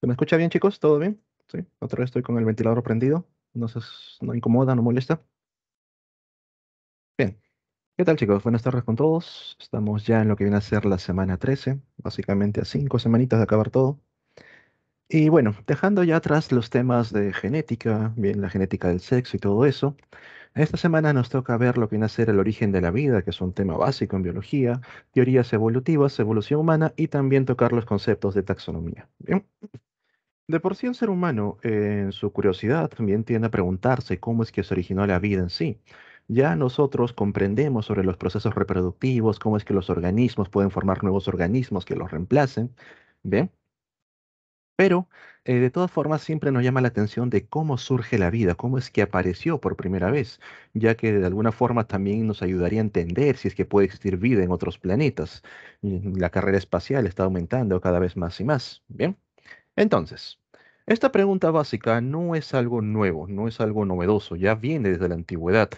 ¿Se me escucha bien, chicos? ¿Todo bien? Sí. Otra vez estoy con el ventilador prendido. No incomoda, no molesta. Bien. ¿Qué tal, chicos? Buenas tardes con todos. Estamos ya en lo que viene a ser la semana 13, básicamente a 5 semanitas de acabar todo. Y bueno, dejando ya atrás los temas de genética, bien, la genética del sexo y todo eso, esta semana nos toca ver lo que viene a ser el origen de la vida, que es un tema básico en biología, teorías evolutivas, evolución humana y también tocar los conceptos de taxonomía. Bien. De por sí, el ser humano, en su curiosidad, también tiende a preguntarse cómo es que se originó la vida en sí. Ya nosotros comprendemos sobre los procesos reproductivos, cómo es que los organismos pueden formar nuevos organismos que los reemplacen, ¿bien? Pero, de todas formas, siempre nos llama la atención de cómo surge la vida, cómo es que apareció por primera vez, ya que de alguna forma también nos ayudaría a entender si es que puede existir vida en otros planetas. Y la carrera espacial está aumentando cada vez más y más, ¿bien? Entonces, esta pregunta básica no es algo nuevo, no es algo novedoso, ya viene desde la antigüedad.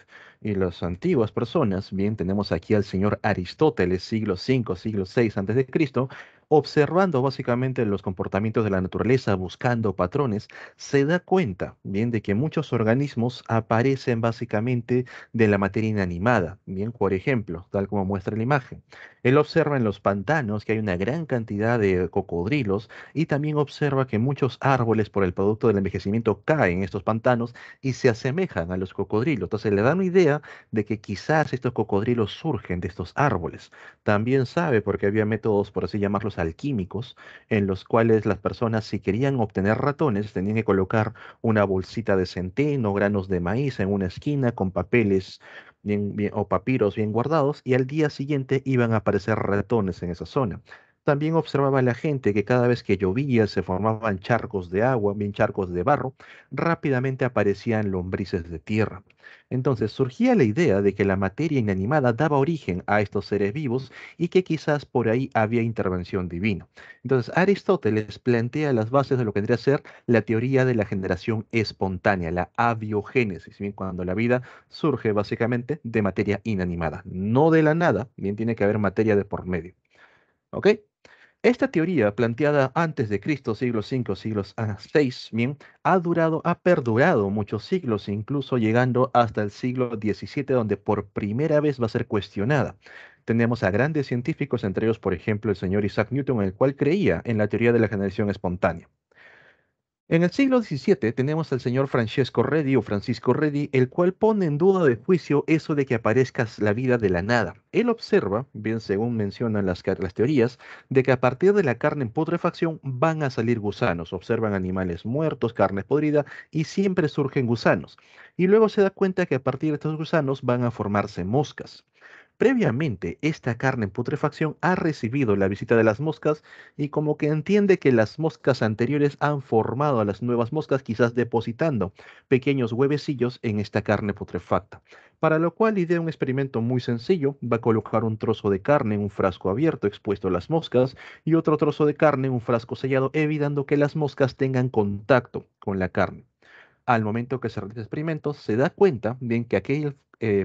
Y las antiguas personas, bien, tenemos aquí al señor Aristóteles, siglo V, siglo VI antes de Cristo, observando básicamente los comportamientos de la naturaleza, buscando patrones, se da cuenta, bien, de que muchos organismos aparecen básicamente de la materia inanimada, bien, por ejemplo, tal como muestra la imagen. Él observa en los pantanos que hay una gran cantidad de cocodrilos y también observa que muchos árboles por el producto del envejecimiento caen en estos pantanos y se asemejan a los cocodrilos. Entonces le da una idea de que quizás estos cocodrilos surgen de estos árboles. También sabe, porque había métodos, por así llamarlos, alquímicos, en los cuales las personas, si querían obtener ratones, tenían que colocar una bolsita de centeno, granos de maíz en una esquina con papeles o papiros bien guardados, y al día siguiente iban a aparecer ratones en esa zona. También observaba la gente que cada vez que llovía se formaban charcos de agua, bien charcos de barro, rápidamente aparecían lombrices de tierra. Entonces surgía la idea de que la materia inanimada daba origen a estos seres vivos y que quizás por ahí había intervención divina. Entonces Aristóteles plantea las bases de lo que vendría a ser la teoría de la generación espontánea, la abiogénesis, bien, cuando la vida surge básicamente de materia inanimada, no de la nada, bien tiene que haber materia de por medio. ¿Ok? Esta teoría, planteada antes de Cristo, siglo V, siglos VI, bien, ha perdurado muchos siglos, incluso llegando hasta el siglo XVII, donde por primera vez va a ser cuestionada. Tenemos a grandes científicos, entre ellos, por ejemplo, el señor Isaac Newton, el cual creía en la teoría de la generación espontánea. En el siglo XVII tenemos al señor Francesco Redi o Francisco Redi, el cual pone en duda de juicio eso de que aparezca la vida de la nada. Él observa, bien según mencionan las teorías, de que a partir de la carne en putrefacción van a salir gusanos. Observan animales muertos, carne podrida y siempre surgen gusanos. Y luego se da cuenta que a partir de estos gusanos van a formarse moscas. Previamente, esta carne en putrefacción ha recibido la visita de las moscas y como que entiende que las moscas anteriores han formado a las nuevas moscas, quizás depositando pequeños huevecillos en esta carne putrefacta. Para lo cual idea un experimento muy sencillo, va a colocar un trozo de carne en un frasco abierto expuesto a las moscas y otro trozo de carne en un frasco sellado, evitando que las moscas tengan contacto con la carne. Al momento que se realiza el experimento, se da cuenta bien que aquel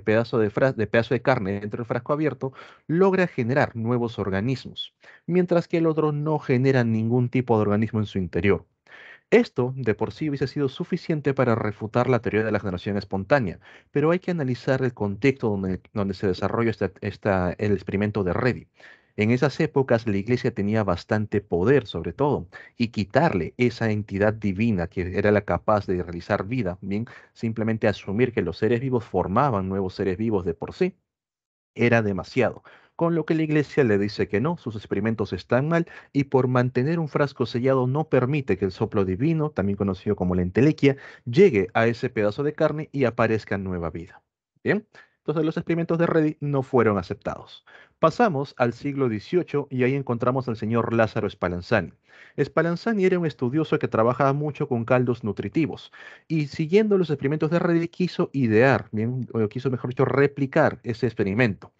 pedazo de carne dentro del frasco abierto logra generar nuevos organismos, mientras que el otro no genera ningún tipo de organismo en su interior. Esto de por sí hubiese sido suficiente para refutar la teoría de la generación espontánea, pero hay que analizar el contexto donde se desarrolla el experimento de Redi. En esas épocas la iglesia tenía bastante poder sobre todo, y quitarle esa entidad divina que era la capaz de realizar vida, bien, simplemente asumir que los seres vivos formaban nuevos seres vivos de por sí, era demasiado. Con lo que la iglesia le dice que no, sus experimentos están mal y por mantener un frasco sellado no permite que el soplo divino, también conocido como la entelequia, llegue a ese pedazo de carne y aparezca nueva vida. Bien, entonces los experimentos de Redi no fueron aceptados. Pasamos al siglo XVIII y ahí encontramos al señor Lázaro Spallanzani. Spallanzani era un estudioso que trabajaba mucho con caldos nutritivos y siguiendo los experimentos de Redi quiso idear, bien, o quiso mejor dicho replicar ese experimento.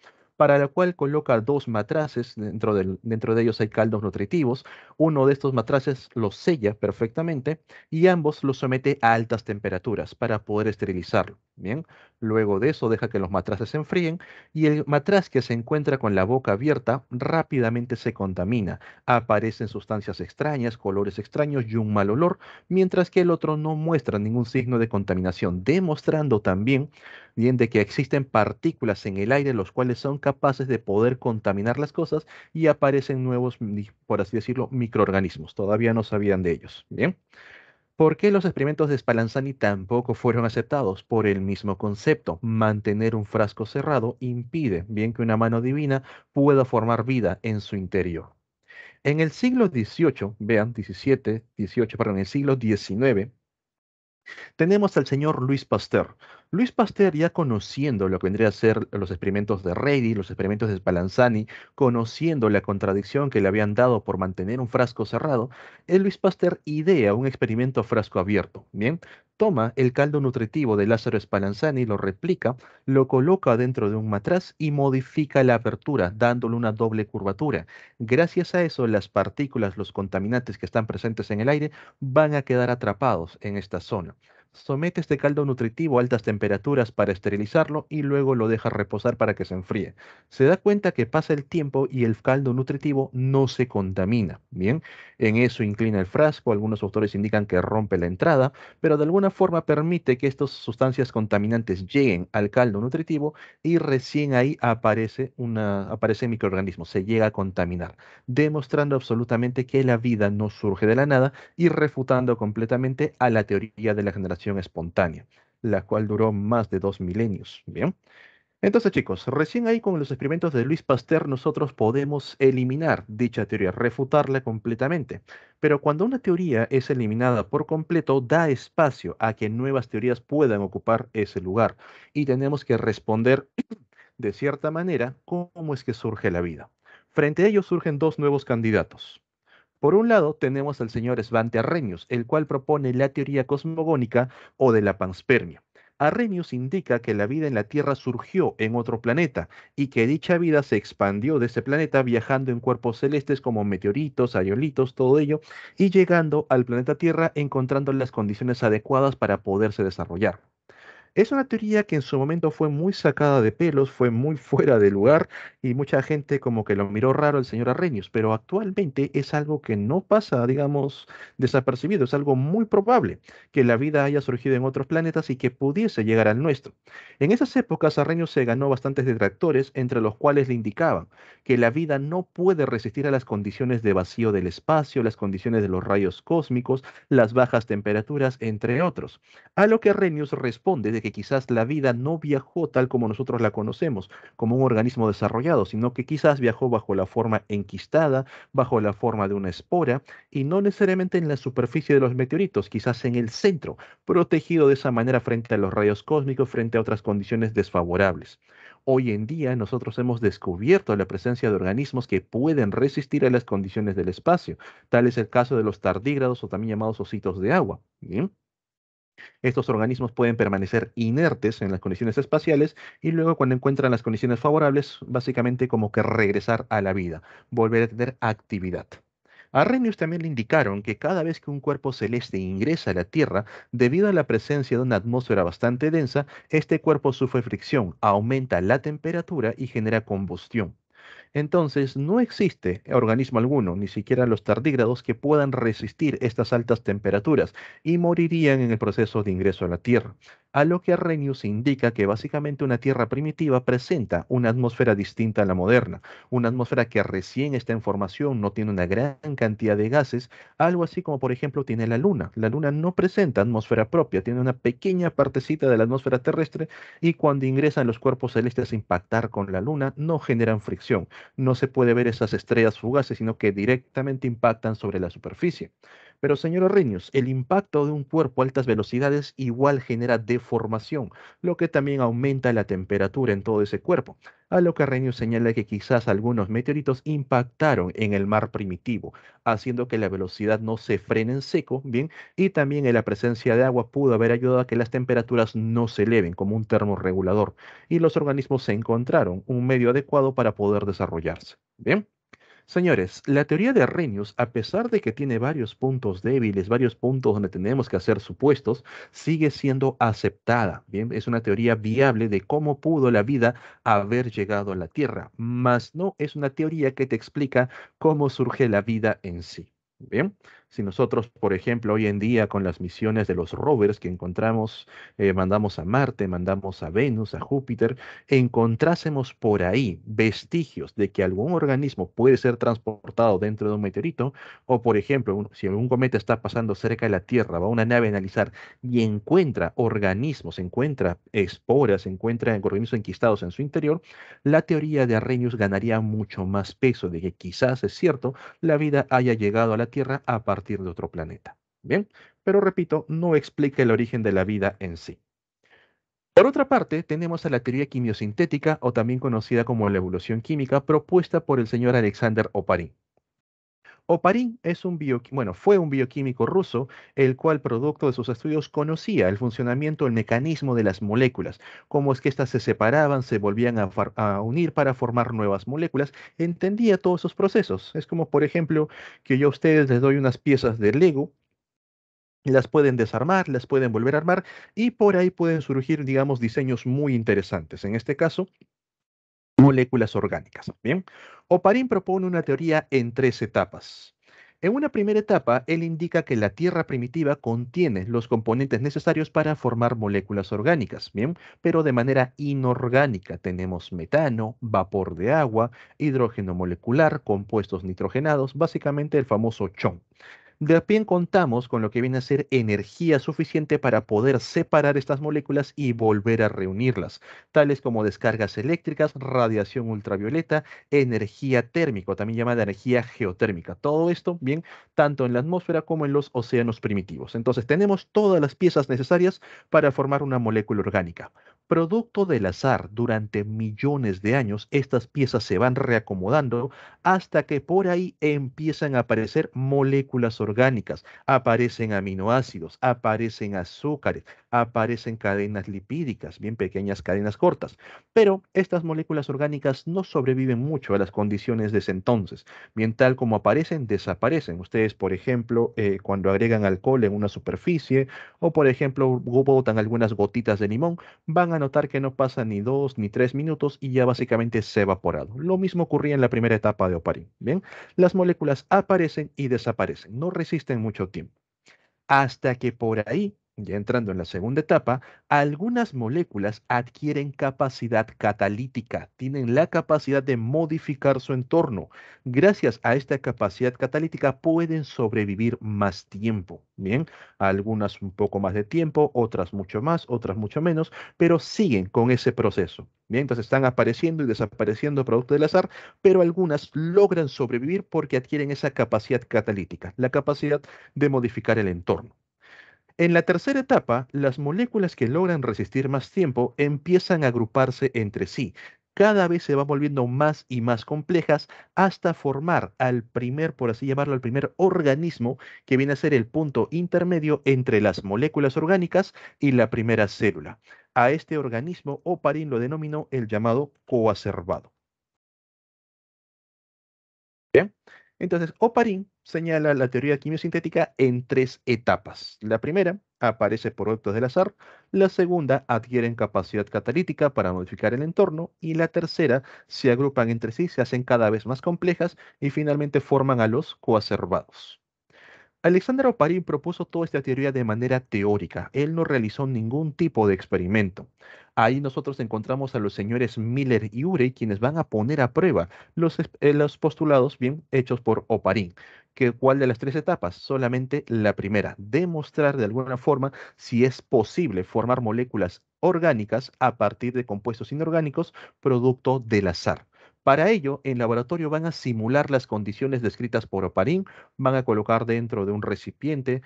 para la cual coloca dos matraces, dentro de ellos hay caldos nutritivos, uno de estos matraces los sella perfectamente y ambos los somete a altas temperaturas para poder esterilizarlo. Bien, luego de eso deja que los matraces se enfríen y el matraz que se encuentra con la boca abierta rápidamente se contamina. Aparecen sustancias extrañas, colores extraños y un mal olor, mientras que el otro no muestra ningún signo de contaminación, demostrando también bien de que existen partículas en el aire los cuales son capaces de poder contaminar las cosas y aparecen nuevos, por así decirlo, microorganismos. Todavía no sabían de ellos. Bien. ¿Por qué los experimentos de Spallanzani tampoco fueron aceptados? Por el mismo concepto. Mantener un frasco cerrado impide bien que una mano divina pueda formar vida en su interior. En el siglo XVIII, vean, 17, 18, perdón, en el siglo XIX, tenemos al señor Luis Pasteur. Luis Pasteur, ya conociendo lo que vendría a ser los experimentos de Redi, los experimentos de Spallanzani, conociendo la contradicción que le habían dado por mantener un frasco cerrado, el Luis Pasteur idea un experimento a frasco abierto. Bien, toma el caldo nutritivo de Lázaro Spallanzani, lo replica, lo coloca dentro de un matraz y modifica la apertura, dándole una doble curvatura. Gracias a eso, las partículas, los contaminantes que están presentes en el aire, van a quedar atrapados en esta zona. Somete este caldo nutritivo a altas temperaturas para esterilizarlo y luego lo deja reposar para que se enfríe. Se da cuenta que pasa el tiempo y el caldo nutritivo no se contamina. Bien, en eso inclina el frasco, algunos autores indican que rompe la entrada, pero de alguna forma permite que estas sustancias contaminantes lleguen al caldo nutritivo y recién ahí aparece microorganismo, se llega a contaminar, demostrando absolutamente que la vida no surge de la nada y refutando completamente a la teoría de la generación espontánea, la cual duró más de 2 milenios. Bien. Entonces, chicos, recién ahí con los experimentos de Luis Pasteur nosotros podemos eliminar dicha teoría, refutarla completamente. Pero cuando una teoría es eliminada por completo, da espacio a que nuevas teorías puedan ocupar ese lugar. Y tenemos que responder de cierta manera cómo es que surge la vida. Frente a ellos surgen dos nuevos candidatos. Por un lado, tenemos al señor Svante Arrhenius, el cual propone la teoría cosmogónica o de la panspermia. Arrhenius indica que la vida en la Tierra surgió en otro planeta y que dicha vida se expandió de ese planeta viajando en cuerpos celestes como meteoritos, aerolitos, todo ello, y llegando al planeta Tierra encontrando las condiciones adecuadas para poderse desarrollar. Es una teoría que en su momento fue muy sacada de pelos, fue muy fuera de lugar y mucha gente como que lo miró raro al señor Arrhenius, pero actualmente es algo que no pasa, digamos, desapercibido, es algo muy probable que la vida haya surgido en otros planetas y que pudiese llegar al nuestro. En esas épocas Arrhenius se ganó bastantes detractores, entre los cuales le indicaban que la vida no puede resistir a las condiciones de vacío del espacio, las condiciones de los rayos cósmicos, las bajas temperaturas, entre otros. A lo que Arrhenius responde de que quizás la vida no viajó tal como nosotros la conocemos, como un organismo desarrollado, sino que quizás viajó bajo la forma enquistada, bajo la forma de una espora, y no necesariamente en la superficie de los meteoritos, quizás en el centro, protegido de esa manera frente a los rayos cósmicos, frente a otras condiciones desfavorables. Hoy en día nosotros hemos descubierto la presencia de organismos que pueden resistir a las condiciones del espacio. Tal es el caso de los tardígrados o también llamados ositos de agua. ¿Bien? Estos organismos pueden permanecer inertes en las condiciones espaciales y luego cuando encuentran las condiciones favorables, básicamente como que regresar a la vida, volver a tener actividad. A Arrhenius también le indicaron que cada vez que un cuerpo celeste ingresa a la Tierra, debido a la presencia de una atmósfera bastante densa, este cuerpo sufre fricción, aumenta la temperatura y genera combustión. Entonces, no existe organismo alguno, ni siquiera los tardígrados, que puedan resistir estas altas temperaturas y morirían en el proceso de ingreso a la Tierra. A lo que Arrhenius indica que básicamente una Tierra primitiva presenta una atmósfera distinta a la moderna, una atmósfera que recién está en formación, no tiene una gran cantidad de gases, algo así como por ejemplo tiene la Luna. La Luna no presenta atmósfera propia, tiene una pequeña partecita de la atmósfera terrestre y cuando ingresan los cuerpos celestes a impactar con la Luna no generan fricción, no se puede ver esas estrellas fugaces, sino que directamente impactan sobre la superficie. Pero señor Arrhenius, el impacto de un cuerpo a altas velocidades igual genera deformación, lo que también aumenta la temperatura en todo ese cuerpo. A lo que Arrhenius señala que quizás algunos meteoritos impactaron en el mar primitivo, haciendo que la velocidad no se frene en seco, bien, y también en la presencia de agua pudo haber ayudado a que las temperaturas no se eleven como un termorregulador, y los organismos se encontraron un medio adecuado para poder desarrollarse. Bien. Señores, la teoría de Arrhenius, a pesar de que tiene varios puntos débiles, varios puntos donde tenemos que hacer supuestos, sigue siendo aceptada. Bien, es una teoría viable de cómo pudo la vida haber llegado a la Tierra, mas no es una teoría que te explica cómo surge la vida en sí. Bien, si nosotros, por ejemplo, hoy en día con las misiones de los rovers que encontramos, mandamos a Marte, mandamos a Venus, a Júpiter, encontrásemos por ahí vestigios de que algún organismo puede ser transportado dentro de un meteorito, o por ejemplo, si un cometa está pasando cerca de la Tierra, va una nave a analizar y encuentra organismos, encuentra esporas, encuentra organismos enquistados en su interior, la teoría de Arrhenius ganaría mucho más peso de que quizás es cierto, la vida haya llegado a la Tierra a partir de otro planeta. Bien, pero repito, no explica el origen de la vida en sí. Por otra parte, tenemos a la teoría quimiosintética o también conocida como la evolución química propuesta por el señor Alexander Oparin. Oparin es bueno, fue un bioquímico ruso, el cual producto de sus estudios conocía el funcionamiento, el mecanismo de las moléculas, cómo es que éstas se separaban, se volvían a unir para formar nuevas moléculas, entendía todos esos procesos. Es como, por ejemplo, que yo a ustedes les doy unas piezas de Lego, las pueden desarmar, las pueden volver a armar y por ahí pueden surgir, digamos, diseños muy interesantes. En este caso, moléculas orgánicas. Bien, Oparin propone una teoría en tres etapas. En una primera etapa, él indica que la Tierra primitiva contiene los componentes necesarios para formar moléculas orgánicas, bien, pero de manera inorgánica. Tenemos metano, vapor de agua, hidrógeno molecular, compuestos nitrogenados, básicamente el famoso CHON. También contamos con lo que viene a ser energía suficiente para poder separar estas moléculas y volver a reunirlas, tales como descargas eléctricas, radiación ultravioleta, energía térmica, también llamada energía geotérmica. Todo esto, bien, tanto en la atmósfera como en los océanos primitivos. Entonces, tenemos todas las piezas necesarias para formar una molécula orgánica. Producto del azar, durante millones de años, estas piezas se van reacomodando hasta que por ahí empiezan a aparecer moléculas orgánicas, aparecen aminoácidos, aparecen azúcares, aparecen cadenas lipídicas, bien pequeñas cadenas cortas. Pero estas moléculas orgánicas no sobreviven mucho a las condiciones de ese entonces. Bien tal como aparecen, desaparecen. Ustedes, por ejemplo, cuando agregan alcohol en una superficie o, por ejemplo, botan algunas gotitas de limón, van a notar que no pasan ni 2 ni 3 minutos y ya básicamente se ha evaporado. Lo mismo ocurría en la primera etapa de Oparin. Bien, las moléculas aparecen y desaparecen, no resisten mucho tiempo hasta que por ahí, ya entrando en la segunda etapa, algunas moléculas adquieren capacidad catalítica, tienen la capacidad de modificar su entorno. Gracias a esta capacidad catalítica pueden sobrevivir más tiempo. Bien, algunas un poco más de tiempo, otras mucho más, otras mucho menos, pero siguen con ese proceso. Bien, entonces están apareciendo y desapareciendo producto del azar, pero algunas logran sobrevivir porque adquieren esa capacidad catalítica, la capacidad de modificar el entorno. En la tercera etapa, las moléculas que logran resistir más tiempo empiezan a agruparse entre sí. Cada vez se van volviendo más y más complejas hasta formar al primer, por así llamarlo, al primer organismo que viene a ser el punto intermedio entre las moléculas orgánicas y la primera célula. A este organismo, Oparin lo denominó el llamado coacervado. Bien. Entonces, Oparin señala la teoría quimiosintética en tres etapas. La primera aparece por productos del azar, la segunda adquieren capacidad catalítica para modificar el entorno y la tercera se agrupan entre sí, se hacen cada vez más complejas y finalmente forman a los coacervados. Alexander Oparin propuso toda esta teoría de manera teórica. Él no realizó ningún tipo de experimento. Ahí nosotros encontramos a los señores Miller y Urey, quienes van a poner a prueba los postulados bien hechos por Oparin. ¿Cuál de las tres etapas? Solamente la primera, demostrar de alguna forma si es posible formar moléculas orgánicas a partir de compuestos inorgánicos producto del azar. Para ello, en laboratorio van a simular las condiciones descritas por Oparin, van a colocar dentro de un recipiente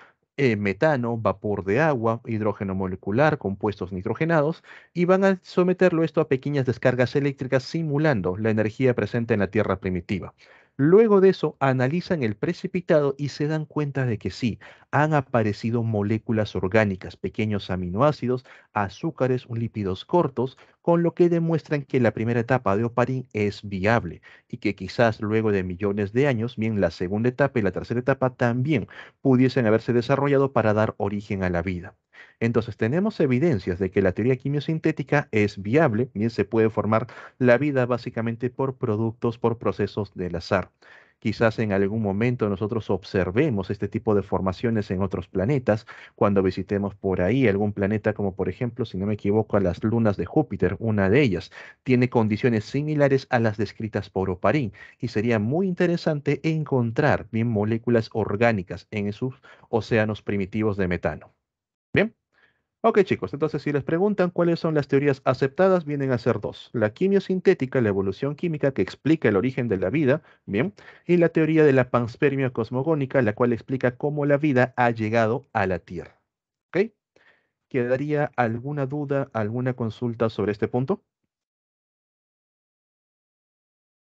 metano, vapor de agua, hidrógeno molecular, compuestos nitrogenados, y van a someterlo esto a pequeñas descargas eléctricas simulando la energía presente en la Tierra primitiva. Luego de eso, analizan el precipitado y se dan cuenta de que sí, han aparecido moléculas orgánicas, pequeños aminoácidos, azúcares, lípidos cortos, con lo que demuestran que la primera etapa de Oparin es viable y que quizás luego de millones de años, bien la segunda etapa y la tercera etapa también pudiesen haberse desarrollado para dar origen a la vida. Entonces tenemos evidencias de que la teoría quimiosintética es viable, bien se puede formar la vida básicamente por productos, por procesos del azar. Quizás en algún momento nosotros observemos este tipo de formaciones en otros planetas, cuando visitemos por ahí algún planeta como por ejemplo, si no me equivoco, a las lunas de Júpiter, una de ellas, tiene condiciones similares a las descritas por Oparin y sería muy interesante encontrar bien moléculas orgánicas en esos océanos primitivos de metano. Bien. Ok, chicos, entonces si les preguntan cuáles son las teorías aceptadas, vienen a ser dos. La quimiosintética, la evolución química que explica el origen de la vida, bien, y la teoría de la panspermia cosmogónica, la cual explica cómo la vida ha llegado a la Tierra. ¿Ok? ¿Quedaría alguna duda, alguna consulta sobre este punto?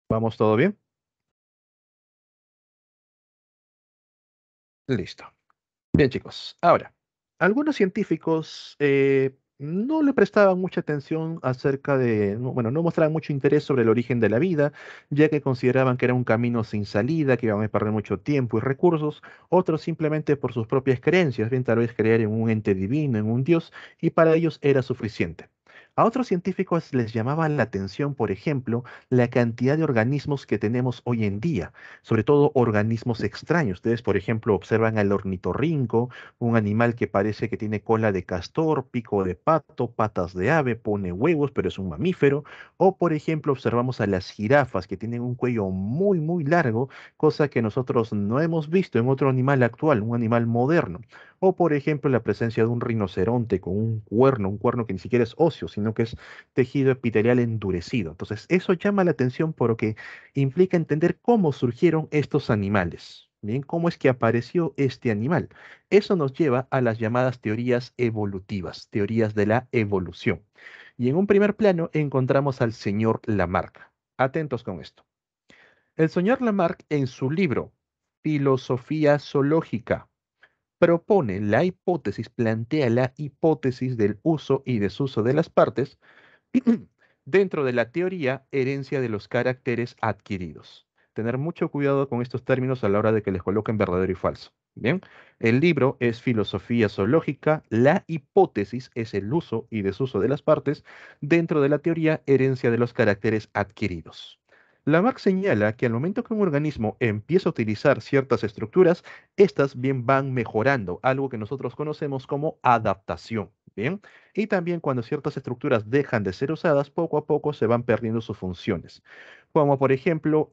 ¿Vamos todo bien? Listo. Bien, chicos. Ahora, algunos científicos no le prestaban mucha atención acerca de, bueno, no mostraban mucho interés sobre el origen de la vida, ya que consideraban que era un camino sin salida, que iban a perder mucho tiempo y recursos. Otros simplemente por sus propias creencias, bien tal vez creer en un ente divino, en un dios, y para ellos era suficiente. A otros científicos les llamaba la atención, por ejemplo, la cantidad de organismos que tenemos hoy en día, sobre todo organismos extraños. Ustedes, por ejemplo, observan al ornitorrinco, un animal que parece que tiene cola de castor, pico de pato, patas de ave, pone huevos, pero es un mamífero. O, por ejemplo, observamos a las jirafas que tienen un cuello muy, muy largo, cosa que nosotros no hemos visto en otro animal actual, un animal moderno. O, por ejemplo, la presencia de un rinoceronte con un cuerno que ni siquiera es óseo, sino que es tejido epitelial endurecido. Entonces, eso llama la atención porque implica entender cómo surgieron estos animales. Bien, cómo es que apareció este animal. Eso nos lleva a las llamadas teorías evolutivas, teorías de la evolución. Y en un primer plano encontramos al señor Lamarck. Atentos con esto. El señor Lamarck en su libro Filosofía Zoológica propone la hipótesis, plantea la hipótesis del uso y desuso de las partes dentro de la teoría herencia de los caracteres adquiridos. Tener mucho cuidado con estos términos a la hora de que les coloquen verdadero y falso. Bien, el libro es Filosofía Zoológica, la hipótesis es el uso y desuso de las partes dentro de la teoría herencia de los caracteres adquiridos. Lamarck señala que al momento que un organismo empieza a utilizar ciertas estructuras, estas bien van mejorando, algo que nosotros conocemos como adaptación. Bien, y también cuando ciertas estructuras dejan de ser usadas, poco a poco se van perdiendo sus funciones. Como por ejemplo,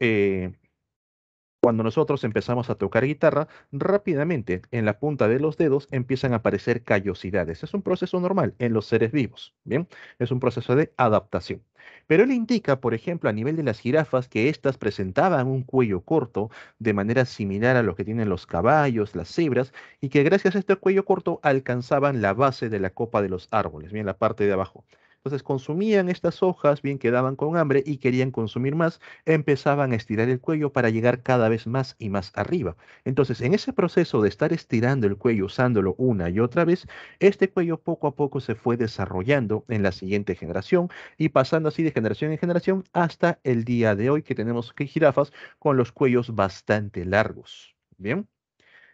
cuando nosotros empezamos a tocar guitarra, rápidamente en la punta de los dedos empiezan a aparecer callosidades. Es un proceso normal en los seres vivos, ¿bien? Es un proceso de adaptación. Pero él indica, por ejemplo, a nivel de las jirafas, que éstas presentaban un cuello corto de manera similar a lo que tienen los caballos, las cebras, y que gracias a este cuello corto alcanzaban la base de la copa de los árboles, bien la parte de abajo. Entonces consumían estas hojas, bien quedaban con hambre y querían consumir más, empezaban a estirar el cuello para llegar cada vez más y más arriba. Entonces, en ese proceso de estar estirando el cuello, usándolo una y otra vez, este cuello poco a poco se fue desarrollando en la siguiente generación y pasando así de generación en generación hasta el día de hoy que tenemos jirafas con los cuellos bastante largos. Bien.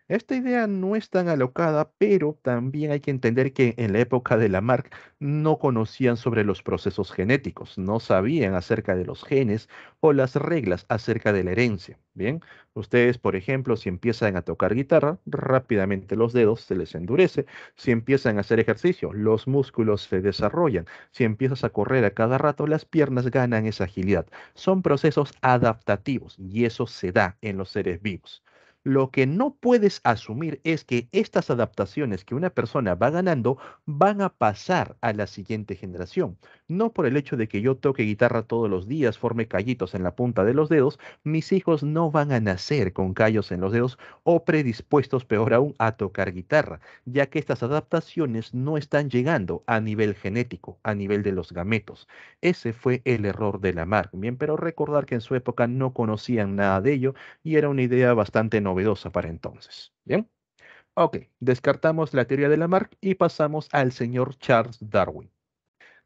Esta idea no es tan alocada, pero también hay que entender que en la época de Lamarck no conocían sobre los procesos genéticos, no sabían acerca de los genes o las reglas acerca de la herencia. Bien, ustedes, por ejemplo, si empiezan a tocar guitarra, rápidamente los dedos se les endurece. Si empiezan a hacer ejercicio, los músculos se desarrollan. Si empiezas a correr a cada rato, las piernas ganan esa agilidad. Son procesos adaptativos y eso se da en los seres vivos. Lo que no puedes asumir es que estas adaptaciones que una persona va ganando van a pasar a la siguiente generación. No por el hecho de que yo toque guitarra todos los días, forme callitos en la punta de los dedos, mis hijos no van a nacer con callos en los dedos o predispuestos, peor aún, a tocar guitarra, ya que estas adaptaciones no están llegando a nivel genético, a nivel de los gametos. Ese fue el error de Lamarck, bien, pero recordar que en su época no conocían nada de ello y era una idea bastante novedosa para entonces. Bien, ok, descartamos la teoría de Lamarck y pasamos al señor Charles Darwin.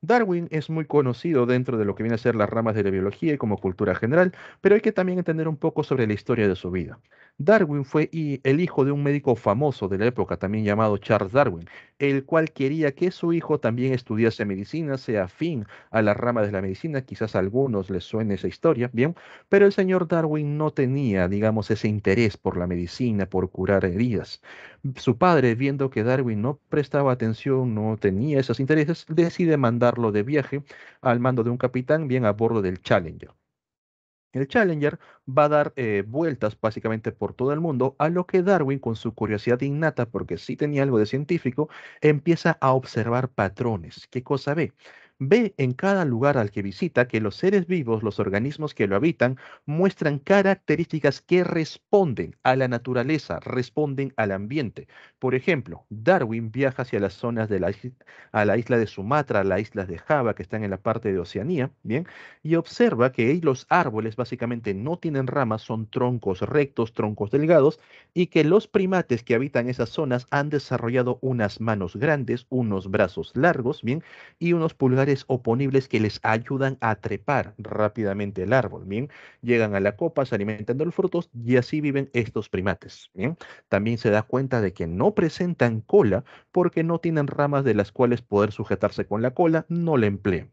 Darwin es muy conocido dentro de lo que viene a ser las ramas de la biología y como cultura general, pero hay que también entender un poco sobre la historia de su vida. Darwin fue el hijo de un médico famoso de la época, también llamado Charles Darwin, el cual quería que su hijo también estudiase medicina, sea afín a las ramas de la medicina, quizás a algunos les suene esa historia, bien, pero el señor Darwin no tenía, digamos, ese interés por la medicina, por curar heridas. Su padre, viendo que Darwin no prestaba atención, no tenía esos intereses, decide mandarlo de viaje al mando de un capitán, bien a bordo del Challenger. El Challenger va a dar vueltas básicamente por todo el mundo, a lo que Darwin, con su curiosidad innata, porque sí tenía algo de científico, empieza a observar patrones. ¿Qué cosa ve? Ve en cada lugar al que visita que los seres vivos, los organismos que lo habitan, muestran características que responden a la naturaleza, responden al ambiente. Por ejemplo, Darwin viaja hacia las zonas de a la isla de Sumatra, a las islas de Java, que están en la parte de Oceanía, ¿bien? Y observa que ahí los árboles básicamente no tienen ramas, son troncos rectos, troncos delgados, y que los primates que habitan esas zonas han desarrollado unas manos grandes, unos brazos largos, bien, y unos pulgares oponibles que les ayudan a trepar rápidamente el árbol, bien. Llegan a la copa, se alimentan de los frutos y así viven estos primates, bien. También se da cuenta de que no presentan cola porque no tienen ramas de las cuales poder sujetarse con la cola, no la emplean.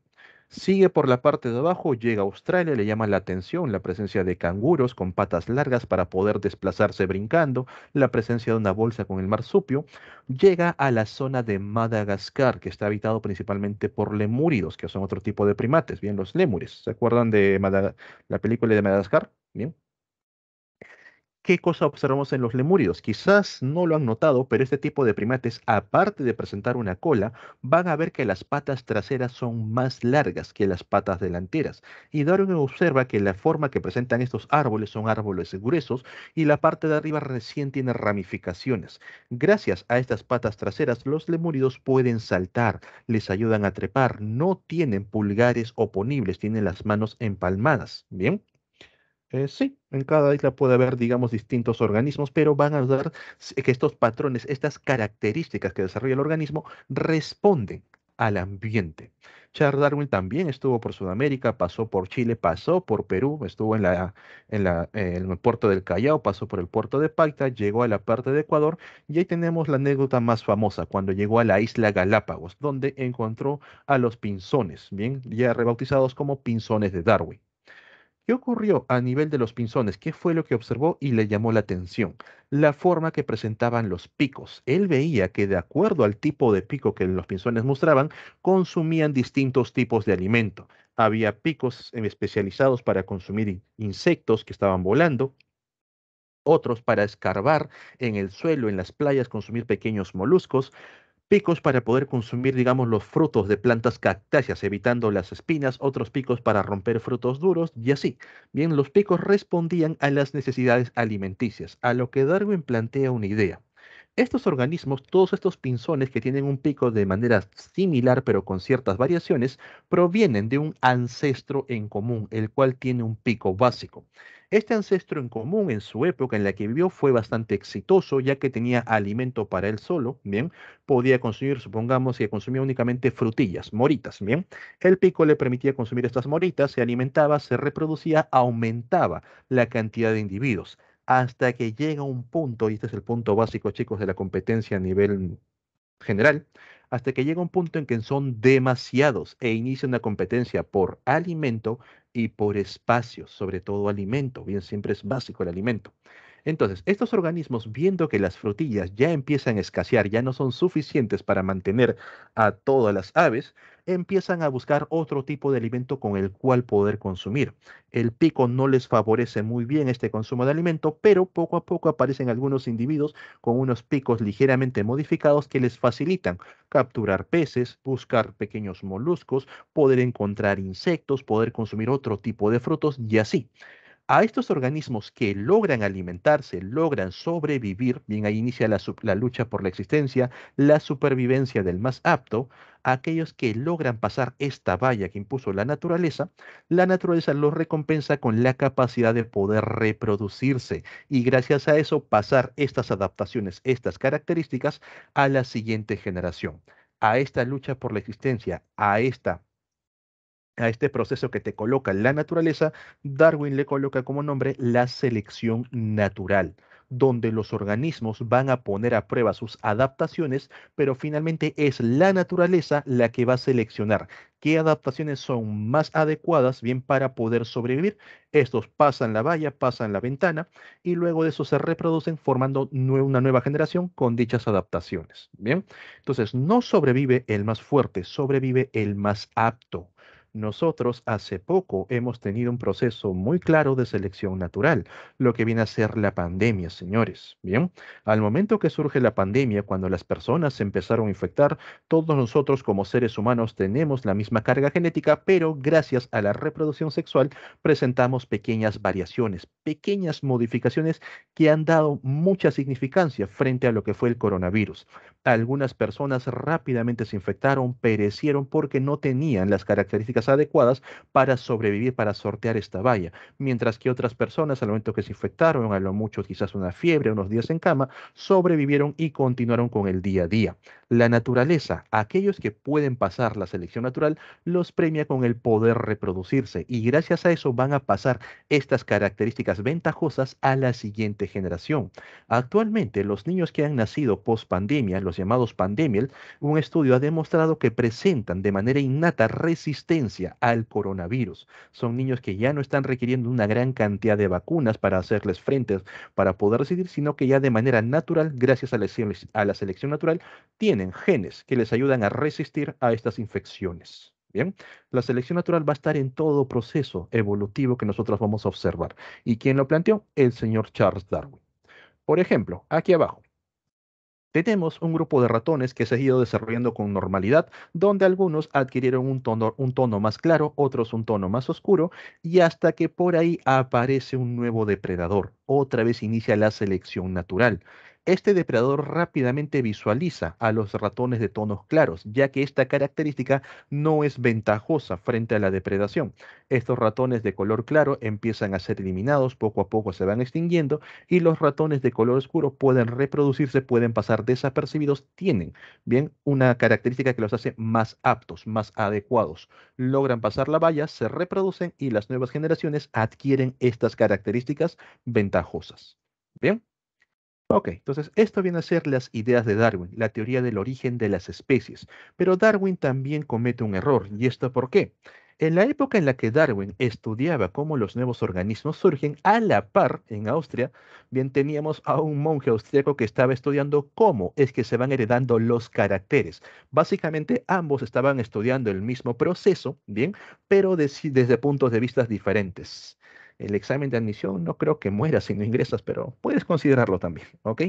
Sigue por la parte de abajo, llega a Australia, le llama la atención la presencia de canguros con patas largas para poder desplazarse brincando, la presencia de una bolsa con el marsupio. Llega a la zona de Madagascar, que está habitado principalmente por lemúridos, que son otro tipo de primates, bien, los lémures. ¿Se acuerdan de la película de Madagascar? Bien. ¿Qué cosa observamos en los lemúridos? Quizás no lo han notado, pero este tipo de primates, aparte de presentar una cola, van a ver que las patas traseras son más largas que las patas delanteras. Y Darwin observa que la forma que presentan estos árboles son árboles gruesos y la parte de arriba recién tiene ramificaciones. Gracias a estas patas traseras, los lemúridos pueden saltar, les ayudan a trepar, no tienen pulgares oponibles, tienen las manos empalmadas. Bien. Sí, en cada isla puede haber, digamos, distintos organismos, pero van a dar que estos patrones, estas características que desarrolla el organismo, responden al ambiente. Charles Darwin también estuvo por Sudamérica, pasó por Chile, pasó por Perú, estuvo en el puerto del Callao, pasó por el puerto de Paita, llegó a la parte de Ecuador y ahí tenemos la anécdota más famosa, cuando llegó a la isla Galápagos, donde encontró a los pinzones, bien, ya rebautizados como pinzones de Darwin. ¿Qué ocurrió a nivel de los pinzones? ¿Qué fue lo que observó y le llamó la atención? La forma que presentaban los picos. Él veía que de acuerdo al tipo de pico que los pinzones mostraban, consumían distintos tipos de alimento. Había picos especializados para consumir insectos que estaban volando, otros para escarbar en el suelo, en las playas, consumir pequeños moluscos, picos para poder consumir, digamos, los frutos de plantas cactáceas, evitando las espinas, otros picos para romper frutos duros y así. Bien, los picos respondían a las necesidades alimenticias, a lo que Darwin plantea una idea. Estos organismos, todos estos pinzones que tienen un pico de manera similar pero con ciertas variaciones, provienen de un ancestro en común, el cual tiene un pico básico. Este ancestro en común en su época en la que vivió fue bastante exitoso ya que tenía alimento para él solo, bien, podía consumir, supongamos que consumía únicamente frutillas, moritas, bien. El pico le permitía consumir estas moritas, se alimentaba, se reproducía, aumentaba la cantidad de individuos hasta que llega un punto, y este es el punto básico, chicos, de la competencia a nivel general, hasta que llega un punto en que son demasiados e inicia una competencia por alimento y por espacio, sobre todo alimento, bien, siempre es básico el alimento. Entonces, estos organismos, viendo que las frutillas ya empiezan a escasear, ya no son suficientes para mantener a todas las aves, empiezan a buscar otro tipo de alimento con el cual poder consumir. El pico no les favorece muy bien este consumo de alimento, pero poco a poco aparecen algunos individuos con unos picos ligeramente modificados que les facilitan capturar peces, buscar pequeños moluscos, poder encontrar insectos, poder consumir otro tipo de frutos y así. A estos organismos que logran alimentarse, logran sobrevivir, bien ahí inicia la lucha por la existencia, la supervivencia del más apto, aquellos que logran pasar esta valla que impuso la naturaleza los recompensa con la capacidad de poder reproducirse y gracias a eso pasar estas adaptaciones, estas características a la siguiente generación. A esta lucha por la existencia, a este proceso que te coloca la naturaleza, Darwin le coloca como nombre la selección natural, donde los organismos van a poner a prueba sus adaptaciones, pero finalmente es la naturaleza la que va a seleccionar qué adaptaciones son más adecuadas bien para poder sobrevivir. Estos pasan la valla, pasan la ventana y luego de eso se reproducen formando una nueva generación con dichas adaptaciones. Bien, entonces no sobrevive el más fuerte, sobrevive el más apto. Nosotros hace poco hemos tenido un proceso muy claro de selección natural, lo que viene a ser la pandemia, señores. Bien, al momento que surge la pandemia, cuando las personas se empezaron a infectar, todos nosotros como seres humanos tenemos la misma carga genética, pero gracias a la reproducción sexual presentamos pequeñas variaciones, pequeñas modificaciones que han dado mucha significancia frente a lo que fue el coronavirus. Algunas personas rápidamente se infectaron, perecieron porque no tenían las características adecuadas para sobrevivir, para sortear esta valla, mientras que otras personas al momento que se infectaron, a lo mucho quizás una fiebre, unos días en cama, sobrevivieron y continuaron con el día a día. La naturaleza, aquellos que pueden pasar la selección natural, los premia con el poder reproducirse y gracias a eso van a pasar estas características ventajosas a la siguiente generación. Actualmente, los niños que han nacido post pandemia, los llamados pandemial, un estudio ha demostrado que presentan de manera innata resistencia al coronavirus. Son niños que ya no están requiriendo una gran cantidad de vacunas para hacerles frente, para poder recibir, sino que ya de manera natural, gracias a la selección natural, tienen genes que les ayudan a resistir a estas infecciones. Bien, la selección natural va a estar en todo proceso evolutivo que nosotros vamos a observar. ¿Y quién lo planteó? El señor Charles Darwin. Por ejemplo, aquí abajo, tenemos un grupo de ratones que se ha ido desarrollando con normalidad, donde algunos adquirieron un tono más claro, otros un tono más oscuro, y hasta que por ahí aparece un nuevo depredador. Otra vez inicia la selección natural. Este depredador rápidamente visualiza a los ratones de tonos claros, ya que esta característica no es ventajosa frente a la depredación. Estos ratones de color claro empiezan a ser eliminados, poco a poco se van extinguiendo y los ratones de color oscuro pueden reproducirse, pueden pasar desapercibidos, tienen bien una característica que los hace más aptos, más adecuados. Logran pasar la valla, se reproducen y las nuevas generaciones adquieren estas características ventajosas. Bien. Ok, entonces esto viene a ser las ideas de Darwin, la teoría del origen de las especies. Pero Darwin también comete un error, ¿y esto por qué? En la época en la que Darwin estudiaba cómo los nuevos organismos surgen, a la par en Austria, bien teníamos a un monje austriaco que estaba estudiando cómo es que se van heredando los caracteres. Básicamente ambos estaban estudiando el mismo proceso, bien, pero desde puntos de vista diferentes. El examen de admisión no creo que muera si no ingresas, pero puedes considerarlo también, ¿ok?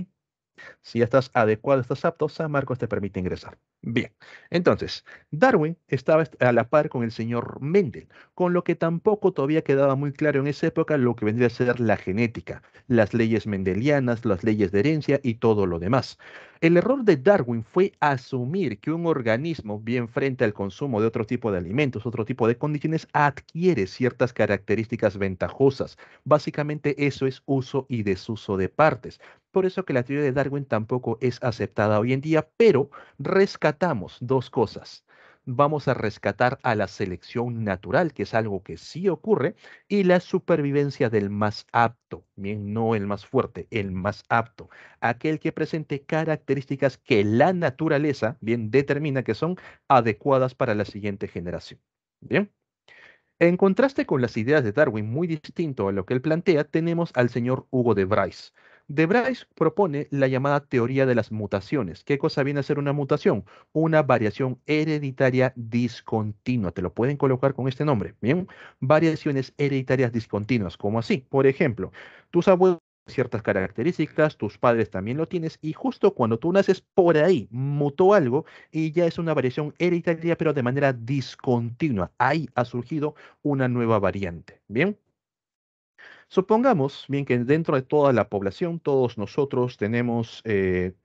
Si ya estás adecuado, estás apto, San Marcos te permite ingresar. Bien, entonces, Darwin estaba a la par con el señor Mendel, con lo que tampoco todavía quedaba muy claro en esa época lo que vendría a ser la genética, las leyes mendelianas, las leyes de herencia y todo lo demás. El error de Darwin fue asumir que un organismo, bien frente al consumo de otro tipo de alimentos, otro tipo de condiciones, adquiere ciertas características ventajosas. Básicamente eso es uso y desuso de partes. Por eso que la teoría de Darwin tampoco es aceptada hoy en día, pero rescatamos dos cosas. Vamos a rescatar a la selección natural, que es algo que sí ocurre, y la supervivencia del más apto, bien, no el más fuerte, el más apto, aquel que presente características que la naturaleza, bien, determina que son adecuadas para la siguiente generación. Bien. En contraste con las ideas de Darwin, muy distinto a lo que él plantea, tenemos al señor Hugo de Vries. De Bryce propone la llamada teoría de las mutaciones. ¿Qué cosa viene a ser una mutación? Una variación hereditaria discontinua. Te lo pueden colocar con este nombre. Bien, variaciones hereditarias discontinuas. ¿Cómo así? Por ejemplo, tus abuelos tienen ciertas características, tus padres también lo tienes, y justo cuando tú naces por ahí mutó algo y ya es una variación hereditaria, pero de manera discontinua. Ahí ha surgido una nueva variante. Bien. Supongamos, bien, que dentro de toda la población, todos nosotros tenemos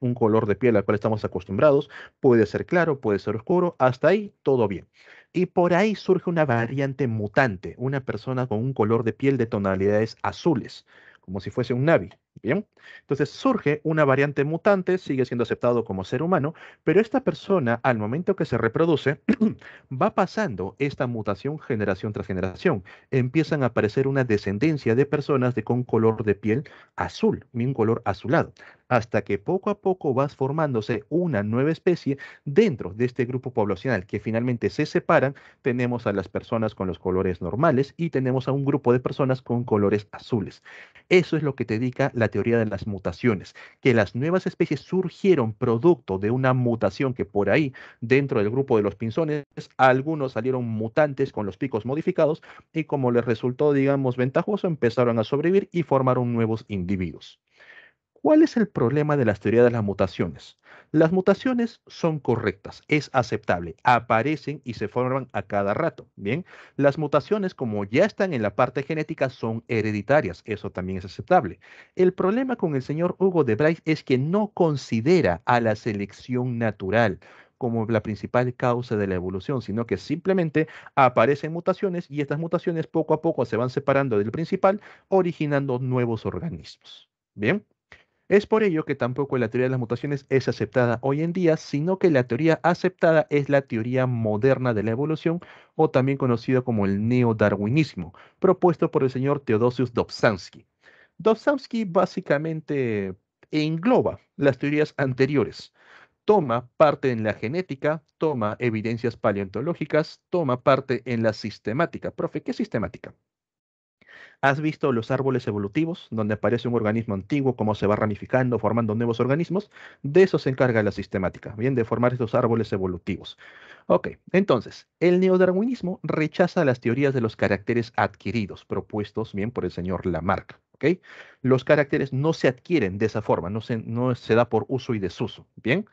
un color de piel al cual estamos acostumbrados, puede ser claro, puede ser oscuro, hasta ahí todo bien. Y por ahí surge una variante mutante, una persona con un color de piel de tonalidades azules, como si fuese un Navi, ¿bien? Entonces surge una variante mutante, sigue siendo aceptado como ser humano, pero esta persona, al momento que se reproduce, va pasando esta mutación generación tras generación. Empiezan a aparecer una descendencia de personas con color de piel azul, un color azulado, hasta que poco a poco va formándose una nueva especie dentro de este grupo poblacional que finalmente se separan. Tenemos a las personas con los colores normales y tenemos a un grupo de personas con colores azules. Eso es lo que te dedica la teoría de las mutaciones, que las nuevas especies surgieron producto de una mutación que por ahí, dentro del grupo de los pinzones, algunos salieron mutantes con los picos modificados y como les resultó, digamos, ventajoso, empezaron a sobrevivir y formaron nuevos individuos. ¿Cuál es el problema de las teorías de las mutaciones? Las mutaciones son correctas, es aceptable, aparecen y se forman a cada rato. Bien, las mutaciones, como ya están en la parte genética, son hereditarias, eso también es aceptable. El problema con el señor Hugo de Bryce es que no considera a la selección natural como la principal causa de la evolución, sino que simplemente aparecen mutaciones y estas mutaciones poco a poco se van separando del principal, originando nuevos organismos. Bien. Es por ello que tampoco la teoría de las mutaciones es aceptada hoy en día, sino que la teoría aceptada es la teoría moderna de la evolución, o también conocido como el neodarwinismo, propuesto por el señor Theodosius Dobzhansky. Dobzhansky básicamente engloba las teorías anteriores. Toma parte en la genética, toma evidencias paleontológicas, toma parte en la sistemática. Profe, ¿qué sistemática? ¿Has visto los árboles evolutivos, donde aparece un organismo antiguo, cómo se va ramificando, formando nuevos organismos? De eso se encarga la sistemática, bien, de formar estos árboles evolutivos. Ok, entonces, el neodarwinismo rechaza las teorías de los caracteres adquiridos, propuestos bien por el señor Lamarck. ¿Ok? Los caracteres no se adquieren de esa forma, no se da por uso y desuso. Bien,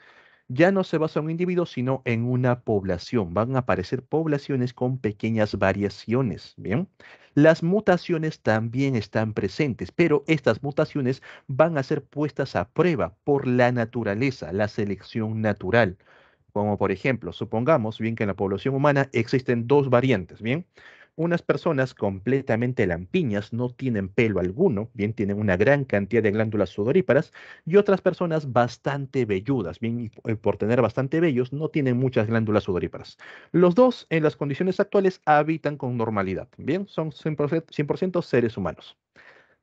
ya no se basa en un individuo, sino en una población. Van a aparecer poblaciones con pequeñas variaciones. Bien, las mutaciones también están presentes, pero estas mutaciones van a ser puestas a prueba por la naturaleza, la selección natural. Como por ejemplo, supongamos bien que en la población humana existen dos variantes, bien. Unas personas completamente lampiñas, no tienen pelo alguno, bien, tienen una gran cantidad de glándulas sudoríparas, y otras personas bastante velludas, bien, y por tener bastante vellos, no tienen muchas glándulas sudoríparas. Los dos, en las condiciones actuales, habitan con normalidad, bien, son 100% seres humanos.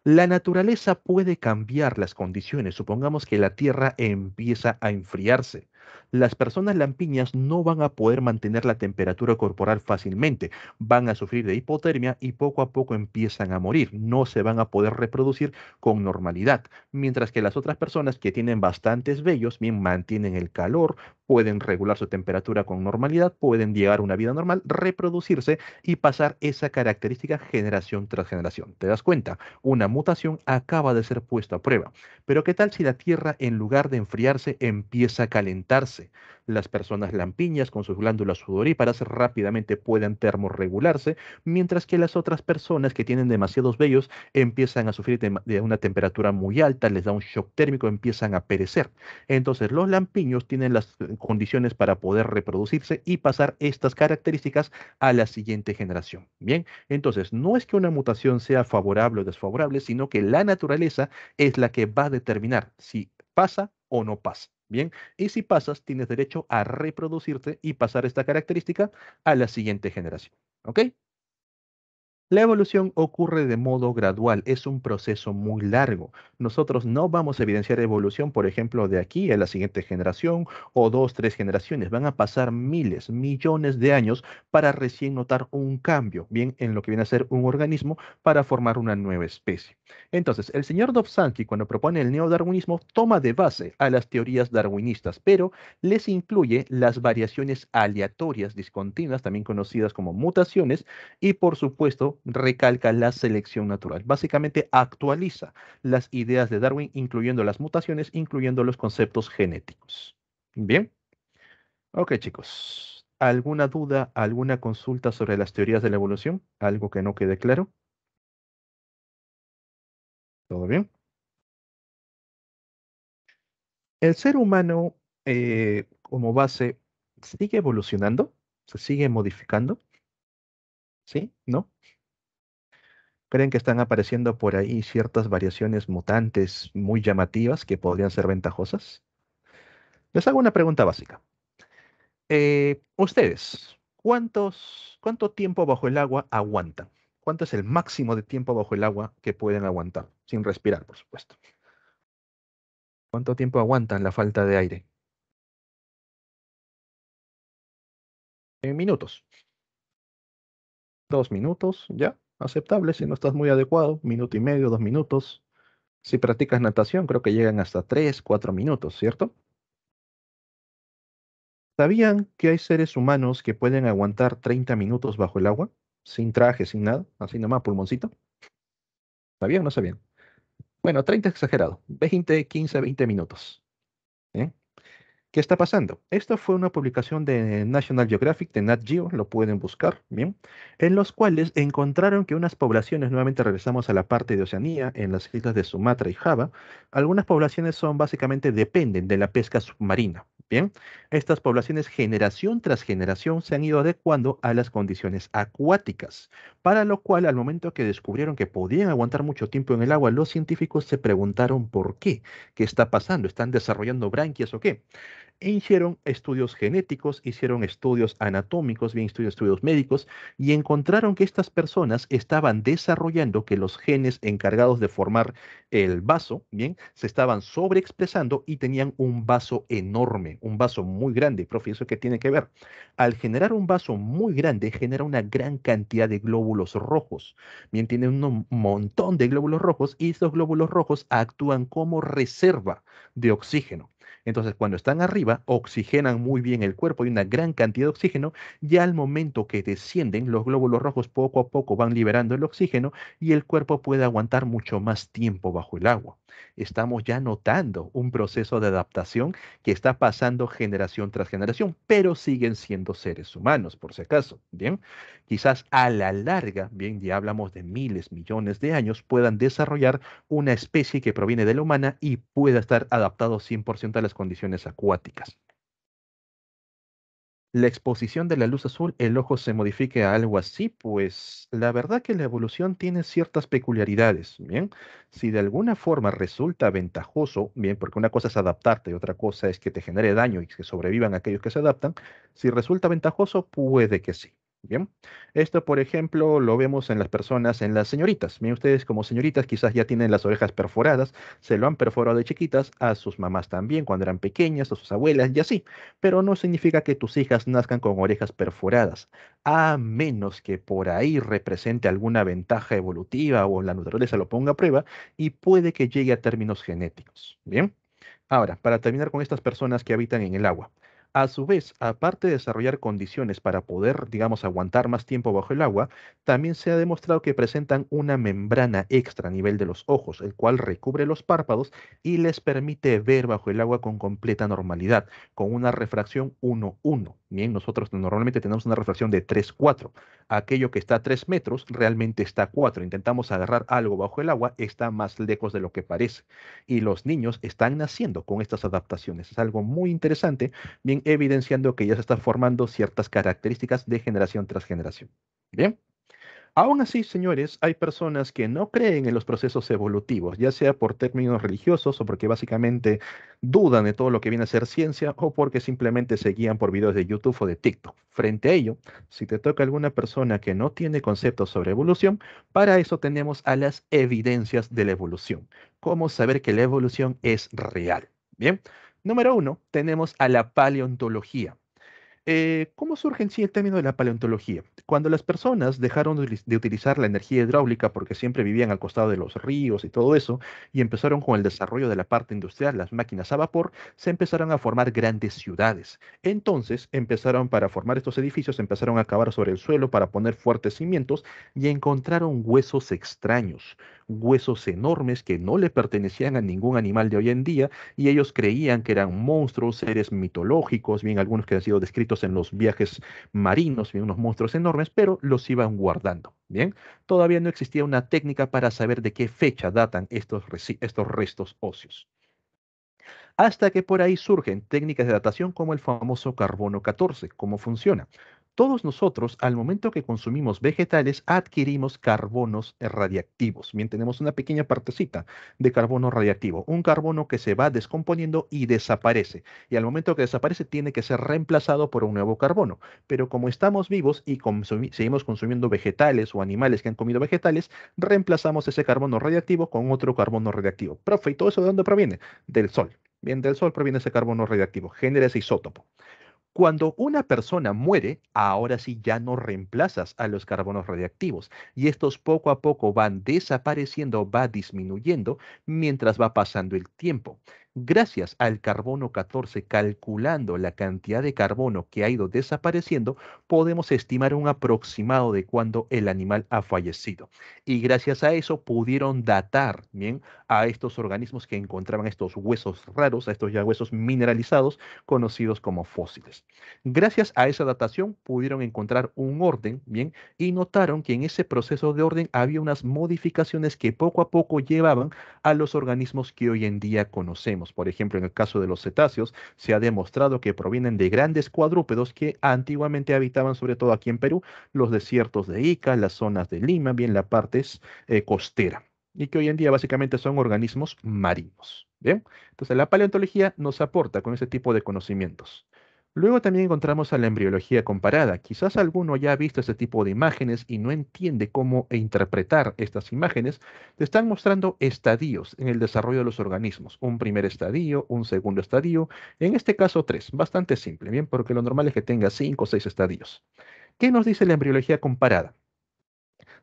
La naturaleza puede cambiar las condiciones. Supongamos que la Tierra empieza a enfriarse. Las personas lampiñas no van a poder mantener la temperatura corporal fácilmente. Van a sufrir de hipotermia y poco a poco empiezan a morir. No se van a poder reproducir con normalidad. Mientras que las otras personas que tienen bastantes vellos, bien mantienen el calor, pueden regular su temperatura con normalidad, pueden llegar a una vida normal, reproducirse y pasar esa característica generación tras generación. ¿Te das cuenta? Una mutación acaba de ser puesta a prueba. Pero ¿qué tal si la Tierra, en lugar de enfriarse, empieza a calentarse? Las personas lampiñas con sus glándulas sudoríparas rápidamente pueden termorregularse, mientras que las otras personas que tienen demasiados vellos empiezan a sufrir de una temperatura muy alta, les da un shock térmico, empiezan a perecer. Entonces, los lampiños tienen las condiciones para poder reproducirse y pasar estas características a la siguiente generación. Bien, entonces, no es que una mutación sea favorable o desfavorable, sino que la naturaleza es la que va a determinar si pasa o no pasa. Bien, y si pasas, tienes derecho a reproducirte y pasar esta característica a la siguiente generación. ¿Ok? La evolución ocurre de modo gradual, es un proceso muy largo. Nosotros no vamos a evidenciar evolución, por ejemplo, de aquí a la siguiente generación o dos, tres generaciones. Van a pasar miles, millones de años para recién notar un cambio, bien en lo que viene a ser un organismo para formar una nueva especie. Entonces, el señor Dobzhansky, cuando propone el neodarwinismo, toma de base a las teorías darwinistas, pero les incluye las variaciones aleatorias discontinuas, también conocidas como mutaciones, y por supuesto recalca la selección natural. Básicamente actualiza las ideas de Darwin, incluyendo las mutaciones, incluyendo los conceptos genéticos. Bien, ok chicos. ¿Alguna duda, alguna consulta sobre las teorías de la evolución? ¿Algo que no quede claro? ¿Todo bien? El ser humano, como base, sigue evolucionando, se sigue modificando, ¿sí? ¿No? ¿Creen que están apareciendo por ahí ciertas variaciones mutantes muy llamativas que podrían ser ventajosas? Les hago una pregunta básica. Ustedes, ¿cuánto tiempo bajo el agua aguantan? ¿Cuánto es el máximo de tiempo bajo el agua que pueden aguantar? Sin respirar, por supuesto. ¿Cuánto tiempo aguantan la falta de aire? En minutos. 2 minutos, ya. Aceptable si no estás muy adecuado. Minuto y medio, 2 minutos. Si practicas natación, creo que llegan hasta 3, 4 minutos, ¿cierto? ¿Sabían que hay seres humanos que pueden aguantar 30 minutos bajo el agua? Sin traje, sin nada, así nomás, pulmoncito. ¿Sabían o no sabían? Bueno, 30 es exagerado. 20, 15, 20 minutos. ¿Eh? ¿Qué está pasando? Esto fue una publicación de National Geographic, de Nat Geo, lo pueden buscar, ¿bien? En los cuales encontraron que unas poblaciones, nuevamente regresamos a la parte de Oceanía, en las islas de Sumatra y Java, algunas poblaciones son básicamente dependen de la pesca submarina, ¿bien? Estas poblaciones generación tras generación se han ido adecuando a las condiciones acuáticas, para lo cual al momento que descubrieron que podían aguantar mucho tiempo en el agua, los científicos se preguntaron por qué, qué está pasando, ¿están desarrollando branquias o qué? E hicieron estudios genéticos, hicieron estudios anatómicos, bien estudios médicos, y encontraron que estas personas estaban desarrollando que los genes encargados de formar el vaso, bien, se estaban sobreexpresando y tenían un vaso enorme, un vaso muy grande. Profe, ¿eso qué tiene que ver? Al generar un vaso muy grande, genera una gran cantidad de glóbulos rojos. Bien, tiene un montón de glóbulos rojos y estos glóbulos rojos actúan como reserva de oxígeno. Entonces, cuando están arriba, oxigenan muy bien el cuerpo, hay una gran cantidad de oxígeno, y al momento que descienden, los glóbulos rojos poco a poco van liberando el oxígeno y el cuerpo puede aguantar mucho más tiempo bajo el agua. Estamos ya notando un proceso de adaptación que está pasando generación tras generación, pero siguen siendo seres humanos, por si acaso, ¿bien? Quizás a la larga, bien, ya hablamos de miles, millones de años, puedan desarrollar una especie que proviene de la humana y pueda estar adaptado 100% a las condiciones acuáticas. La exposición de la luz azul, el ojo se modifique a algo así, pues la verdad que la evolución tiene ciertas peculiaridades, ¿bien? Si de alguna forma resulta ventajoso, bien, porque una cosa es adaptarte y otra cosa es que te genere daño y que sobrevivan aquellos que se adaptan, si resulta ventajoso, puede que sí. Bien, esto por ejemplo lo vemos en las personas, en las señoritas. Bien, ustedes como señoritas quizás ya tienen las orejas perforadas, se lo han perforado de chiquitas, a sus mamás también cuando eran pequeñas, a sus abuelas y así, pero no significa que tus hijas nazcan con orejas perforadas, a menos que por ahí represente alguna ventaja evolutiva o la naturaleza lo ponga a prueba y puede que llegue a términos genéticos. Bien. Ahora, para terminar con estas personas que habitan en el agua. A su vez, aparte de desarrollar condiciones para poder, digamos, aguantar más tiempo bajo el agua, también se ha demostrado que presentan una membrana extra a nivel de los ojos, el cual recubre los párpados y les permite ver bajo el agua con completa normalidad, con una refracción 1:1. Bien, nosotros normalmente tenemos una refracción de 3:4. Aquello que está a 3 metros realmente está a 4. Intentamos agarrar algo bajo el agua, está más lejos de lo que parece, y los niños están naciendo con estas adaptaciones. Es algo muy interesante, bien evidenciando que ya se están formando ciertas características de generación tras generación. Bien, Aún así, señores, hay personas que no creen en los procesos evolutivos, ya sea por términos religiosos o porque básicamente dudan de todo lo que viene a ser ciencia o porque simplemente se guían por videos de YouTube o de TikTok. Frente a ello, si te toca alguna persona que no tiene conceptos sobre evolución, para eso tenemos a las evidencias de la evolución. ¿Cómo saber que la evolución es real? Bien, número uno, tenemos a la paleontología. ¿Cómo surge en sí el término de la paleontología? Cuando las personas dejaron de utilizar la energía hidráulica porque siempre vivían al costado de los ríos y todo eso, y empezaron con el desarrollo de la parte industrial, las máquinas a vapor, se empezaron a formar grandes ciudades. Entonces, para formar estos edificios, empezaron a cavar sobre el suelo para poner fuertes cimientos y encontraron huesos extraños, huesos enormes que no le pertenecían a ningún animal de hoy en día y ellos creían que eran monstruos, seres mitológicos, bien algunos que han sido descritos en los viajes marinos, bien unos monstruos enormes, pero los iban guardando, bien. Todavía no existía una técnica para saber de qué fecha datan estos restos óseos hasta que por ahí surgen técnicas de datación como el famoso carbono 14. ¿Cómo funciona? Todos nosotros, al momento que consumimos vegetales, adquirimos carbonos radiactivos. Bien, tenemos una pequeña partecita de carbono radiactivo, un carbono que se va descomponiendo y desaparece. Y al momento que desaparece, tiene que ser reemplazado por un nuevo carbono. Pero como estamos vivos y seguimos consumiendo vegetales o animales que han comido vegetales, reemplazamos ese carbono radiactivo con otro carbono radiactivo. Profe, ¿y todo eso de dónde proviene? Del sol. Bien, del Sol proviene ese carbono radiactivo, genera ese isótopo. Cuando una persona muere, ahora sí ya no reemplazas a los carbonos radiactivos y estos poco a poco van desapareciendo, va disminuyendo mientras va pasando el tiempo. Gracias al carbono 14, calculando la cantidad de carbono que ha ido desapareciendo, podemos estimar un aproximado de cuándo el animal ha fallecido. Y gracias a eso pudieron datar, bien, a estos organismos que encontraban estos huesos raros, a estos ya huesos mineralizados, conocidos como fósiles. Gracias a esa datación pudieron encontrar un orden, bien, y notaron que en ese proceso de orden había unas modificaciones que poco a poco llevaban a los organismos que hoy en día conocemos. Por ejemplo, en el caso de los cetáceos, se ha demostrado que provienen de grandes cuadrúpedos que antiguamente habitaban, sobre todo aquí en Perú, los desiertos de Ica, las zonas de Lima, bien la parte costera, y que hoy en día básicamente son organismos marinos. Bien, entonces la paleontología nos aporta con ese tipo de conocimientos. Luego también encontramos a la embriología comparada. Quizás alguno ya ha visto este tipo de imágenes y no entiende cómo interpretar estas imágenes. Te están mostrando estadios en el desarrollo de los organismos. Un primer estadio, un segundo estadio, en este caso tres. Bastante simple, bien, porque lo normal es que tenga cinco o seis estadios. ¿Qué nos dice la embriología comparada?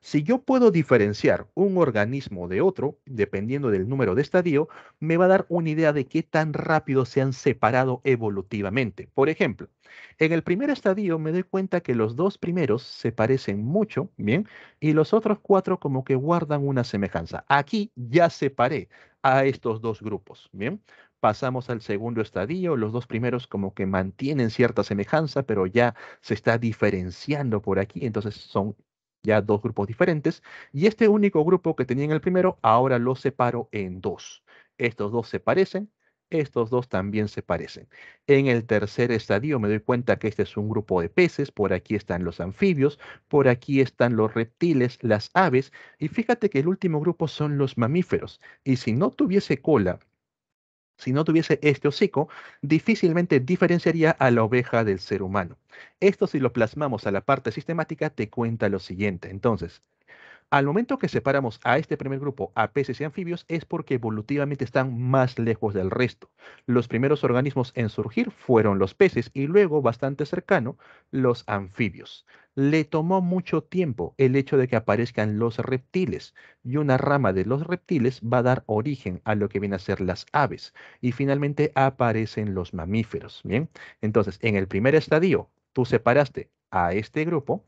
Si yo puedo diferenciar un organismo de otro, dependiendo del número de estadio, me va a dar una idea de qué tan rápido se han separado evolutivamente. Por ejemplo, en el primer estadio me doy cuenta que los dos primeros se parecen mucho, ¿bien? Y los otros cuatro como que guardan una semejanza. Aquí ya separé a estos dos grupos, ¿bien? Pasamos al segundo estadio, los dos primeros como que mantienen cierta semejanza, pero ya se está diferenciando por aquí, entonces son ya dos grupos diferentes, y este único grupo que tenía en el primero, ahora lo separo en dos. Estos dos se parecen, estos dos también se parecen. En el tercer estadio me doy cuenta que este es un grupo de peces, por aquí están los anfibios, por aquí están los reptiles, las aves, y fíjate que el último grupo son los mamíferos, y si no tuviese cola, si no tuviese este hocico, difícilmente diferenciaría a la oveja del ser humano. Esto si lo plasmamos a la parte sistemática te cuenta lo siguiente. Entonces, al momento que separamos a este primer grupo, a peces y anfibios, es porque evolutivamente están más lejos del resto. Los primeros organismos en surgir fueron los peces y luego, bastante cercano, los anfibios. Le tomó mucho tiempo el hecho de que aparezcan los reptiles y una rama de los reptiles va a dar origen a lo que vienen a ser las aves y finalmente aparecen los mamíferos. Bien, entonces en el primer estadio tú separaste a este grupo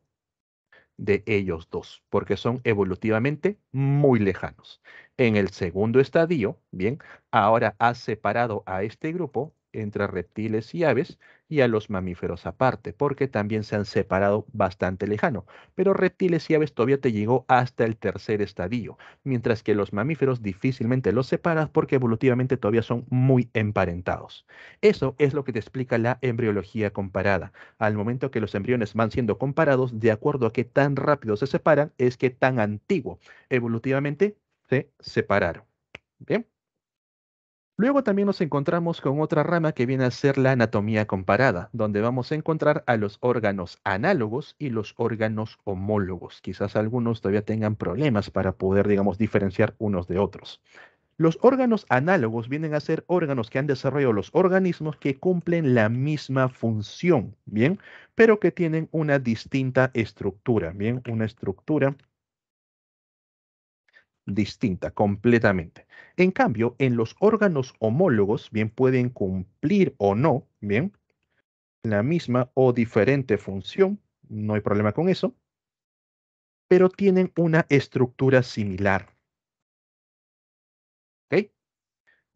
de ellos dos, porque son evolutivamente muy lejanos. En el segundo estadio, bien, ahora has separado a este grupo entre reptiles y aves y a los mamíferos aparte, porque también se han separado bastante lejano. Pero reptiles y aves todavía te llegó hasta el tercer estadio, mientras que los mamíferos difícilmente los separas porque evolutivamente todavía son muy emparentados. Eso es lo que te explica la embriología comparada. Al momento que los embriones van siendo comparados, de acuerdo a qué tan rápido se separan, es que tan antiguo evolutivamente se separaron. Bien. Luego también nos encontramos con otra rama que viene a ser la anatomía comparada, donde vamos a encontrar a los órganos análogos y los órganos homólogos. Quizás algunos todavía tengan problemas para poder, digamos, diferenciar unos de otros. Los órganos análogos vienen a ser órganos que han desarrollado los organismos que cumplen la misma función, ¿bien? Pero que tienen una distinta estructura, ¿bien? Una estructura distinta completamente. En cambio, en los órganos homólogos, bien pueden cumplir o no, bien, la misma o diferente función, no hay problema con eso, pero tienen una estructura similar. ¿Ok?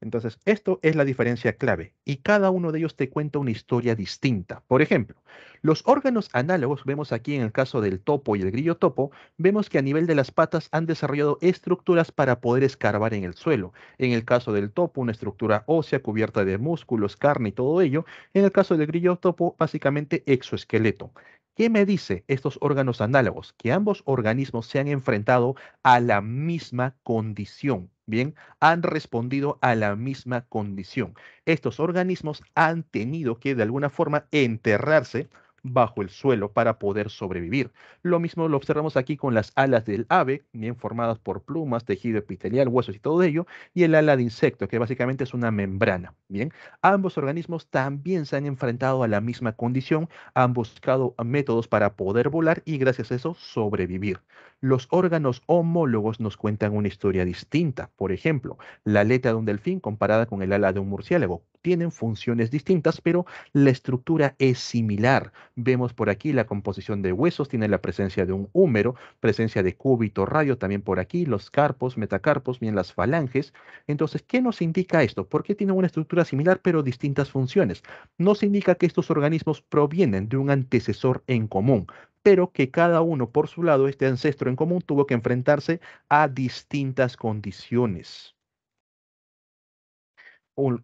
Entonces, esto es la diferencia clave y cada uno de ellos te cuenta una historia distinta. Por ejemplo, los órganos análogos, vemos aquí en el caso del topo y el grillo topo, vemos que a nivel de las patas han desarrollado estructuras para poder escarbar en el suelo. En el caso del topo, una estructura ósea cubierta de músculos, carne y todo ello. En el caso del grillo topo, básicamente exoesqueleto. ¿Qué me dice estos órganos análogos? Que ambos organismos se han enfrentado a la misma condición. Bien, han respondido a la misma condición. Estos organismos han tenido que de alguna forma enterrarse bajo el suelo para poder sobrevivir. Lo mismo lo observamos aquí con las alas del ave, bien formadas por plumas, tejido epitelial, huesos y todo ello, y el ala de insecto, que básicamente es una membrana. Bien, ambos organismos también se han enfrentado a la misma condición, han buscado métodos para poder volar y gracias a eso sobrevivir. Los órganos homólogos nos cuentan una historia distinta. Por ejemplo, la aleta de un delfín comparada con el ala de un murciélago. Tienen funciones distintas, pero la estructura es similar. Vemos por aquí la composición de huesos, tiene la presencia de un húmero, presencia de cúbito radio también por aquí, los carpos, metacarpos, bien las falanges. Entonces, ¿qué nos indica esto? ¿Por qué tienen una estructura similar pero distintas funciones? Nos indica que estos organismos provienen de un antecesor en común, pero que cada uno por su lado, este ancestro en común, tuvo que enfrentarse a distintas condiciones.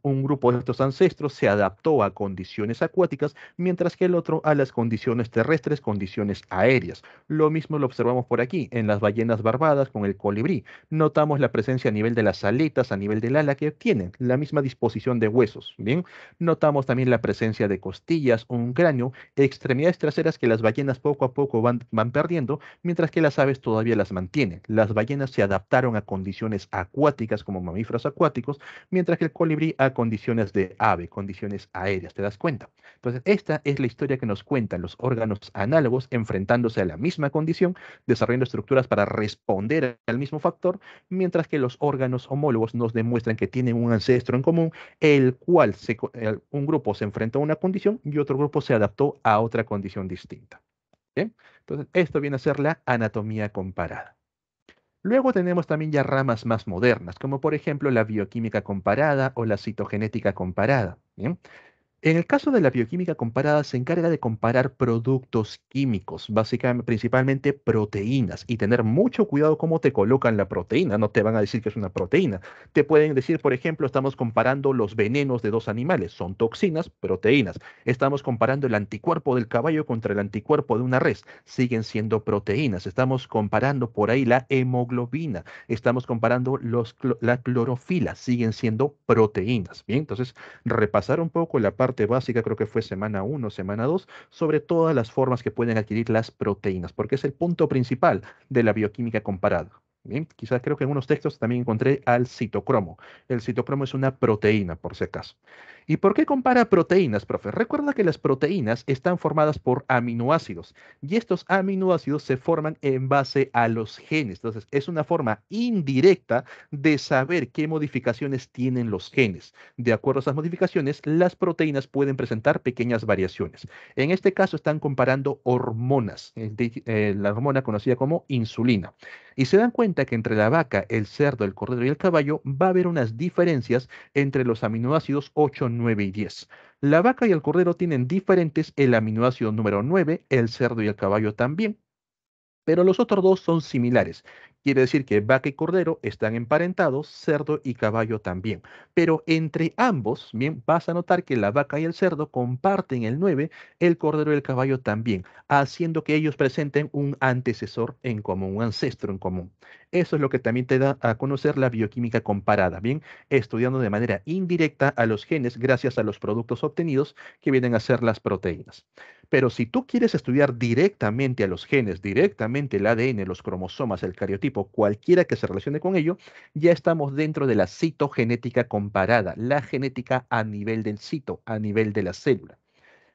Un grupo de estos ancestros se adaptó a condiciones acuáticas, mientras que el otro a las condiciones terrestres, condiciones aéreas. Lo mismo lo observamos por aquí, en las ballenas barbadas con el colibrí. Notamos la presencia a nivel de las aletas, a nivel del ala, que tienen la misma disposición de huesos. Bien, notamos también la presencia de costillas, un cráneo, extremidades traseras que las ballenas poco a poco van perdiendo, mientras que las aves todavía las mantienen. Las ballenas se adaptaron a condiciones acuáticas como mamíferos acuáticos, mientras que el colibrí a condiciones de ave, condiciones aéreas, ¿te das cuenta? Entonces, esta es la historia que nos cuentan los órganos análogos enfrentándose a la misma condición, desarrollando estructuras para responder al mismo factor, mientras que los órganos homólogos nos demuestran que tienen un ancestro en común, el cual un grupo se enfrentó a una condición y otro grupo se adaptó a otra condición distinta. ¿Bien? Entonces, esto viene a ser la anatomía comparada. Luego tenemos también ya ramas más modernas, como por ejemplo la bioquímica comparada o la citogenética comparada. ¿Bien? En el caso de la bioquímica comparada, se encarga de comparar productos químicos, básicamente, principalmente proteínas, y tener mucho cuidado cómo te colocan la proteína. No te van a decir que es una proteína. Te pueden decir, por ejemplo, estamos comparando los venenos de dos animales. Son toxinas, proteínas. Estamos comparando el anticuerpo del caballo contra el anticuerpo de una res. Siguen siendo proteínas. Estamos comparando por ahí la hemoglobina. Estamos comparando la clorofila. Siguen siendo proteínas. Bien, entonces repasar un poco la parte básica, creo que fue semana 1, semana 2, sobre todas las formas que pueden adquirir las proteínas, porque es el punto principal de la bioquímica comparada. Bien, quizás creo que en unos textos también encontré al citocromo. El citocromo es una proteína, por si acaso. ¿Y por qué compara proteínas, profe? Recuerda que las proteínas están formadas por aminoácidos y estos aminoácidos se forman en base a los genes. Entonces, es una forma indirecta de saber qué modificaciones tienen los genes. De acuerdo a esas modificaciones, las proteínas pueden presentar pequeñas variaciones. En este caso están comparando hormonas, la hormona conocida como insulina. Y se dan cuenta cuenta que entre la vaca, el cerdo, el cordero y el caballo va a haber unas diferencias entre los aminoácidos 8, 9 y 10. La vaca y el cordero tienen diferentes el aminoácido número 9, el cerdo y el caballo también, pero los otros dos son similares. Quiere decir que vaca y cordero están emparentados, cerdo y caballo también. Pero entre ambos, bien, vas a notar que la vaca y el cerdo comparten el 9, el cordero y el caballo también, haciendo que ellos presenten un antecesor en común, un ancestro en común. Eso es lo que también te da a conocer la bioquímica comparada, bien, estudiando de manera indirecta a los genes gracias a los productos obtenidos que vienen a ser las proteínas. Pero si tú quieres estudiar directamente a los genes, directamente el ADN, los cromosomas, el cariotipo, cualquiera que se relacione con ello, ya estamos dentro de la citogenética comparada, la genética a nivel del cito, a nivel de la célula.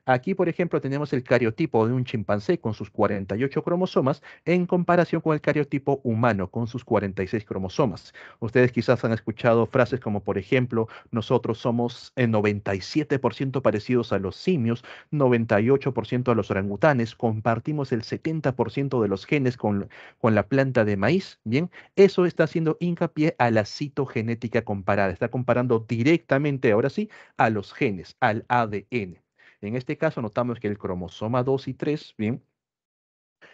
Aquí, por ejemplo, tenemos el cariotipo de un chimpancé con sus 48 cromosomas en comparación con el cariotipo humano con sus 46 cromosomas. Ustedes quizás han escuchado frases como, por ejemplo, nosotros somos en 97% parecidos a los simios, 98% a los orangutanes, compartimos el 70% de los genes con la planta de maíz. Bien, eso está haciendo hincapié a la citogenética comparada. Está comparando directamente, ahora sí, a los genes, al ADN. En este caso notamos que el cromosoma 2 y 3, bien,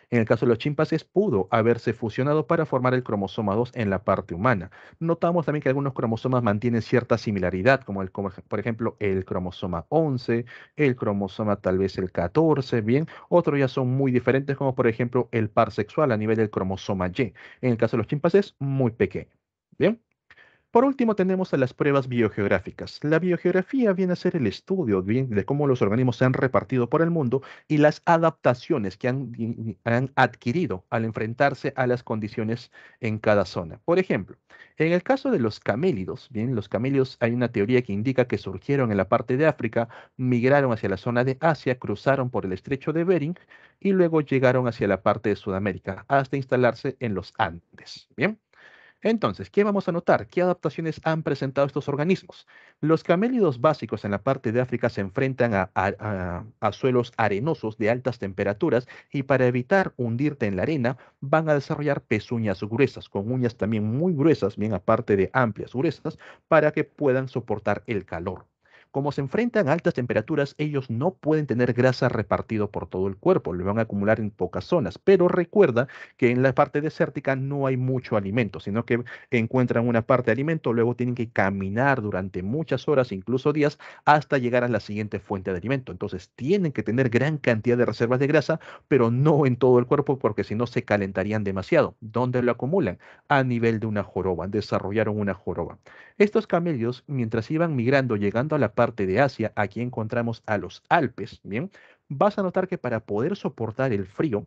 en el caso de los chimpancés pudo haberse fusionado para formar el cromosoma 2 en la parte humana. Notamos también que algunos cromosomas mantienen cierta similaridad, como por ejemplo el cromosoma 11, el cromosoma tal vez el 14, bien, otros ya son muy diferentes, como por ejemplo el par sexual a nivel del cromosoma Y. En el caso de los chimpancés, muy pequeño. Bien. Por último, tenemos a las pruebas biogeográficas. La biogeografía viene a ser el estudio bien, de cómo los organismos se han repartido por el mundo y las adaptaciones que han adquirido al enfrentarse a las condiciones en cada zona. Por ejemplo, en el caso de los camélidos, bien, los camélidos hay una teoría que indica que surgieron en la parte de África, migraron hacia la zona de Asia, cruzaron por el estrecho de Bering y luego llegaron hacia la parte de Sudamérica hasta instalarse en los Andes. Bien. Entonces, ¿qué vamos a notar? ¿Qué adaptaciones han presentado estos organismos? Los camélidos básicos en la parte de África se enfrentan a suelos arenosos de altas temperaturas y para evitar hundirte en la arena van a desarrollar pezuñas gruesas, con uñas también muy gruesas, bien aparte de amplias, gruesas, para que puedan soportar el calor. Como se enfrentan a altas temperaturas, ellos no pueden tener grasa repartido por todo el cuerpo, lo van a acumular en pocas zonas. Pero recuerda que en la parte desértica no hay mucho alimento, sino que encuentran una parte de alimento, luego tienen que caminar durante muchas horas, incluso días, hasta llegar a la siguiente fuente de alimento. Entonces tienen que tener gran cantidad de reservas de grasa, pero no en todo el cuerpo, porque si no se calentarían demasiado. ¿Dónde lo acumulan? A nivel de una joroba, desarrollaron una joroba. Estos camellos, mientras iban migrando, llegando a la parte de Asia, aquí encontramos a los Alpes, ¿bien? Vas a notar que para poder soportar el frío,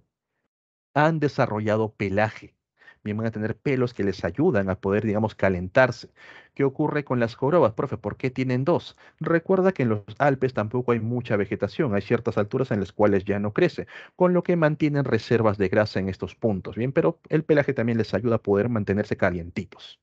han desarrollado pelaje. Bien, van a tener pelos que les ayudan a poder, digamos, calentarse. ¿Qué ocurre con las jorobas, profe? ¿Por qué tienen dos? Recuerda que en los Alpes tampoco hay mucha vegetación, hay ciertas alturas en las cuales ya no crece, con lo que mantienen reservas de grasa en estos puntos, bien, pero el pelaje también les ayuda a poder mantenerse calientitos.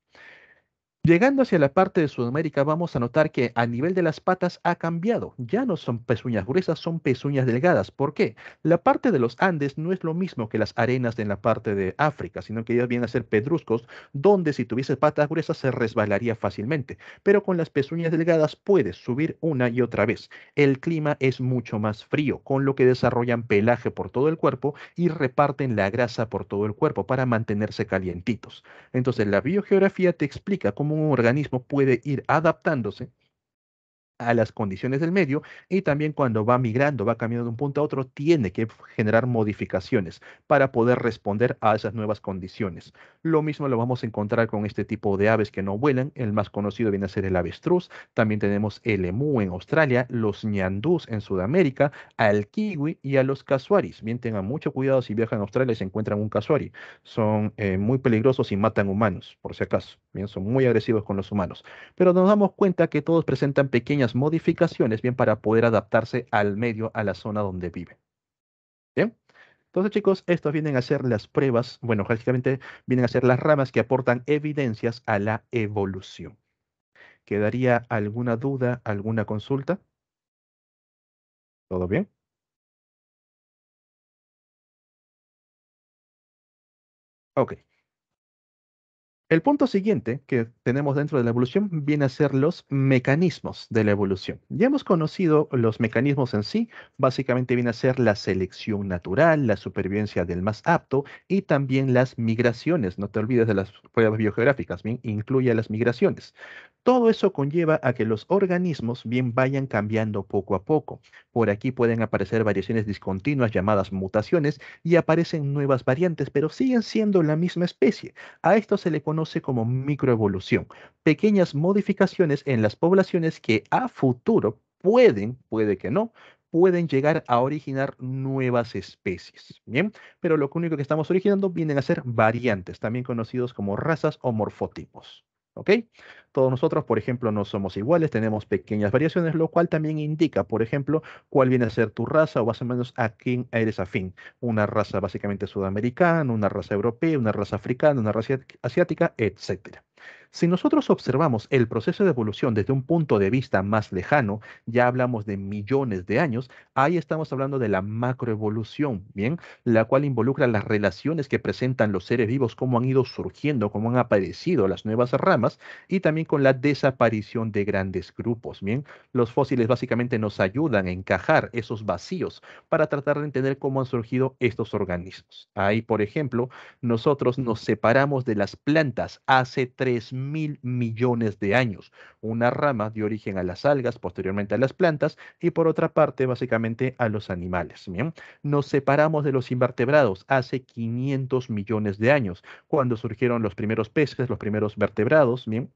Llegando hacia la parte de Sudamérica, vamos a notar que a nivel de las patas ha cambiado. Ya no son pezuñas gruesas, son pezuñas delgadas. ¿Por qué? La parte de los Andes no es lo mismo que las arenas de la parte de África, sino que ellas vienen a ser pedruscos, donde si tuviese patas gruesas se resbalaría fácilmente. Pero con las pezuñas delgadas puedes subir una y otra vez. El clima es mucho más frío, con lo que desarrollan pelaje por todo el cuerpo y reparten la grasa por todo el cuerpo para mantenerse calientitos. Entonces, la biogeografía te explica cómo un organismo puede ir adaptándose a las condiciones del medio y también cuando va migrando, va cambiando de un punto a otro, tiene que generar modificaciones para poder responder a esas nuevas condiciones. Lo mismo lo vamos a encontrar con este tipo de aves que no vuelan. El más conocido viene a ser el avestruz. También tenemos el emú en Australia, los ñandús en Sudamérica, al kiwi y a los casuaris. Bien, tengan mucho cuidado si viajan a Australia y se encuentran un casuari. Son muy peligrosos y matan humanos, por si acaso. Bien, son muy agresivos con los humanos, pero nos damos cuenta que todos presentan pequeñas modificaciones, bien, para poder adaptarse al medio, a la zona donde viven. Bien. Entonces, chicos, estos vienen a ser las pruebas, bueno, prácticamente vienen a ser las ramas que aportan evidencias a la evolución. ¿Quedaría alguna duda, alguna consulta? ¿Todo bien? Ok. El punto siguiente que tenemos dentro de la evolución viene a ser los mecanismos de la evolución. Ya hemos conocido los mecanismos en sí, básicamente viene a ser la selección natural, la supervivencia del más apto y también las migraciones. No te olvides de las pruebas biogeográficas, bien, incluye las migraciones. Todo eso conlleva a que los organismos bien vayan cambiando poco a poco. Por aquí pueden aparecer variaciones discontinuas llamadas mutaciones y aparecen nuevas variantes, pero siguen siendo la misma especie. A esto se le conoce como microevolución, pequeñas modificaciones en las poblaciones que a futuro puede que no, pueden llegar a originar nuevas especies. Bien, pero lo único que estamos originando vienen a ser variantes, también conocidos como razas o morfotipos. ¿Ok? Todos nosotros, por ejemplo, no somos iguales, tenemos pequeñas variaciones, lo cual también indica, por ejemplo, cuál viene a ser tu raza o más o menos a quién eres afín. Una raza básicamente sudamericana, una raza europea, una raza africana, una raza asiática, etcétera. Si nosotros observamos el proceso de evolución desde un punto de vista más lejano, ya hablamos de millones de años, ahí estamos hablando de la macroevolución, ¿bien? La cual involucra las relaciones que presentan los seres vivos, cómo han ido surgiendo, cómo han aparecido las nuevas ramas y también con la desaparición de grandes grupos, ¿bien? Los fósiles básicamente nos ayudan a encajar esos vacíos para tratar de entender cómo han surgido estos organismos. Ahí, por ejemplo, nosotros nos separamos de las plantas hace 3.000 millones de años. Una rama dio origen a las algas, posteriormente a las plantas y por otra parte, básicamente, a los animales. ¿Bien? Nos separamos de los invertebrados hace 500 millones de años, cuando surgieron los primeros peces, los primeros vertebrados. ¿Bien?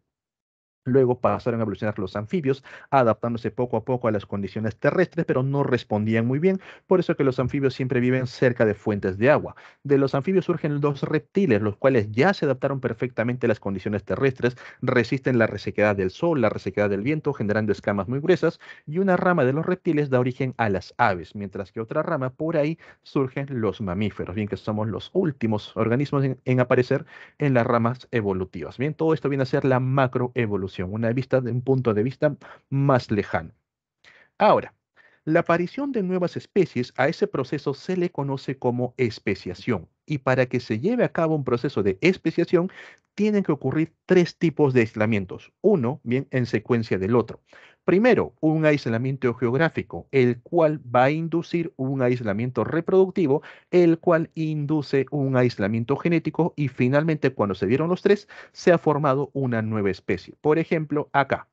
Luego pasaron a evolucionar los anfibios, adaptándose poco a poco a las condiciones terrestres, pero no respondían muy bien. Por eso que los anfibios siempre viven cerca de fuentes de agua. De los anfibios surgen los reptiles, los cuales ya se adaptaron perfectamente a las condiciones terrestres, resisten la resequedad del sol, la resequedad del viento, generando escamas muy gruesas. Y una rama de los reptiles da origen a las aves, mientras que otra rama por ahí surgen los mamíferos, bien que somos los últimos organismos en aparecer en las ramas evolutivas. Bien, todo esto viene a ser la macroevolución, una vista de un punto de vista más lejano. Ahora, la aparición de nuevas especies, a ese proceso se le conoce como especiación. Y para que se lleve a cabo un proceso de especiación, tienen que ocurrir tres tipos de aislamientos, uno bien en secuencia del otro. Primero, un aislamiento geográfico, el cual va a inducir un aislamiento reproductivo, el cual induce un aislamiento genético y finalmente, cuando se dieron los tres, se ha formado una nueva especie. Por ejemplo, acá.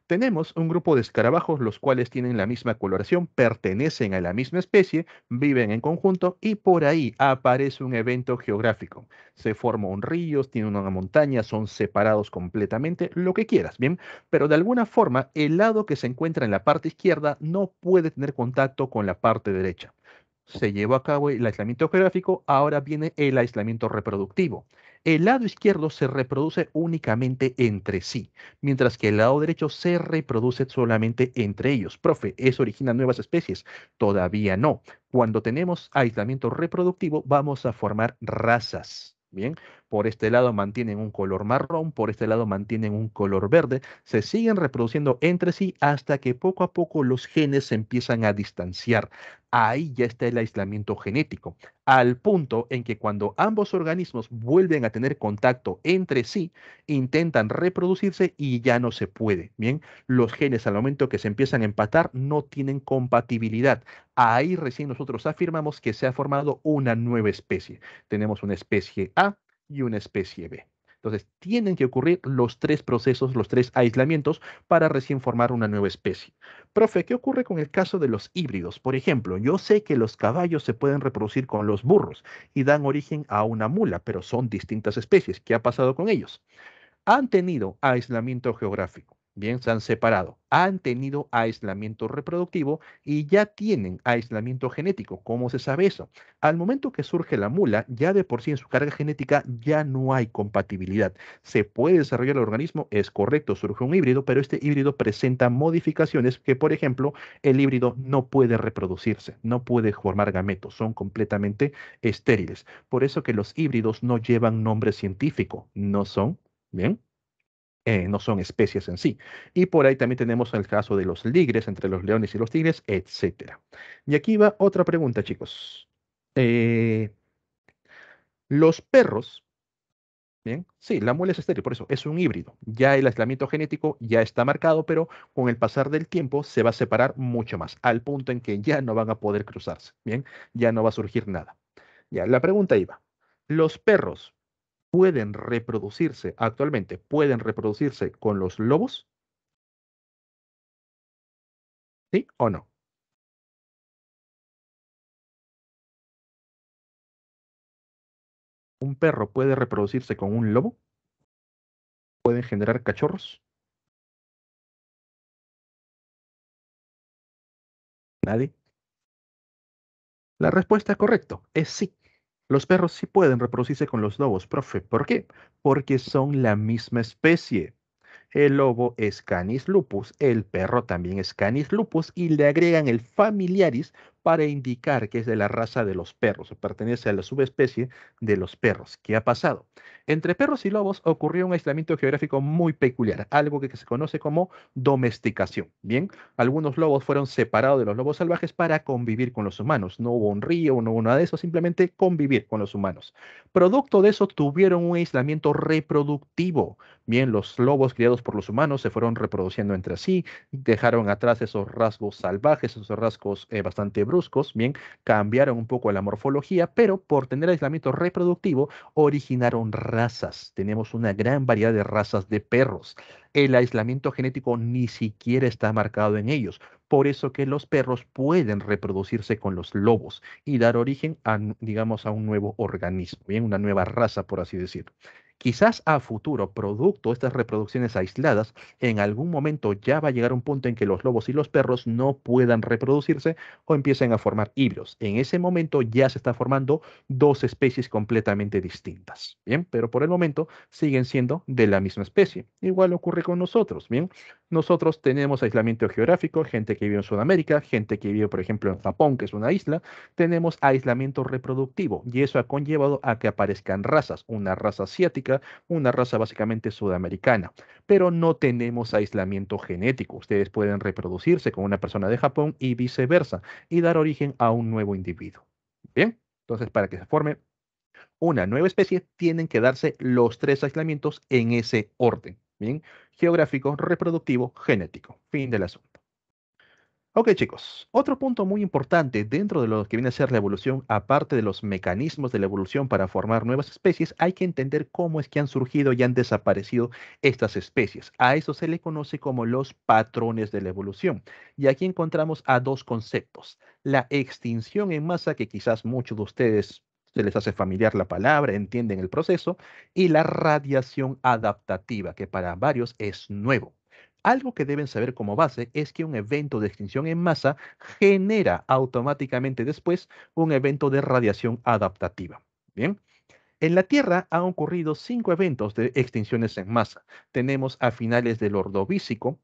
Tenemos un grupo de escarabajos los cuales tienen la misma coloración, pertenecen a la misma especie, viven en conjunto y por ahí aparece un evento geográfico. Se forma un río, tienen una montaña, son separados completamente, lo que quieras, ¿bien? Pero de alguna forma el lado que se encuentra en la parte izquierda no puede tener contacto con la parte derecha. Se llevó a cabo el aislamiento geográfico, ahora viene el aislamiento reproductivo. El lado izquierdo se reproduce únicamente entre sí, mientras que el lado derecho se reproduce solamente entre ellos. Profe, ¿eso origina nuevas especies? Todavía no. Cuando tenemos aislamiento reproductivo, vamos a formar razas. Bien, por este lado mantienen un color marrón, por este lado mantienen un color verde, se siguen reproduciendo entre sí hasta que poco a poco los genes se empiezan a distanciar. Ahí ya está el aislamiento genético, al punto en que cuando ambos organismos vuelven a tener contacto entre sí, intentan reproducirse y ya no se puede. Bien, los genes al momento que se empiezan a empatar no tienen compatibilidad. Ahí recién nosotros afirmamos que se ha formado una nueva especie. Tenemos una especie A y una especie B. Entonces, tienen que ocurrir los tres procesos, los tres aislamientos para recién formar una nueva especie. Profe, ¿qué ocurre con el caso de los híbridos? Por ejemplo, yo sé que los caballos se pueden reproducir con los burros y dan origen a una mula, pero son distintas especies. ¿Qué ha pasado con ellos? Han tenido aislamiento geográfico, bien, se han separado, han tenido aislamiento reproductivo y ya tienen aislamiento genético. ¿Cómo se sabe eso? Al momento que surge la mula, ya de por sí en su carga genética ya no hay compatibilidad. Se puede desarrollar el organismo, es correcto, surge un híbrido, pero este híbrido presenta modificaciones que, por ejemplo, el híbrido no puede reproducirse, no puede formar gametos, son completamente estériles. Por eso que los híbridos no llevan nombre científico, no son. Bien, no son especies en sí. Y por ahí también tenemos el caso de los ligres, entre los leones y los tigres, etcétera. Y aquí va otra pregunta, chicos. Eh, los perros Bien, sí, la muela es estéril, por eso es un híbrido. Ya el aislamiento genético ya está marcado, pero con el pasar del tiempo se va a separar mucho más, al punto en que ya no van a poder cruzarse. Bien, ya no va a surgir nada. Ya, la pregunta iba, ¿los perros pueden reproducirse actualmente? ¿Pueden reproducirse con los lobos? ¿Sí o no? ¿Un perro puede reproducirse con un lobo? ¿Pueden generar cachorros? Nadie. La respuesta correcta es sí. Los perros sí pueden reproducirse con los lobos, profe. ¿Por qué? Porque son la misma especie. El lobo es Canis lupus, el perro también es Canis lupus y le agregan el familiaris para indicar que es de la raza de los perros, o pertenece a la subespecie de los perros. ¿Qué ha pasado? Entre perros y lobos ocurrió un aislamiento geográfico muy peculiar, algo que se conoce como domesticación. Bien, algunos lobos fueron separados de los lobos salvajes para convivir con los humanos. No hubo un río, no hubo nada de eso, simplemente convivir con los humanos. Producto de eso tuvieron un aislamiento reproductivo. Bien, los lobos criados por los humanos se fueron reproduciendo entre sí, dejaron atrás esos rasgos salvajes, esos rasgos bastante bruscos, bien, cambiaron un poco la morfología, pero por tener aislamiento reproductivo originaron razas. Tenemos una gran variedad de razas de perros. El aislamiento genético ni siquiera está marcado en ellos. Por eso que los perros pueden reproducirse con los lobos y dar origen a, digamos, a un nuevo organismo, bien, una nueva raza, por así decirlo. Quizás a futuro, producto de estas reproducciones aisladas, en algún momento ya va a llegar un punto en que los lobos y los perros no puedan reproducirse o empiecen a formar híbridos. En ese momento ya se está formando dos especies completamente distintas. Bien, pero por el momento siguen siendo de la misma especie. Igual ocurre con nosotros. Bien, nosotros tenemos aislamiento geográfico, gente que vive en Sudamérica, gente que vive, por ejemplo, en Japón, que es una isla. Tenemos aislamiento reproductivo y eso ha conllevado a que aparezcan razas, una raza asiática, una raza básicamente sudamericana, pero no tenemos aislamiento genético. Ustedes pueden reproducirse con una persona de Japón y viceversa y dar origen a un nuevo individuo. Bien, entonces para que se forme una nueva especie tienen que darse los tres aislamientos en ese orden. Bien, geográfico, reproductivo, genético. Fin del asunto. Ok, chicos, otro punto muy importante dentro de lo que viene a ser la evolución, aparte de los mecanismos de la evolución para formar nuevas especies, hay que entender cómo es que han surgido y han desaparecido estas especies. A eso se le conoce como los patrones de la evolución. Y aquí encontramos a dos conceptos. La extinción en masa, que quizás muchos de ustedes se les hace familiar la palabra, entienden el proceso, y la radiación adaptativa, que para varios es nuevo. Algo que deben saber como base es que un evento de extinción en masa genera automáticamente después un evento de radiación adaptativa. Bien, en la Tierra han ocurrido 5 eventos de extinciones en masa. Tenemos a finales del Ordovícico,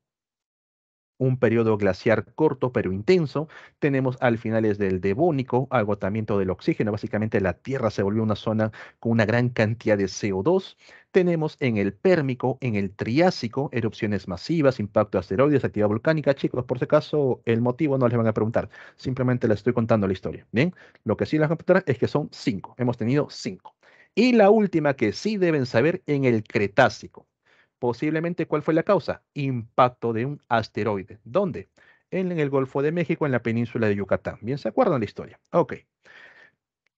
un periodo glaciar corto pero intenso. Tenemos al finales del Devónico, agotamiento del oxígeno. Básicamente la Tierra se volvió una zona con una gran cantidad de CO2. Tenemos en el Pérmico, en el Triásico, erupciones masivas, impacto de asteroides, actividad volcánica. Chicos, por si acaso el motivo no les van a preguntar. Simplemente les estoy contando la historia. Bien, lo que sí les van a preguntar es que son 5. Hemos tenido 5. Y la última que sí deben saber en el Cretácico. Posiblemente, ¿cuál fue la causa? Impacto de un asteroide. ¿Dónde? En el Golfo de México, en la península de Yucatán. Bien, ¿se acuerdan la historia? Ok.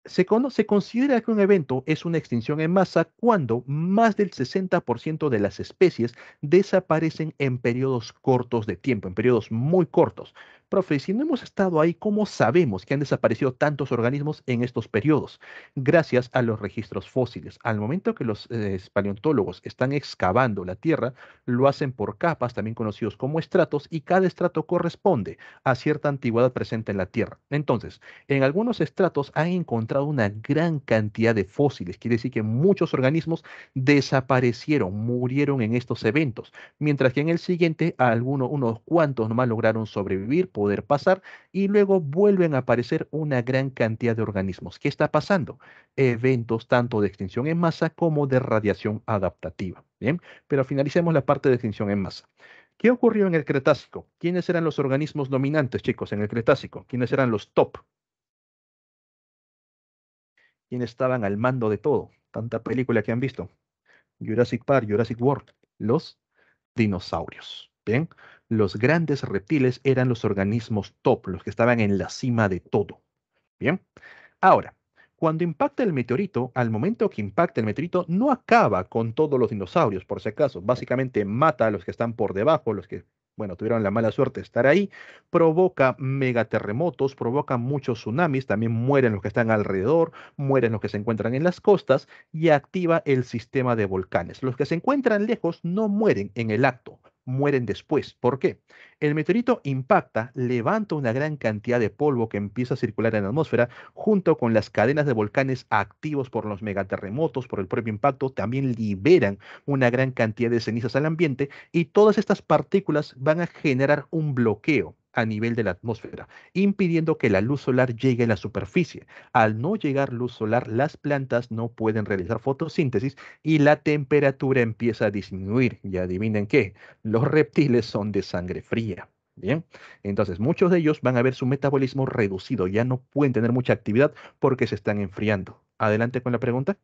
Se considera que un evento es una extinción en masa cuando más del 60% de las especies desaparecen en periodos cortos de tiempo, en periodos muy cortos. Profe, si no hemos estado ahí, ¿cómo sabemos que han desaparecido tantos organismos en estos periodos? Gracias a los registros fósiles. Al momento que los paleontólogos están excavando la Tierra, lo hacen por capas, también conocidos como estratos, y cada estrato corresponde a cierta antigüedad presente en la Tierra. Entonces, en algunos estratos han encontrado una gran cantidad de fósiles, quiere decir que muchos organismos desaparecieron, murieron en estos eventos, mientras que en el siguiente unos cuantos nomás lograron sobrevivir, poder pasar y luego vuelven a aparecer una gran cantidad de organismos. ¿Qué está pasando? Eventos tanto de extinción en masa como de radiación adaptativa. Bien, pero finalicemos la parte de extinción en masa. ¿Qué ocurrió en el Cretácico? ¿Quiénes eran los organismos dominantes, chicos, en el Cretácico? ¿Quiénes eran los top? ¿Quiénes estaban al mando de todo? Tanta película que han visto. Jurassic Park, Jurassic World, los dinosaurios. Bien, los grandes reptiles eran los organismos top, los que estaban en la cima de todo. Bien, ahora, cuando impacta el meteorito, al momento que impacta el meteorito, no acaba con todos los dinosaurios, por si acaso. Básicamente mata a los que están por debajo, los que, bueno, tuvieron la mala suerte de estar ahí, provoca megaterremotos, provoca muchos tsunamis, también mueren los que están alrededor, mueren los que se encuentran en las costas y activa el sistema de volcanes. Los que se encuentran lejos no mueren en el acto, mueren después. ¿Por qué? El meteorito impacta, levanta una gran cantidad de polvo que empieza a circular en la atmósfera, junto con las cadenas de volcanes activos por los megaterremotos, por el propio impacto, también liberan una gran cantidad de cenizas al ambiente y todas estas partículas van a generar un bloqueo a nivel de la atmósfera, impidiendo que la luz solar llegue a la superficie. Al no llegar luz solar, las plantas no pueden realizar fotosíntesis y la temperatura empieza a disminuir. Y adivinen qué, los reptiles son de sangre fría. Bien, entonces muchos de ellos van a ver su metabolismo reducido, ya no pueden tener mucha actividad porque se están enfriando. Adelante con la pregunta.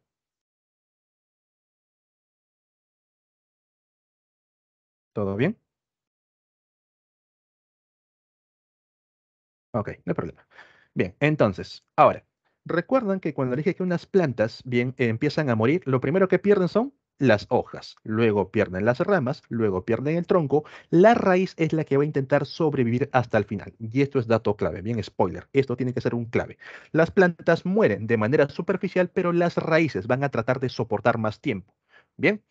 ¿Todo bien? Ok, no hay problema. Bien, entonces, ahora, recuerdan que cuando dije que unas plantas bien empiezan a morir, lo primero que pierden son las hojas, luego pierden las ramas, luego pierden el tronco, la raíz es la que va a intentar sobrevivir hasta el final. Y esto es dato clave, bien spoiler, esto tiene que ser un clave. Las plantas mueren de manera superficial, pero las raíces van a tratar de soportar más tiempo. Bien,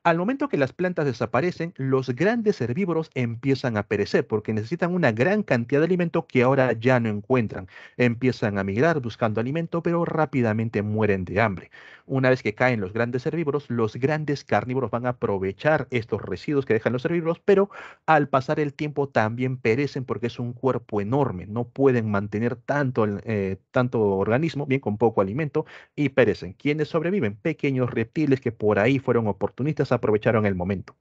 al momento que las plantas desaparecen, los grandes herbívoros empiezan a perecer porque necesitan una gran cantidad de alimento que ahora ya no encuentran. Empiezan a migrar buscando alimento, pero rápidamente mueren de hambre. Una vez que caen los grandes herbívoros, los grandes carnívoros van a aprovechar estos residuos que dejan los herbívoros, pero al pasar el tiempo también perecen porque es un cuerpo enorme. No pueden mantener tanto organismo, bien con poco alimento, y perecen. ¿Quiénes sobreviven? Pequeños reptiles que por ahí fueron oportunistas, aprovecharon el momento.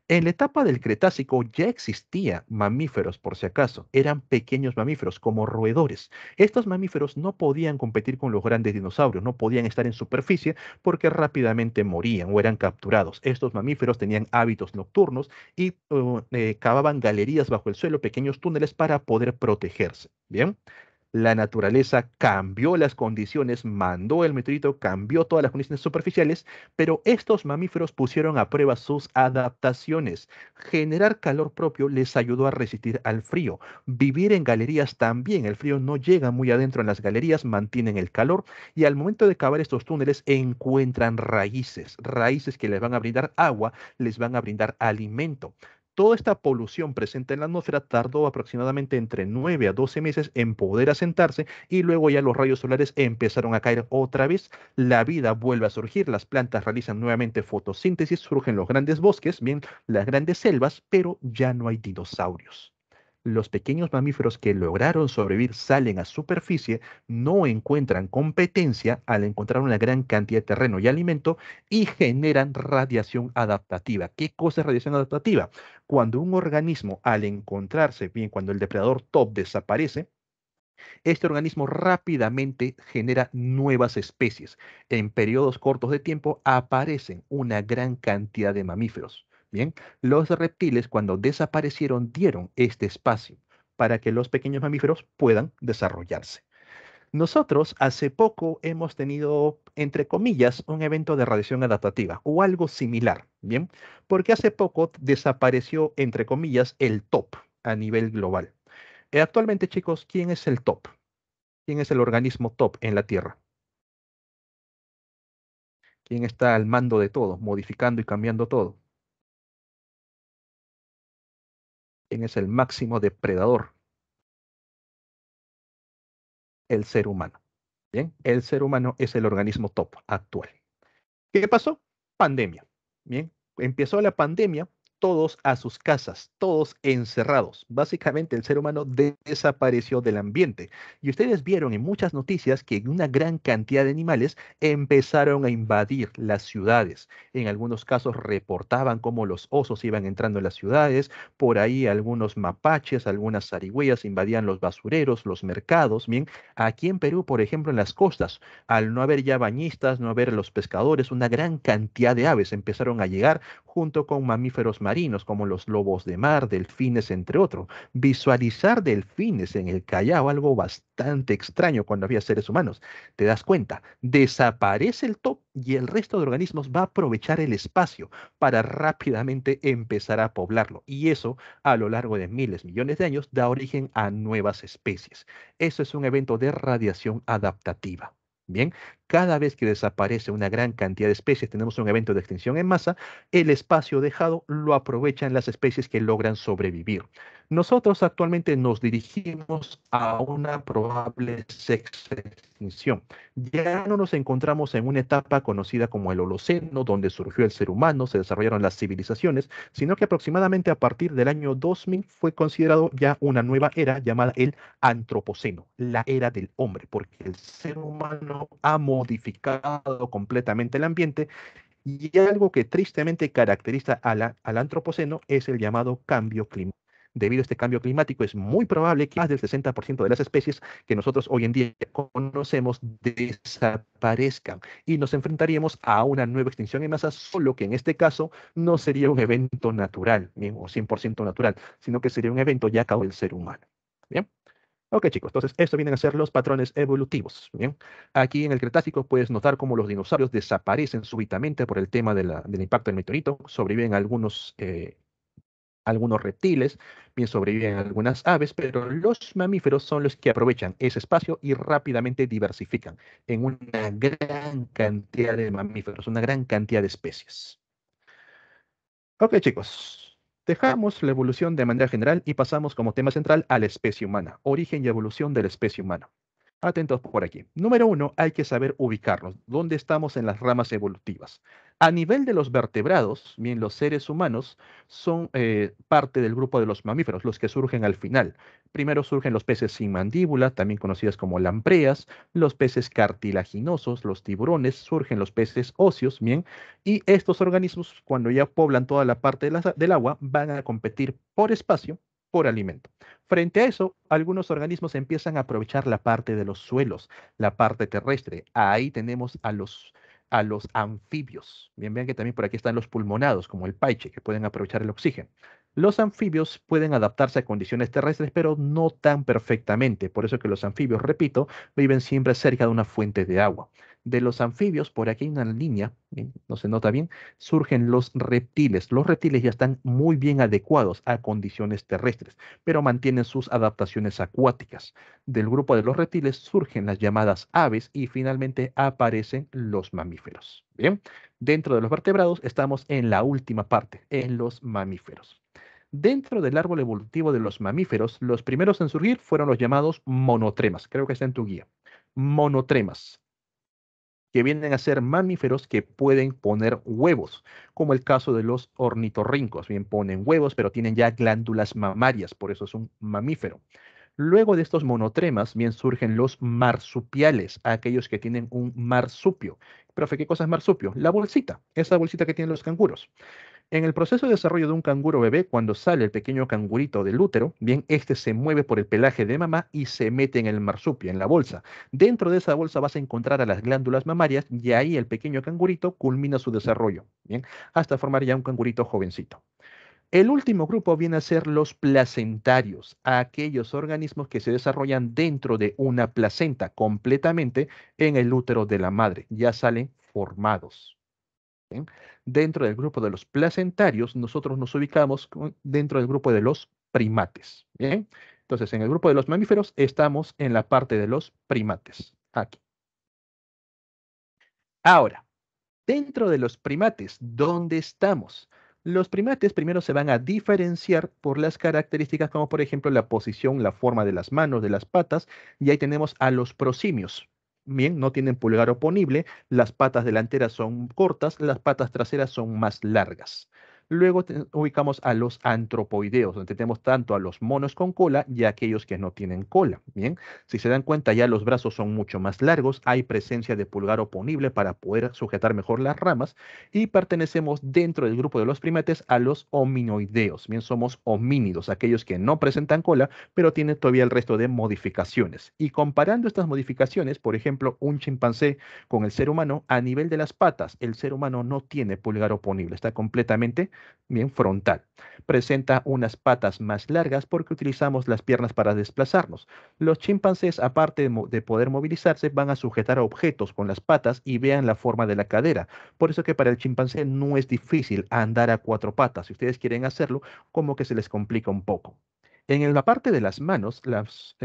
En la etapa del Cretácico ya existía mamíferos, por si acaso. Eran pequeños mamíferos, como roedores. Estos mamíferos no podían competir con los grandes dinosaurios, no podían estar en superficie porque rápidamente morían o eran capturados. Estos mamíferos tenían hábitos nocturnos y cavaban galerías bajo el suelo, pequeños túneles para poder protegerse. Bien. La naturaleza cambió las condiciones, mandó el meteorito, cambió todas las condiciones superficiales, pero estos mamíferos pusieron a prueba sus adaptaciones. Generar calor propio les ayudó a resistir al frío. Vivir en galerías también, el frío no llega muy adentro en las galerías, mantienen el calor y al momento de cavar estos túneles encuentran raíces, raíces que les van a brindar agua, les van a brindar alimento. Toda esta polución presente en la atmósfera tardó aproximadamente entre 9 a 12 meses en poder asentarse y luego ya los rayos solares empezaron a caer otra vez, la vida vuelve a surgir, las plantas realizan nuevamente fotosíntesis, surgen los grandes bosques, bien, las grandes selvas, pero ya no hay dinosaurios. Los pequeños mamíferos que lograron sobrevivir salen a superficie, no encuentran competencia al encontrar una gran cantidad de terreno y alimento y generan radiación adaptativa. ¿Qué cosa es radiación adaptativa? Cuando un organismo, al encontrarse, bien, cuando el depredador top desaparece, este organismo rápidamente genera nuevas especies. En periodos cortos de tiempo aparecen una gran cantidad de mamíferos. Bien, los reptiles cuando desaparecieron dieron este espacio para que los pequeños mamíferos puedan desarrollarse. Nosotros hace poco hemos tenido, entre comillas, un evento de radiación adaptativa o algo similar, ¿bien? Porque hace poco desapareció, entre comillas, el top a nivel global. Actualmente, chicos, ¿quién es el top? ¿Quién es el organismo top en la Tierra? ¿Quién está al mando de todo, modificando y cambiando todo? ¿Quién es el máximo depredador? El ser humano. Bien, el ser humano es el organismo top actual. ¿Qué pasó? Pandemia. Bien, empezó la pandemia, todos a sus casas, todos encerrados. Básicamente el ser humano desapareció del ambiente. Y ustedes vieron en muchas noticias que una gran cantidad de animales empezaron a invadir las ciudades. En algunos casos reportaban cómo los osos iban entrando en las ciudades, por ahí algunos mapaches, algunas zarigüeyas invadían los basureros, los mercados. Bien, aquí en Perú, por ejemplo, en las costas, al no haber ya bañistas, no haber los pescadores, una gran cantidad de aves empezaron a llegar junto con mamíferos marinos como los lobos de mar, delfines, entre otros. Visualizar delfines en el Callao, algo bastante extraño cuando había seres humanos. Te das cuenta, desaparece el top y el resto de organismos va a aprovechar el espacio para rápidamente empezar a poblarlo. Y eso, a lo largo de miles, millones de años, da origen a nuevas especies. Eso es un evento de radiación adaptativa. Bien, cada vez que desaparece una gran cantidad de especies, tenemos un evento de extinción en masa, el espacio dejado lo aprovechan las especies que logran sobrevivir. Nosotros actualmente nos dirigimos a una probable sexta extinción. Ya no nos encontramos en una etapa conocida como el Holoceno, donde surgió el ser humano, se desarrollaron las civilizaciones, sino que aproximadamente a partir del año 2000 fue considerado ya una nueva era llamada el Antropoceno, la era del hombre, porque el ser humano ha modificado completamente el ambiente y algo que tristemente caracteriza al antropoceno es el llamado cambio climático. Debido a este cambio climático, es muy probable que más del 60% de las especies que nosotros hoy en día conocemos desaparezcan y nos enfrentaríamos a una nueva extinción en masa, solo que en este caso no sería un evento natural, bien, o 100% natural, sino que sería un evento ya a cabo del ser humano. Bien. Ok, chicos, entonces esto vienen a ser los patrones evolutivos. Bien, aquí en el Cretácico puedes notar cómo los dinosaurios desaparecen súbitamente por el tema del impacto del meteorito. Sobreviven algunos reptiles, bien sobreviven algunas aves, pero los mamíferos son los que aprovechan ese espacio y rápidamente diversifican en una gran cantidad de mamíferos, una gran cantidad de especies. Ok, chicos, dejamos la evolución de manera general y pasamos como tema central a la especie humana, origen y evolución de la especie humana. Atentos por aquí. Número uno, hay que saber ubicarnos, dónde estamos en las ramas evolutivas. A nivel de los vertebrados, bien, los seres humanos son parte del grupo de los mamíferos, los que surgen al final. Primero surgen los peces sin mandíbula, también conocidas como lampreas, los peces cartilaginosos, los tiburones, surgen los peces óseos, bien, y estos organismos, cuando ya poblan toda la parte del agua, van a competir por espacio, por alimento. Frente a eso, algunos organismos empiezan a aprovechar la parte de los suelos, la parte terrestre. Ahí tenemos a los anfibios. Bien, vean que también por aquí están los pulmonados, como el paiche, que pueden aprovechar el oxígeno. Los anfibios pueden adaptarse a condiciones terrestres, pero no tan perfectamente. Por eso que los anfibios, repito, viven siempre cerca de una fuente de agua. De los anfibios, por aquí hay una línea, bien, no se nota bien, surgen los reptiles. Los reptiles ya están muy bien adecuados a condiciones terrestres, pero mantienen sus adaptaciones acuáticas. Del grupo de los reptiles surgen las llamadas aves y finalmente aparecen los mamíferos. Bien, dentro de los vertebrados estamos en la última parte, en los mamíferos. Dentro del árbol evolutivo de los mamíferos, los primeros en surgir fueron los llamados monotremas. Creo que está en tu guía. Monotremas, que vienen a ser mamíferos que pueden poner huevos, como el caso de los ornitorrincos. Bien, ponen huevos, pero tienen ya glándulas mamarias, por eso es un mamífero. Luego de estos monotremas, bien surgen los marsupiales, aquellos que tienen un marsupio. Profe, ¿qué cosa es marsupio? La bolsita, esa bolsita que tienen los canguros. En el proceso de desarrollo de un canguro bebé, cuando sale el pequeño cangurito del útero, bien, este se mueve por el pelaje de mamá y se mete en el marsupio, en la bolsa. Dentro de esa bolsa vas a encontrar a las glándulas mamarias y ahí el pequeño cangurito culmina su desarrollo, bien, hasta formar ya un cangurito jovencito. El último grupo viene a ser los placentarios, aquellos organismos que se desarrollan dentro de una placenta completamente en el útero de la madre, ya salen formados. ¿Bien? Dentro del grupo de los placentarios, nosotros nos ubicamos dentro del grupo de los primates. ¿Bien? Entonces, en el grupo de los mamíferos estamos en la parte de los primates. Aquí. Ahora, dentro de los primates, ¿dónde estamos? Los primates primero se van a diferenciar por las características como por ejemplo la posición, la forma de las manos, de las patas, y ahí tenemos a los prosimios. Bien, no tienen pulgar oponible, las patas delanteras son cortas, las patas traseras son más largas. Luego ubicamos a los antropoideos, donde tenemos tanto a los monos con cola y a aquellos que no tienen cola. Bien, si se dan cuenta, ya los brazos son mucho más largos, hay presencia de pulgar oponible para poder sujetar mejor las ramas y pertenecemos dentro del grupo de los primates a los hominoideos. Bien, somos homínidos, aquellos que no presentan cola, pero tienen todavía el resto de modificaciones. Y comparando estas modificaciones, por ejemplo, un chimpancé con el ser humano, a nivel de las patas, el ser humano no tiene pulgar oponible, está completamente bien frontal. Presenta unas patas más largas porque utilizamos las piernas para desplazarnos. Los chimpancés, aparte de poder movilizarse, van a sujetar objetos con las patas y vean la forma de la cadera. Por eso que para el chimpancé no es difícil andar a cuatro patas. Si ustedes quieren hacerlo, como que se les complica un poco. La parte de las manos,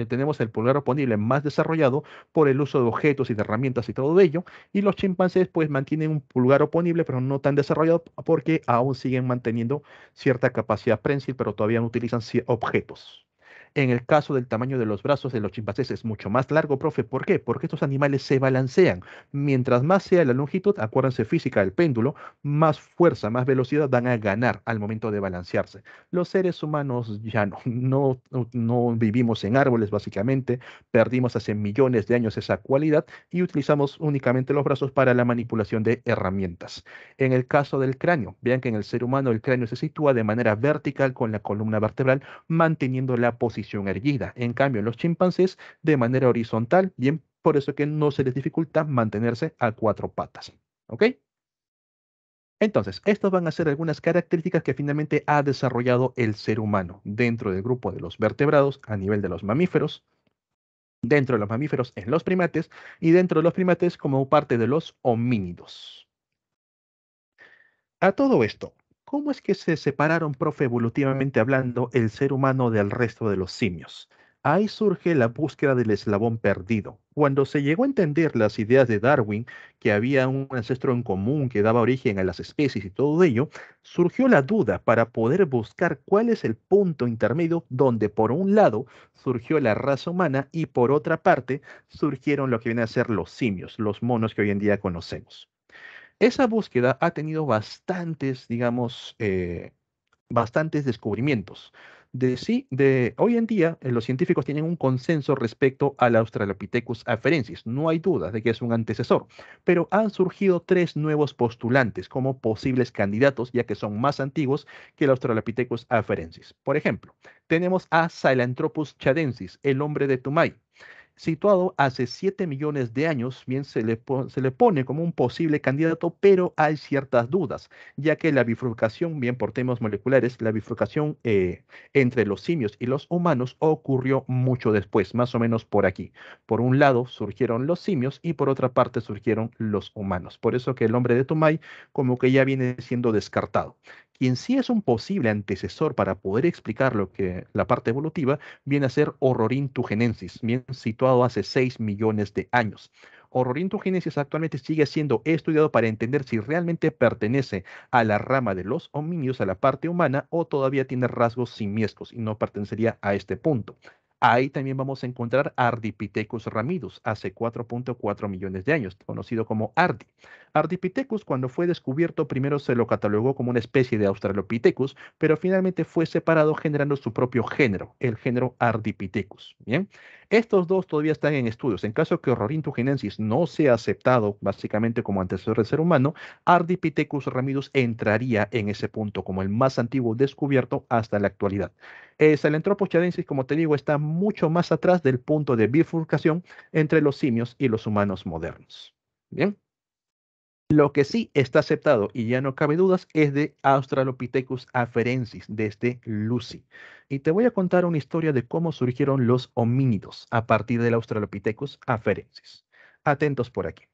tenemos el pulgar oponible más desarrollado por el uso de objetos y de herramientas y todo ello, y los chimpancés pues mantienen un pulgar oponible, pero no tan desarrollado porque aún siguen manteniendo cierta capacidad prensil, pero todavía no utilizan objetos. En el caso del tamaño de los brazos de los chimpancés es mucho más largo, profe. ¿Por qué? Porque estos animales se balancean. Mientras más sea la longitud, acuérdense física del péndulo, más fuerza, más velocidad van a ganar al momento de balancearse. Los seres humanos ya no vivimos en árboles, básicamente. Perdimos hace millones de años esa cualidad y utilizamos únicamente los brazos para la manipulación de herramientas. En el caso del cráneo, vean que en el ser humano el cráneo se sitúa de manera vertical con la columna vertebral, manteniendo la posición erguida. En cambio, en los chimpancés, de manera horizontal, bien, por eso que no se les dificulta mantenerse a cuatro patas. ¿Ok? Entonces, estas van a ser algunas características que finalmente ha desarrollado el ser humano dentro del grupo de los vertebrados a nivel de los mamíferos, dentro de los mamíferos en los primates y dentro de los primates como parte de los homínidos. A todo esto, ¿cómo es que se separaron, profe, evolutivamente hablando, el ser humano del resto de los simios? Ahí surge la búsqueda del eslabón perdido. Cuando se llegó a entender las ideas de Darwin, que había un ancestro en común que daba origen a las especies y todo ello, surgió la duda para poder buscar cuál es el punto intermedio donde por un lado surgió la raza humana y por otra parte surgieron lo que vienen a ser los simios, los monos que hoy en día conocemos. Esa búsqueda ha tenido bastantes, digamos, bastantes descubrimientos. Hoy en día, los científicos tienen un consenso respecto al Australopithecus afarensis. No hay duda de que es un antecesor, pero han surgido tres nuevos postulantes como posibles candidatos, ya que son más antiguos que el Australopithecus afarensis. Por ejemplo, tenemos a Sahelanthropus chadensis, el hombre de Tumay, situado hace 7 millones de años, bien se le pone como un posible candidato, pero hay ciertas dudas, ya que la bifurcación, bien por temas moleculares, la bifurcación entre los simios y los humanos ocurrió mucho después, más o menos por aquí. Por un lado surgieron los simios y por otra parte surgieron los humanos. Por eso que el hombre de Tomay como que ya viene siendo descartado. Quien sí es un posible antecesor para poder explicar lo que la parte evolutiva viene a ser Orrorintugenensis, bien situado hace 6 millones de años. Orrorintugenensis actualmente sigue siendo estudiado para entender si realmente pertenece a la rama de los homínidos, a la parte humana, o todavía tiene rasgos simiescos y no pertenecería a este punto. Ahí también vamos a encontrar Ardipithecus ramidus, hace 4.4 millones de años, conocido como Ardi. Ardipithecus, cuando fue descubierto, primero se lo catalogó como una especie de Australopithecus, pero finalmente fue separado generando su propio género, el género Ardipithecus. Bien, estos dos todavía están en estudios. En caso que Ororhyntuginensis no sea aceptado básicamente como antecesor del ser humano, Ardipithecus ramidus entraría en ese punto como el más antiguo descubierto hasta la actualidad. Sahelanthropus chadensis, como te digo, está mucho más atrás del punto de bifurcación entre los simios y los humanos modernos. Bien. Lo que sí está aceptado y ya no cabe dudas es de Australopithecus afarensis, desde Lucy. Y te voy a contar una historia de cómo surgieron los homínidos a partir del Australopithecus afarensis. Atentos por aquí.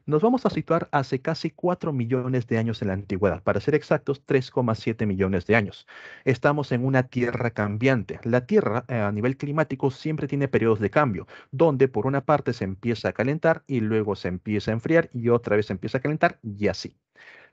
Nos vamos a situar hace casi 4 millones de años en la antigüedad, para ser exactos, 3,7 millones de años. Estamos en una Tierra cambiante. La Tierra, a nivel climático, siempre tiene periodos de cambio, donde por una parte se empieza a calentar y luego se empieza a enfriar y otra vez se empieza a calentar y así.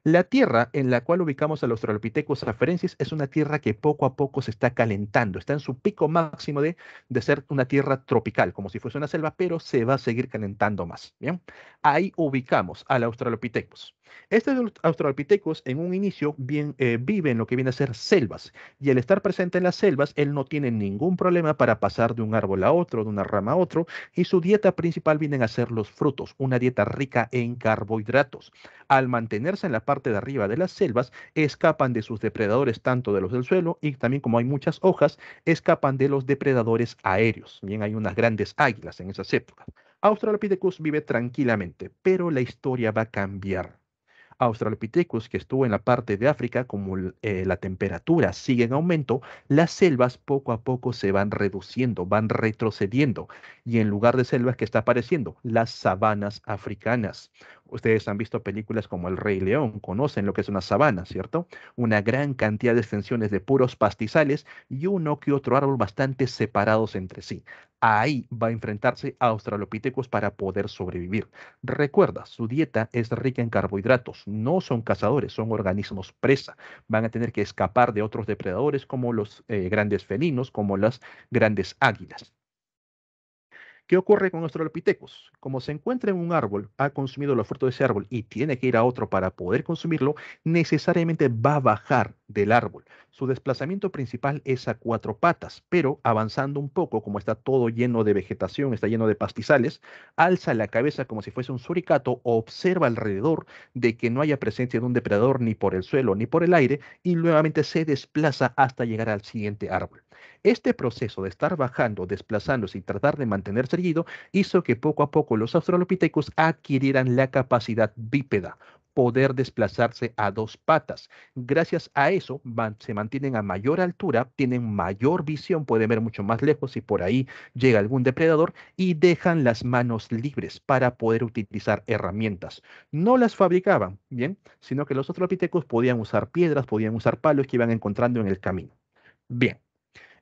La tierra en la cual ubicamos al Australopithecus afarensis es una tierra que poco a poco se está calentando, está en su pico máximo de ser una tierra tropical, como si fuese una selva, pero se va a seguir calentando más. Bien, ahí ubicamos al Australopithecus. Este Australopithecus en un inicio vive en lo que viene a ser selvas, y al estar presente en las selvas, él no tiene ningún problema para pasar de un árbol a otro, de una rama a otro, y su dieta principal vienen a ser los frutos, una dieta rica en carbohidratos. Al mantenerse en la parte de arriba de las selvas, escapan de sus depredadores, tanto de los del suelo y también como hay muchas hojas, escapan de los depredadores aéreos. Bien, hay unas grandes águilas en esas épocas. Australopithecus vive tranquilamente, pero la historia va a cambiar. Australopithecus, que estuvo en la parte de África, como la temperatura sigue en aumento, las selvas poco a poco se van reduciendo, van retrocediendo, y en lugar de selvas, ¿qué está apareciendo? Las sabanas africanas. Ustedes han visto películas como El Rey León, conocen lo que es una sabana, ¿cierto? Una gran cantidad de extensiones de puros pastizales y uno que otro árbol bastante separados entre sí. Ahí va a enfrentarse a Australopithecus para poder sobrevivir. Recuerda, su dieta es rica en carbohidratos, no son cazadores, son organismos presa. Van a tener que escapar de otros depredadores como los grandes felinos, como las grandes águilas. ¿Qué ocurre con Australopithecus? Como se encuentra en un árbol, ha consumido los frutos de ese árbol y tiene que ir a otro para poder consumirlo, necesariamente va a bajar del árbol. Su desplazamiento principal es a cuatro patas, pero avanzando un poco, como está todo lleno de vegetación, está lleno de pastizales, alza la cabeza como si fuese un suricato, observa alrededor de que no haya presencia de un depredador ni por el suelo ni por el aire y nuevamente se desplaza hasta llegar al siguiente árbol. Este proceso de estar bajando, desplazándose y tratar de mantenerse erguido hizo que poco a poco los australopithecus adquirieran la capacidad bípeda, poder desplazarse a dos patas. Gracias a eso se mantienen a mayor altura, tienen mayor visión, pueden ver mucho más lejos si por ahí llega algún depredador y dejan las manos libres para poder utilizar herramientas. No las fabricaban, bien, sino que los australopithecus podían usar piedras, podían usar palos que iban encontrando en el camino. Bien.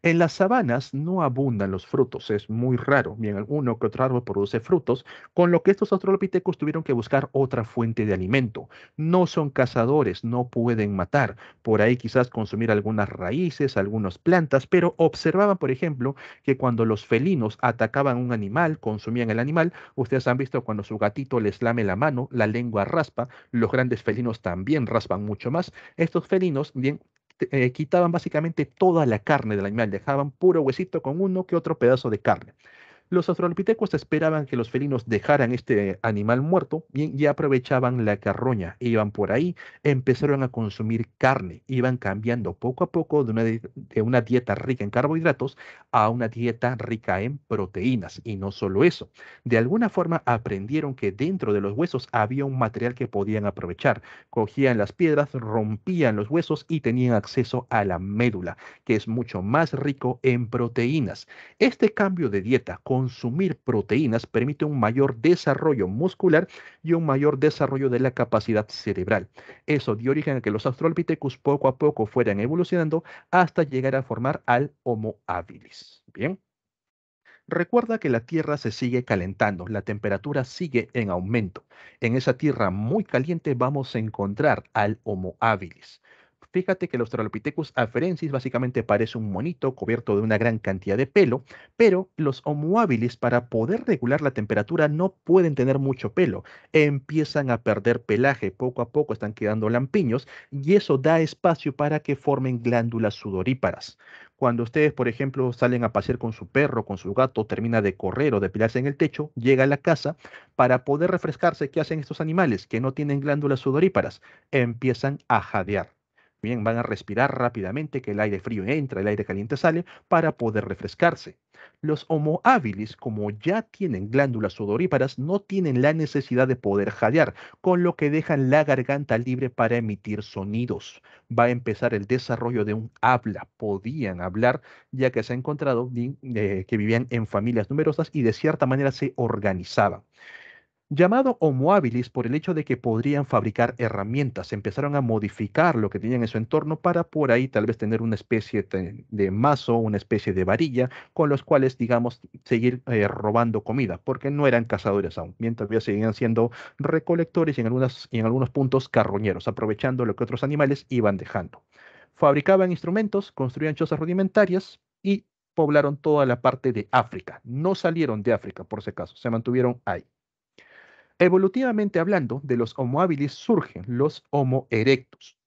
En las sabanas no abundan los frutos, es muy raro. Bien, alguno que otro árbol produce frutos, con lo que estos australopithecus tuvieron que buscar otra fuente de alimento. No son cazadores, no pueden matar. Por ahí quizás consumir algunas raíces, algunas plantas, pero observaban, por ejemplo, que cuando los felinos atacaban un animal, consumían el animal, ustedes han visto cuando su gatito les lame la mano, la lengua raspa, los grandes felinos también raspan mucho más. Estos felinos, bien, quitaban básicamente toda la carne del animal, dejaban puro huesito con uno que otro pedazo de carne. Los australopithecus esperaban que los felinos dejaran este animal muerto y aprovechaban la carroña. Iban por ahí, empezaron a consumir carne, iban cambiando poco a poco de una dieta rica en carbohidratos a una dieta rica en proteínas. Y no solo eso, de alguna forma aprendieron que dentro de los huesos había un material que podían aprovechar. Cogían las piedras, rompían los huesos y tenían acceso a la médula, que es mucho más rico en proteínas. Este cambio de dieta, consumir proteínas, permite un mayor desarrollo muscular y un mayor desarrollo de la capacidad cerebral. Eso dio origen a que los Australopithecus poco a poco fueran evolucionando hasta llegar a formar al Homo habilis. Bien. Recuerda que la Tierra se sigue calentando, la temperatura sigue en aumento. En esa Tierra muy caliente vamos a encontrar al Homo habilis. Fíjate que el Australopithecus afarensis básicamente parece un monito cubierto de una gran cantidad de pelo, pero los Homo habilis para poder regular la temperatura no pueden tener mucho pelo. Empiezan a perder pelaje, poco a poco están quedando lampiños y eso da espacio para que formen glándulas sudoríparas. Cuando ustedes, por ejemplo, salen a pasear con su perro, con su gato, termina de correr o de depilarse en el techo, llega a la casa para poder refrescarse. ¿Qué hacen estos animales que no tienen glándulas sudoríparas? Empiezan a jadear. Bien, van a respirar rápidamente, que el aire frío entra, el aire caliente sale, para poder refrescarse. Los Homo habilis, como ya tienen glándulas sudoríparas, no tienen la necesidad de poder jadear, con lo que dejan la garganta libre para emitir sonidos. Va a empezar el desarrollo de un habla. Podían hablar, ya que se ha encontrado que vivían en familias numerosas y de cierta manera se organizaban. Llamado Homo habilis por el hecho de que podrían fabricar herramientas, empezaron a modificar lo que tenían en su entorno para por ahí tal vez tener una especie de mazo, una especie de varilla, con los cuales, digamos, seguir robando comida, porque no eran cazadores aún, mientras todavía seguían siendo recolectores y en algunos puntos carroñeros, aprovechando lo que otros animales iban dejando. Fabricaban instrumentos, construían chozas rudimentarias y poblaron toda la parte de África. No salieron de África, por si acaso, se mantuvieron ahí. Evolutivamente hablando, de los Homo habilis surgen los Homo erectus.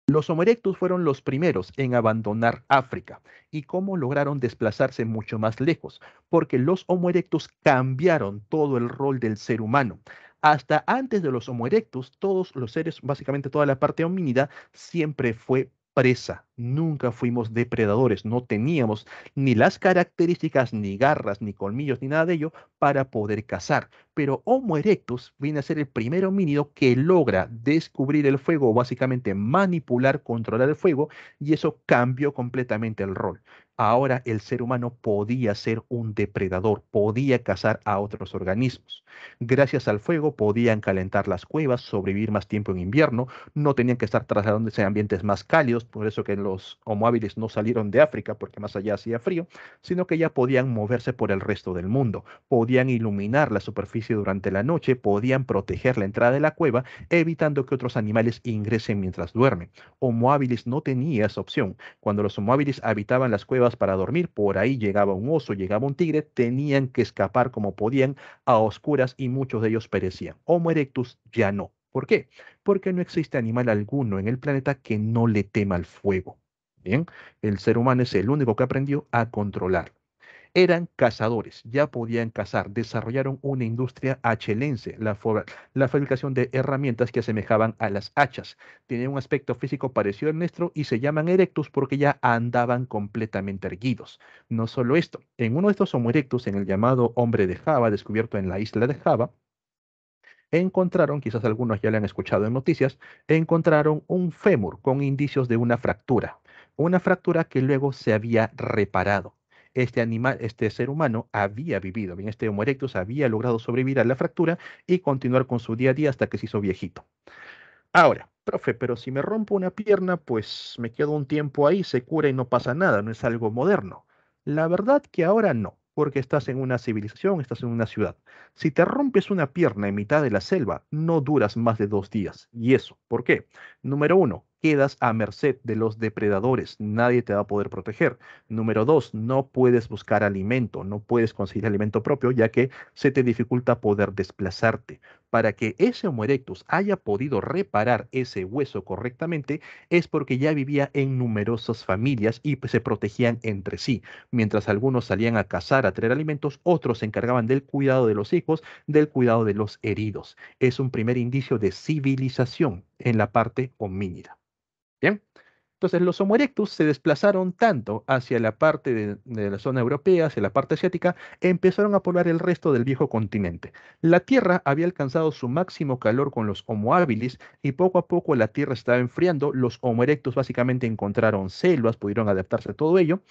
Los Homo erectus fueron los primeros en abandonar África. ¿Y cómo lograron desplazarse mucho más lejos? Porque los Homo erectus cambiaron todo el rol del ser humano. Hasta antes de los Homo erectus, todos los seres, básicamente toda la parte homínida, siempre fue presa. Nunca fuimos depredadores, no teníamos ni las características, ni garras, ni colmillos, ni nada de ello para poder cazar. Pero Homo erectus viene a ser el primer homínido que logra descubrir el fuego, o básicamente manipular, controlar el fuego, y eso cambió completamente el rol. Ahora el ser humano podía ser un depredador, podía cazar a otros organismos. Gracias al fuego podían calentar las cuevas, sobrevivir más tiempo en invierno, no tenían que estar trasladándose a ambientes más cálidos, por eso que los Homo habilis no salieron de África, porque más allá hacía frío, sino que ya podían moverse por el resto del mundo, podían iluminar la superficie durante la noche, podían proteger la entrada de la cueva, evitando que otros animales ingresen mientras duermen. Homo habilis no tenía esa opción. Cuando los Homo habilis habitaban las cuevas para dormir, por ahí llegaba un oso, llegaba un tigre, tenían que escapar como podían a oscuras y muchos de ellos perecían. Homo erectus ya no. ¿Por qué? Porque no existe animal alguno en el planeta que no le tema al fuego. Bien, el ser humano es el único que aprendió a controlar. Eran cazadores, ya podían cazar, desarrollaron una industria hachelense, la fabricación de herramientas que asemejaban a las hachas. Tenían un aspecto físico parecido al nuestro y se llaman erectus porque ya andaban completamente erguidos. No solo esto, en uno de estos Homo erectus, en el llamado hombre de Java, descubierto en la isla de Java, encontraron, quizás algunos ya lo han escuchado en noticias, encontraron un fémur con indicios de una fractura que luego se había reparado. Este animal, este ser humano había vivido, bien, este Homo erectus había logrado sobrevivir a la fractura y continuar con su día a día hasta que se hizo viejito. Ahora, profe, pero si me rompo una pierna, pues me quedo un tiempo ahí, se cura y no pasa nada, no es algo moderno. La verdad que ahora no, porque estás en una civilización, estás en una ciudad. Si te rompes una pierna en mitad de la selva, no duras más de 2 días. ¿Y eso? ¿Por qué? Número uno, quedas a merced de los depredadores, nadie te va a poder proteger. Número dos, no puedes buscar alimento, no puedes conseguir alimento propio, ya que se te dificulta poder desplazarte. Para que ese Homo erectus haya podido reparar ese hueso correctamente, es porque ya vivía en numerosas familias y pues, se protegían entre sí. Mientras algunos salían a cazar, a traer alimentos, otros se encargaban del cuidado de los hijos, del cuidado de los heridos. Es un primer indicio de civilización en la parte homínida. Bien. Entonces los Homo erectus se desplazaron tanto hacia la parte de la zona europea, hacia la parte asiática, empezaron a poblar el resto del viejo continente. La Tierra había alcanzado su máximo calor con los Homo habilis y poco a poco la Tierra estaba enfriando. Los Homo erectus básicamente encontraron selvas, pudieron adaptarse a todo ello,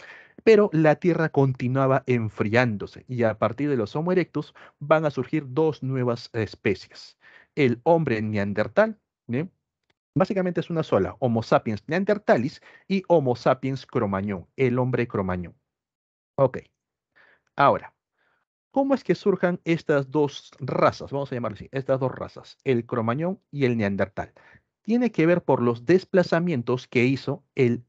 pero la Tierra continuaba enfriándose y a partir de los Homo erectus van a surgir dos nuevas especies. El hombre neandertal, ¿bien? Básicamente es una sola, Homo sapiens neanderthalis y Homo sapiens cromañón, el hombre cromañón. Ok, ahora, ¿cómo es que surjan estas dos razas? Vamos a llamarlo así, estas dos razas, el cromañón y el neandertal. Tiene que ver por los desplazamientos que hizo el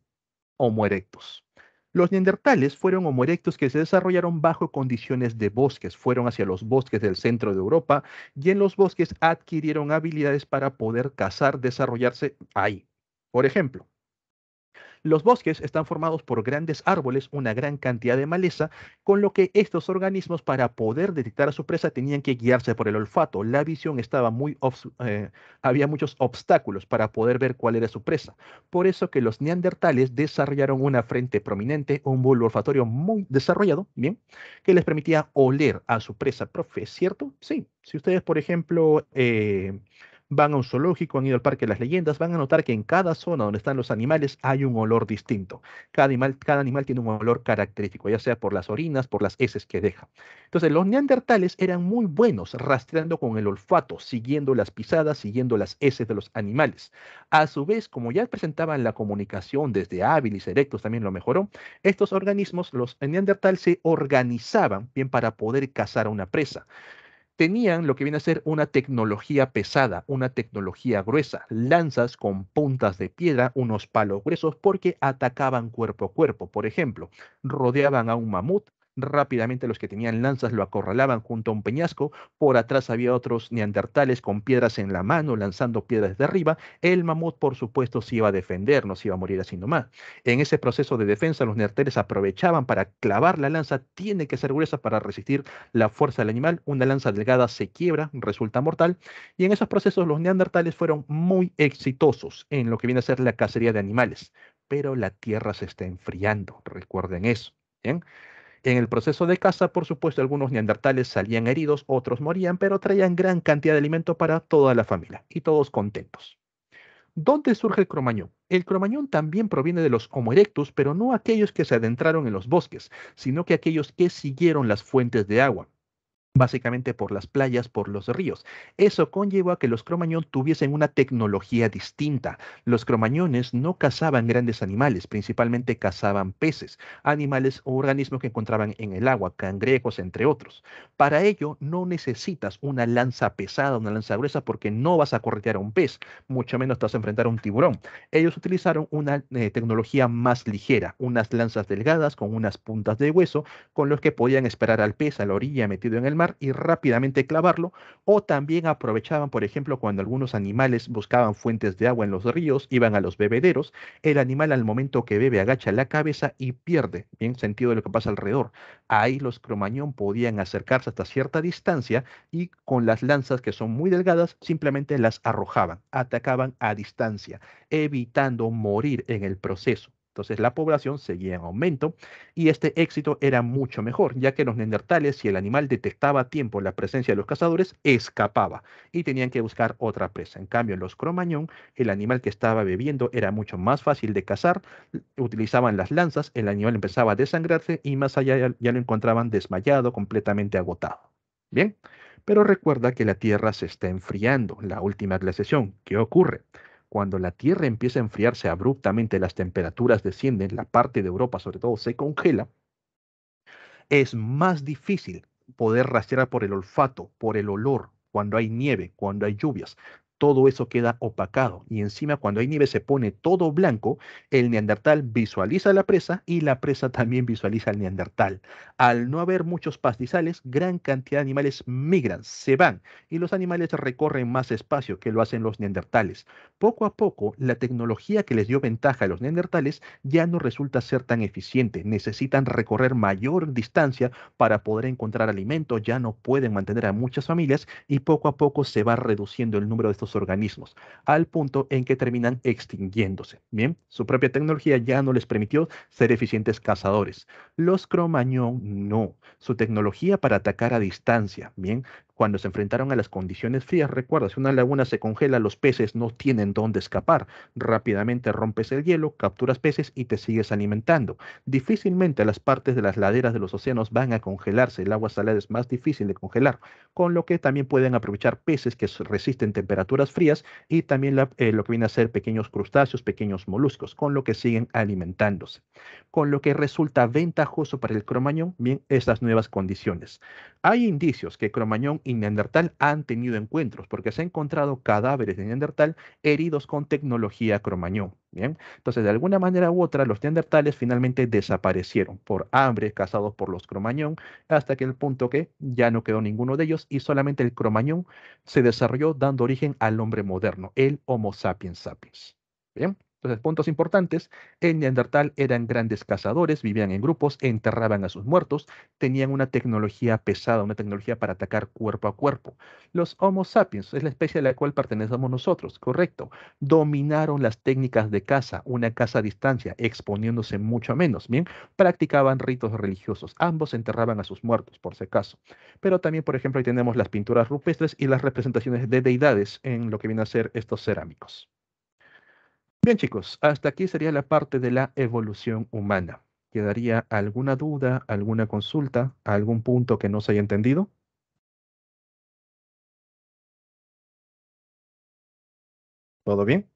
Homo erectus. Los neandertales fueron Homo erectus que se desarrollaron bajo condiciones de bosques, fueron hacia los bosques del centro de Europa y en los bosques adquirieron habilidades para poder cazar, desarrollarse ahí. Por ejemplo, los bosques están formados por grandes árboles, una gran cantidad de maleza, con lo que estos organismos para poder detectar a su presa tenían que guiarse por el olfato. La visión estaba había muchos obstáculos para poder ver cuál era su presa. Por eso que los neandertales desarrollaron una frente prominente, un bulbo olfatorio muy desarrollado, bien, que les permitía oler a su presa. Profe, ¿es cierto? Sí. Si ustedes, por ejemplo, van a un zoológico, han ido al Parque de las Leyendas, van a notar que en cada zona donde están los animales hay un olor distinto. Cada animal tiene un olor característico, ya sea por las orinas, por las heces que deja. Entonces, los neandertales eran muy buenos rastreando con el olfato, siguiendo las pisadas, siguiendo las heces de los animales. A su vez, como ya presentaban la comunicación desde hábiles, erectos también lo mejoró, estos organismos, los neandertales, se organizaban bien para poder cazar a una presa. Tenían lo que viene a ser una tecnología pesada, una tecnología gruesa, lanzas con puntas de piedra, unos palos gruesos, porque atacaban cuerpo a cuerpo. Por ejemplo, rodeaban a un mamut, rápidamente los que tenían lanzas lo acorralaban junto a un peñasco, por atrás había otros neandertales con piedras en la mano, lanzando piedras de arriba. El mamut, por supuesto, se iba a defender, no se iba a morir así nomás. En ese proceso de defensa, los neandertales aprovechaban para clavar la lanza, tiene que ser gruesa para resistir la fuerza del animal, una lanza delgada se quiebra, resulta mortal, y en esos procesos los neandertales fueron muy exitosos en lo que viene a ser la cacería de animales, pero la Tierra se está enfriando, recuerden eso. ¿Bien? En el proceso de caza, por supuesto, algunos neandertales salían heridos, otros morían, pero traían gran cantidad de alimento para toda la familia y todos contentos. ¿Dónde surge el cromañón? El cromañón también proviene de los Homo erectus, pero no aquellos que se adentraron en los bosques, sino que aquellos que siguieron las fuentes de agua, básicamente por las playas, por los ríos. Eso conllevó a que los cromañón tuviesen una tecnología distinta. Los cromañones no cazaban grandes animales, principalmente cazaban peces, animales o organismos que encontraban en el agua, cangrejos, entre otros. Para ello no necesitas una lanza pesada, una lanza gruesa, porque no vas a corretear a un pez, mucho menos te vas a enfrentar a un tiburón. Ellos utilizaron una tecnología más ligera, unas lanzas delgadas con unas puntas de hueso, con los que podían esperar al pez a la orilla metido en el mar y rápidamente clavarlo, o también aprovechaban, por ejemplo, cuando algunos animales buscaban fuentes de agua en los ríos, iban a los bebederos, el animal al momento que bebe agacha la cabeza y pierde bien sentido de lo que pasa alrededor. Ahí los cromañón podían acercarse hasta cierta distancia y con las lanzas que son muy delgadas simplemente las arrojaban, atacaban a distancia, evitando morir en el proceso. Entonces la población seguía en aumento y este éxito era mucho mejor, ya que los neandertales, si el animal detectaba a tiempo la presencia de los cazadores, escapaba y tenían que buscar otra presa. En cambio, en los cromañón, el animal que estaba bebiendo era mucho más fácil de cazar, utilizaban las lanzas, el animal empezaba a desangrarse y más allá ya lo encontraban desmayado, completamente agotado. Bien, pero recuerda que la Tierra se está enfriando, la última glaciación. ¿Qué ocurre? Cuando la Tierra empieza a enfriarse abruptamente, las temperaturas descienden, la parte de Europa sobre todo se congela, es más difícil poder rastrear por el olfato, por el olor, cuando hay nieve, cuando hay lluvias. Todo eso queda opacado y encima cuando hay nieve se pone todo blanco, el neandertal visualiza la presa y la presa también visualiza al neandertal. Al no haber muchos pastizales, gran cantidad de animales migran, se van y los animales recorren más espacio que lo hacen los neandertales. Poco a poco, la tecnología que les dio ventaja a los neandertales ya no resulta ser tan eficiente. Necesitan recorrer mayor distancia para poder encontrar alimento, ya no pueden mantener a muchas familias y poco a poco se va reduciendo el número de estos organismos, al punto en que terminan extinguiéndose. Bien, su propia tecnología ya no les permitió ser eficientes cazadores. Los Cromañón no. Su tecnología para atacar a distancia, bien, cuando se enfrentaron a las condiciones frías, recuerda, si una laguna se congela, los peces no tienen dónde escapar. Rápidamente rompes el hielo, capturas peces y te sigues alimentando. Difícilmente las partes de las laderas de los océanos van a congelarse, el agua salada es más difícil de congelar, con lo que también pueden aprovechar peces que resisten temperaturas frías y también lo que viene a ser pequeños crustáceos, pequeños moluscos, con lo que siguen alimentándose. Con lo que resulta ventajoso para el cromañón, bien, estas nuevas condiciones. Hay indicios que Cromañón y Neandertal han tenido encuentros porque se han encontrado cadáveres de Neandertal heridos con tecnología Cromañón. Bien, entonces de alguna manera u otra los neandertales finalmente desaparecieron por hambre, cazados por los Cromañón, hasta que el punto que ya no quedó ninguno de ellos y solamente el Cromañón se desarrolló dando origen al hombre moderno, el Homo sapiens sapiens. Bien. Entonces, puntos importantes, el Neandertal eran grandes cazadores, vivían en grupos, enterraban a sus muertos, tenían una tecnología pesada, una tecnología para atacar cuerpo a cuerpo. Los Homo sapiens es la especie a la cual pertenecemos nosotros, correcto. Dominaron las técnicas de caza, una caza a distancia, exponiéndose mucho menos, ¿bien? Practicaban ritos religiosos, ambos enterraban a sus muertos, por si acaso. Pero también, por ejemplo, ahí tenemos las pinturas rupestres y las representaciones de deidades en lo que viene a ser estos cerámicos. Bien, chicos, hasta aquí sería la parte de la evolución humana. ¿Quedaría alguna duda, alguna consulta, algún punto que no se haya entendido? ¿Todo bien?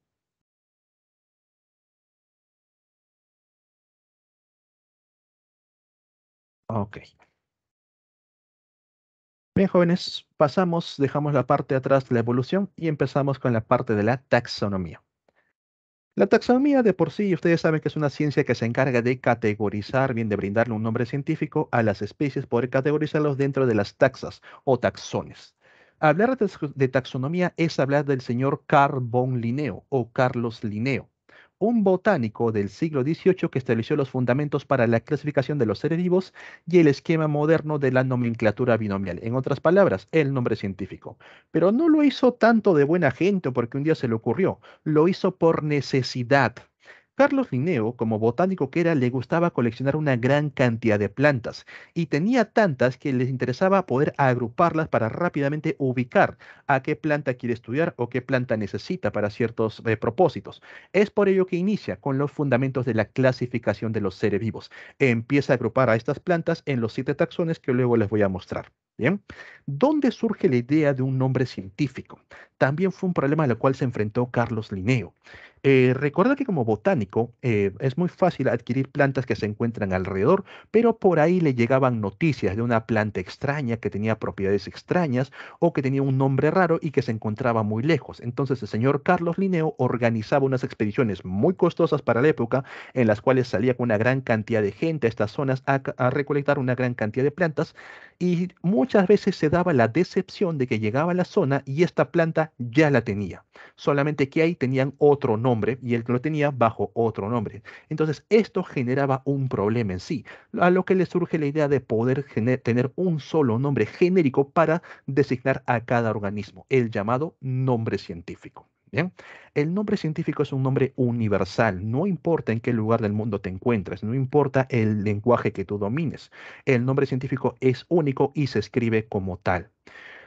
Ok. Bien, jóvenes, pasamos, dejamos la parte de atrás de la evolución y empezamos con la parte de la taxonomía. La taxonomía de por sí, ustedes saben que es una ciencia que se encarga de categorizar, bien de brindarle un nombre científico a las especies, poder categorizarlos dentro de las taxas o taxones. Hablar de taxonomía es hablar del señor Carl von Linneo o Carlos Linneo, un botánico del siglo XVIII que estableció los fundamentos para la clasificación de los seres vivos y el esquema moderno de la nomenclatura binomial. En otras palabras, el nombre científico. Pero no lo hizo tanto de buena gente o porque un día se le ocurrió, lo hizo por necesidad. Carlos Linneo, como botánico que era, le gustaba coleccionar una gran cantidad de plantas y tenía tantas que les interesaba poder agruparlas para rápidamente ubicar a qué planta quiere estudiar o qué planta necesita para ciertos propósitos. Es por ello que inicia con los fundamentos de la clasificación de los seres vivos. Empieza a agrupar a estas plantas en los 7 taxones que luego les voy a mostrar. Bien, ¿dónde surge la idea de un nombre científico? También fue un problema al cual se enfrentó Carlos Linneo. Recuerda que como botánico es muy fácil adquirir plantas que se encuentran alrededor, pero por ahí le llegaban noticias de una planta extraña que tenía propiedades extrañas o que tenía un nombre raro y que se encontraba muy lejos. Entonces el señor Carlos Linneo organizaba unas expediciones muy costosas para la época en las cuales salía con una gran cantidad de gente a estas zonas a recolectar una gran cantidad de plantas y muchas veces se daba la decepción de que llegaba a la zona y esta planta ya la tenía, solamente que ahí tenían otro nombre y él lo tenía bajo otro nombre. Entonces, esto generaba un problema en sí, a lo que le surge la idea de poder tener un solo nombre genérico para designar a cada organismo, el llamado nombre científico. Bien, el nombre científico es un nombre universal, no importa en qué lugar del mundo te encuentres, no importa el lenguaje que tú domines, el nombre científico es único y se escribe como tal.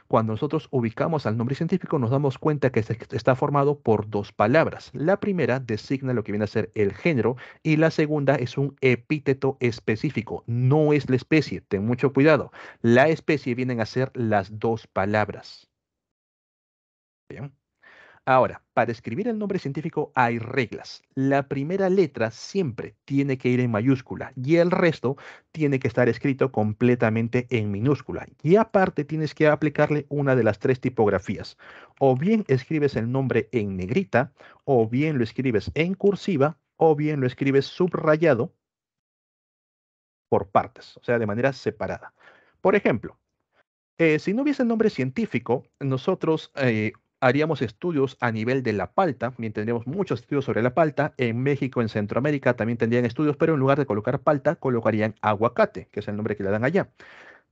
Cuando nosotros ubicamos al nombre científico, nos damos cuenta que está formado por 2 palabras. La primera designa lo que viene a ser el género y la segunda es un epíteto específico. No es la especie, ten mucho cuidado. La especie vienen a ser las 2 palabras. Bien. Ahora, para escribir el nombre científico hay reglas. La primera letra siempre tiene que ir en mayúscula y el resto tiene que estar escrito completamente en minúscula. Y aparte tienes que aplicarle una de las 3 tipografías. O bien escribes el nombre en negrita, o bien lo escribes en cursiva, o bien lo escribes subrayado por partes, o sea, de manera separada. Por ejemplo, si no hubiese nombre científico, nosotros haríamos estudios a nivel de la palta, bien, tendríamos muchos estudios sobre la palta. En México, en Centroamérica también tendrían estudios, pero en lugar de colocar palta, colocarían aguacate, que es el nombre que le dan allá.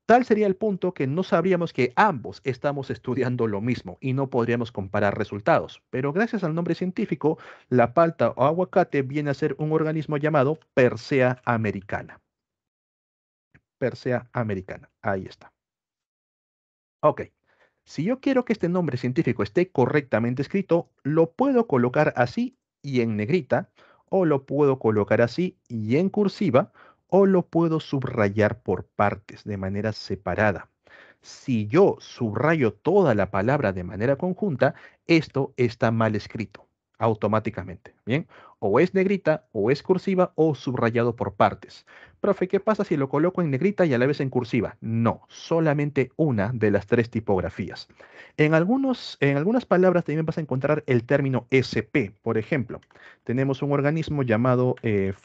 Tal sería el punto que no sabríamos que ambos estamos estudiando lo mismo y no podríamos comparar resultados. Pero gracias al nombre científico, la palta o aguacate viene a ser un organismo llamado Persea americana. Persea americana. Ahí está. Ok. Si yo quiero que este nombre científico esté correctamente escrito, lo puedo colocar así y en negrita, o lo puedo colocar así y en cursiva, o lo puedo subrayar por partes de manera separada. Si yo subrayo toda la palabra de manera conjunta, esto está mal escrito automáticamente. Bien, o es negrita, o es cursiva, o subrayado por partes. Profe, ¿qué pasa si lo coloco en negrita y a la vez en cursiva? No, solamente una de las 3 tipografías. En algunas palabras también vas a encontrar el término SP. Por ejemplo, tenemos un organismo llamado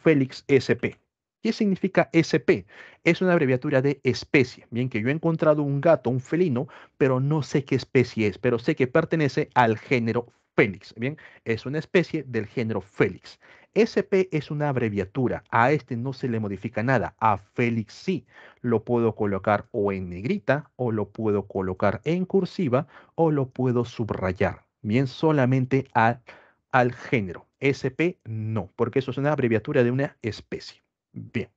Félix SP. ¿Qué significa SP? Es una abreviatura de especie. Bien que yo he encontrado un gato, un felino, pero no sé qué especie es, pero sé que pertenece al género Félix, ¿bien? Es una especie del género Félix. SP es una abreviatura, a este no se le modifica nada, a Félix sí. Lo puedo colocar o en negrita, o lo puedo colocar en cursiva, o lo puedo subrayar, bien, solamente al género. SP no, porque eso es una abreviatura de una especie. Bien.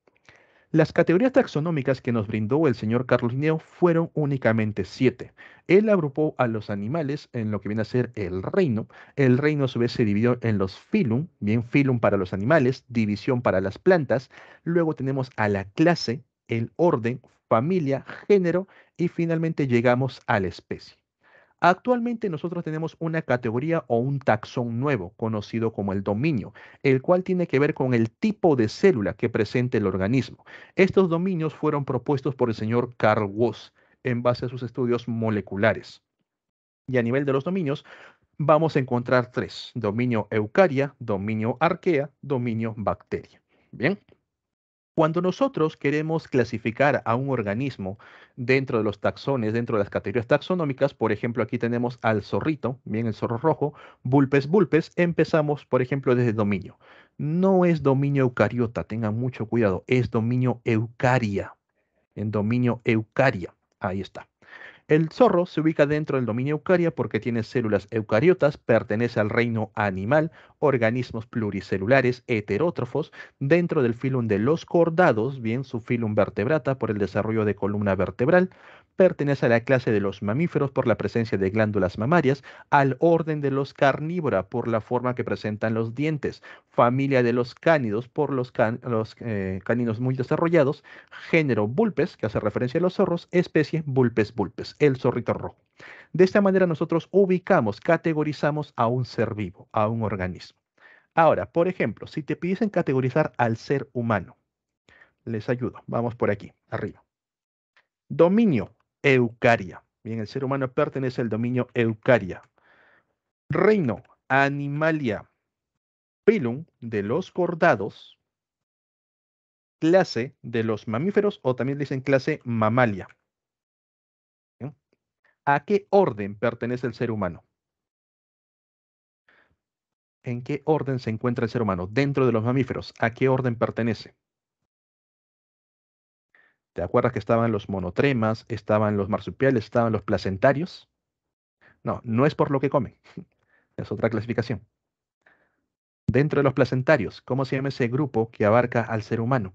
Las categorías taxonómicas que nos brindó el señor Carlos Linneo fueron únicamente 7. Él agrupó a los animales en lo que viene a ser el reino. El reino a su vez se dividió en los filum, bien, filum para los animales, división para las plantas. Luego tenemos a la clase, el orden, familia, género y finalmente llegamos a la especie. Actualmente nosotros tenemos una categoría o un taxón nuevo, conocido como el dominio, el cual tiene que ver con el tipo de célula que presenta el organismo. Estos dominios fueron propuestos por el señor Carl Woese en base a sus estudios moleculares. Y a nivel de los dominios, vamos a encontrar tres: dominio eucaria, dominio arquea, dominio bacteria. Bien. Cuando nosotros queremos clasificar a un organismo dentro de los taxones, dentro de las categorías taxonómicas, por ejemplo, aquí tenemos al zorrito, bien, el zorro rojo, Vulpes vulpes, empezamos, por ejemplo, desde dominio. No es dominio eucariota, tengan mucho cuidado, es dominio eucaria, en dominio eucaria, ahí está. El zorro se ubica dentro del dominio eucaria porque tiene células eucariotas, pertenece al reino animal, organismos pluricelulares heterótrofos, dentro del filum de los cordados, bien, su filum vertebrata por el desarrollo de columna vertebral, pertenece a la clase de los mamíferos por la presencia de glándulas mamarias, al orden de los carnívora por la forma que presentan los dientes, familia de los cánidos por los caninos muy desarrollados, género Vulpes, que hace referencia a los zorros, especie Vulpes vulpes, el zorrito rojo. De esta manera nosotros ubicamos, categorizamos a un ser vivo, a un organismo. Ahora, por ejemplo, si te pidiesen categorizar al ser humano, les ayudo. Vamos por aquí, arriba. Dominio, Eucaria. Bien, el ser humano pertenece al dominio Eucaria. Reino, Animalia. Pilum, de los cordados. Clase, de los mamíferos, o también dicen clase Mamalia. ¿Bien? ¿A qué orden pertenece el ser humano? ¿En qué orden se encuentra el ser humano? Dentro de los mamíferos, ¿a qué orden pertenece? ¿Te acuerdas que estaban los monotremas, estaban los marsupiales, estaban los placentarios? No, no es por lo que comen, es otra clasificación. Dentro de los placentarios, ¿cómo se llama ese grupo que abarca al ser humano?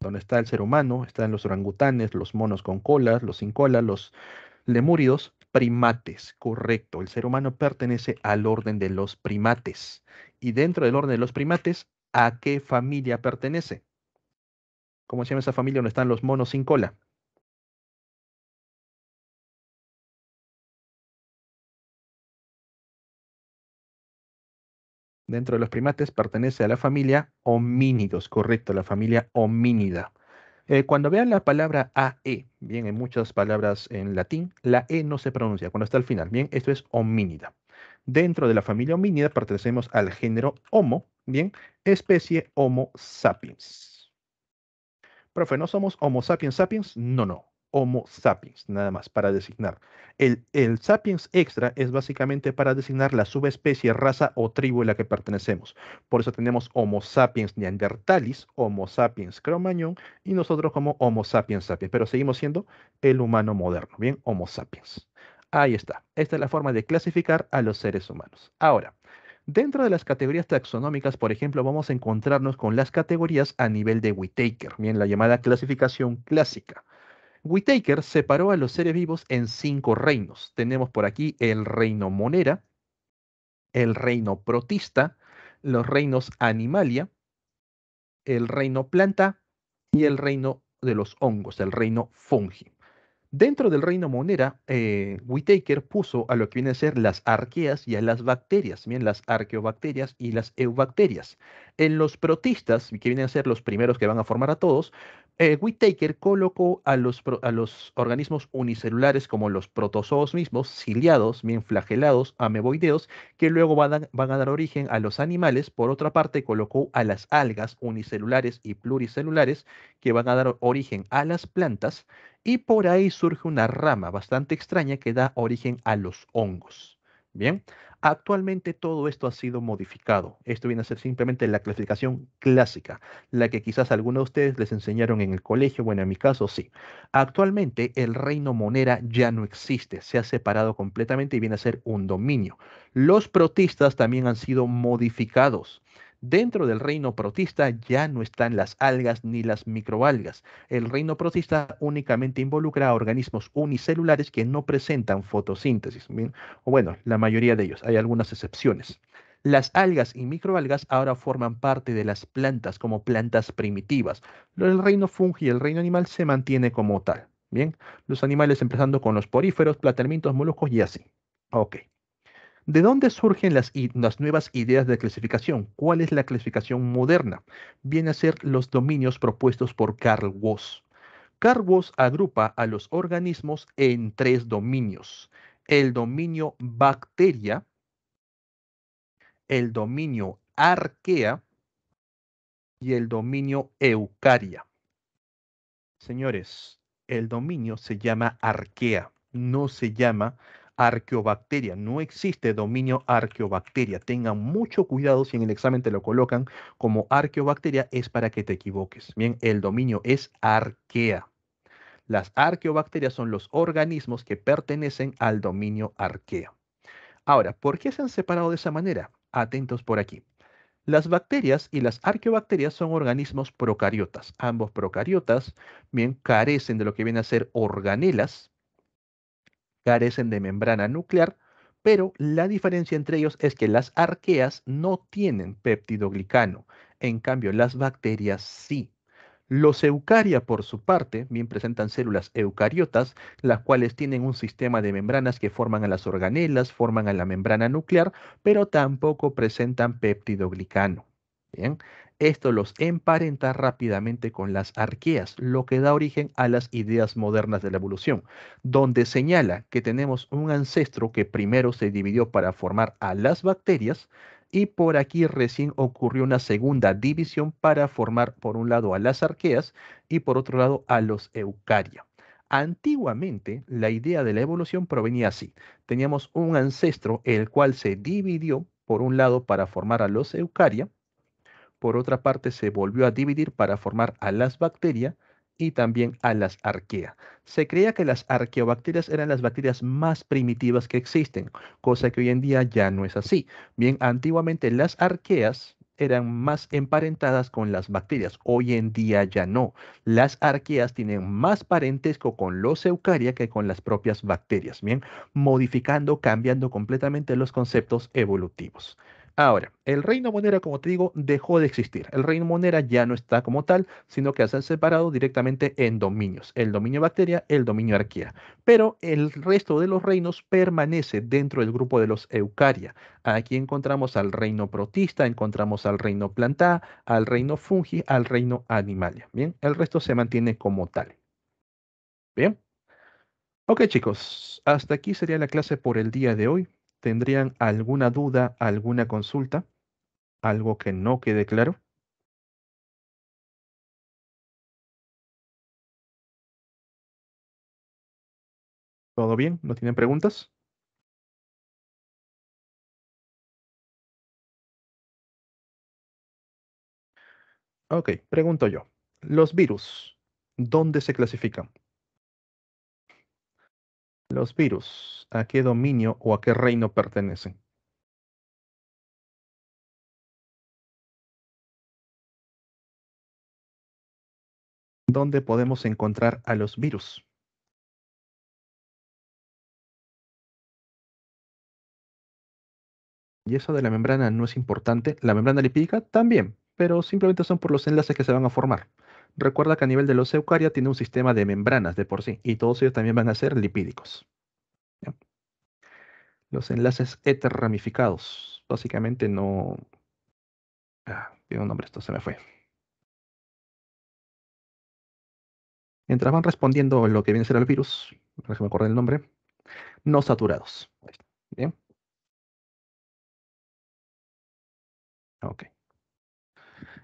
Donde está el ser humano, están los orangutanes, los monos con colas, los sin cola, los lemúridos, primates, correcto. El ser humano pertenece al orden de los primates. Y dentro del orden de los primates, ¿a qué familia pertenece? ¿Cómo se llama esa familia donde están los monos sin cola? Dentro de los primates pertenece a la familia homínidos, correcto, la familia homínida. Cuando vean la palabra AE, bien, en muchas palabras en latín, la E no se pronuncia cuando está al final, bien, esto es homínida. Dentro de la familia homínida pertenecemos al género Homo, bien, especie Homo sapiens. Profe, ¿no somos Homo sapiens sapiens? No, no. Homo sapiens, nada más, para designar. El sapiens extra es básicamente para designar la subespecie, raza o tribu a la que pertenecemos. Por eso tenemos Homo sapiens neanderthalis, Homo sapiens cro-magnon y nosotros como Homo sapiens sapiens. Pero seguimos siendo el humano moderno, ¿bien? Homo sapiens. Ahí está. Esta es la forma de clasificar a los seres humanos. Ahora, dentro de las categorías taxonómicas, por ejemplo, vamos a encontrarnos con las categorías a nivel de Whittaker, bien, la llamada clasificación clásica. Whittaker separó a los seres vivos en 5 reinos. Tenemos por aquí el reino Monera, el reino Protista, los reinos Animalia, el reino Planta y el reino de los hongos, el reino Fungi. Dentro del reino Monera, Whittaker puso a lo que viene a ser las arqueas y a las bacterias, bien, las arqueobacterias y las eubacterias. En los protistas, que vienen a ser los primeros que van a formar a todos, Whittaker colocó a los organismos unicelulares como los protozoos mismos, ciliados, bien flagelados, ameboideos, que luego van a dar origen a los animales. Por otra parte, colocó a las algas unicelulares y pluricelulares, que van a dar origen a las plantas, y por ahí surge una rama bastante extraña que da origen a los hongos. Bien, actualmente todo esto ha sido modificado. Esto viene a ser simplemente la clasificación clásica, la que quizás a algunos de ustedes les enseñaron en el colegio, bueno, en mi caso sí. Actualmente el reino Monera ya no existe, se ha separado completamente y viene a ser un dominio. Los protistas también han sido modificados. Dentro del reino protista ya no están las algas ni las microalgas. El reino protista únicamente involucra a organismos unicelulares que no presentan fotosíntesis, ¿bien? O bueno, la mayoría de ellos, hay algunas excepciones. Las algas y microalgas ahora forman parte de las plantas como plantas primitivas. El reino fungi y el reino animal se mantiene como tal. Bien, los animales empezando con los poríferos, platelmintos, moluscos y así. Ok. ¿De dónde surgen las nuevas ideas de clasificación? ¿Cuál es la clasificación moderna? Viene a ser los dominios propuestos por Carl Woese. Carl Woese agrupa a los organismos en tres dominios: el dominio bacteria, el dominio arquea y el dominio eucaria. Señores, el dominio se llama arquea, no se llama arqueobacteria. No existe dominio arqueobacteria. Tengan mucho cuidado si en el examen te lo colocan como arqueobacteria, es para que te equivoques. Bien, el dominio es arquea. Las arqueobacterias son los organismos que pertenecen al dominio arquea. Ahora, ¿por qué se han separado de esa manera? Atentos por aquí. Las bacterias y las arqueobacterias son organismos procariotas. Ambos procariotas bien carecen de lo que viene a ser organelas, carecen de membrana nuclear, pero la diferencia entre ellos es que las arqueas no tienen peptidoglicano, en cambio las bacterias sí. Los eucaria, por su parte, bien presentan células eucariotas, las cuales tienen un sistema de membranas que forman a las organelas, forman a la membrana nuclear, pero tampoco presentan peptidoglicano. Bien, esto los emparenta rápidamente con las arqueas, lo que da origen a las ideas modernas de la evolución, donde señala que tenemos un ancestro que primero se dividió para formar a las bacterias, y por aquí recién ocurrió una segunda división para formar por un lado a las arqueas y por otro lado a los eucaria. Antiguamente, la idea de la evolución provenía así. Teníamos un ancestro el cual se dividió por un lado para formar a los eucaria, por otra parte se volvió a dividir para formar a las bacterias y también a las arqueas. Se creía que las arqueobacterias eran las bacterias más primitivas que existen, cosa que hoy en día ya no es así. Bien, antiguamente las arqueas eran más emparentadas con las bacterias, hoy en día ya no. Las arqueas tienen más parentesco con los eucaria que con las propias bacterias, bien, modificando, cambiando completamente los conceptos evolutivos. Ahora, el reino monera, como te digo, dejó de existir. El reino monera ya no está como tal, sino que se han separado directamente en dominios. El dominio bacteria, el dominio arquea. Pero el resto de los reinos permanece dentro del grupo de los eucaria. Aquí encontramos al reino protista, encontramos al reino plantá, al reino fungi, al reino animalia. Bien, el resto se mantiene como tal. Bien. Ok, chicos, hasta aquí sería la clase por el día de hoy. ¿Tendrían alguna duda, alguna consulta? ¿Algo que no quede claro? ¿Todo bien? ¿No tienen preguntas? Ok, pregunto yo. Los virus, ¿dónde se clasifican? Los virus, ¿a qué dominio o a qué reino pertenecen? ¿Dónde podemos encontrar a los virus? Y eso de la membrana no es importante. La membrana lipídica también, pero simplemente son por los enlaces que se van a formar. Recuerda que a nivel de los eucaria tiene un sistema de membranas de por sí, y todos ellos también van a ser lipídicos. ¿Ya? Los enlaces éter ramificados, básicamente no... tiene un nombre, esto se me fue. Mientras van respondiendo lo que viene a ser el virus, déjame acordar el nombre, no saturados. Ahí está. Bien, ok.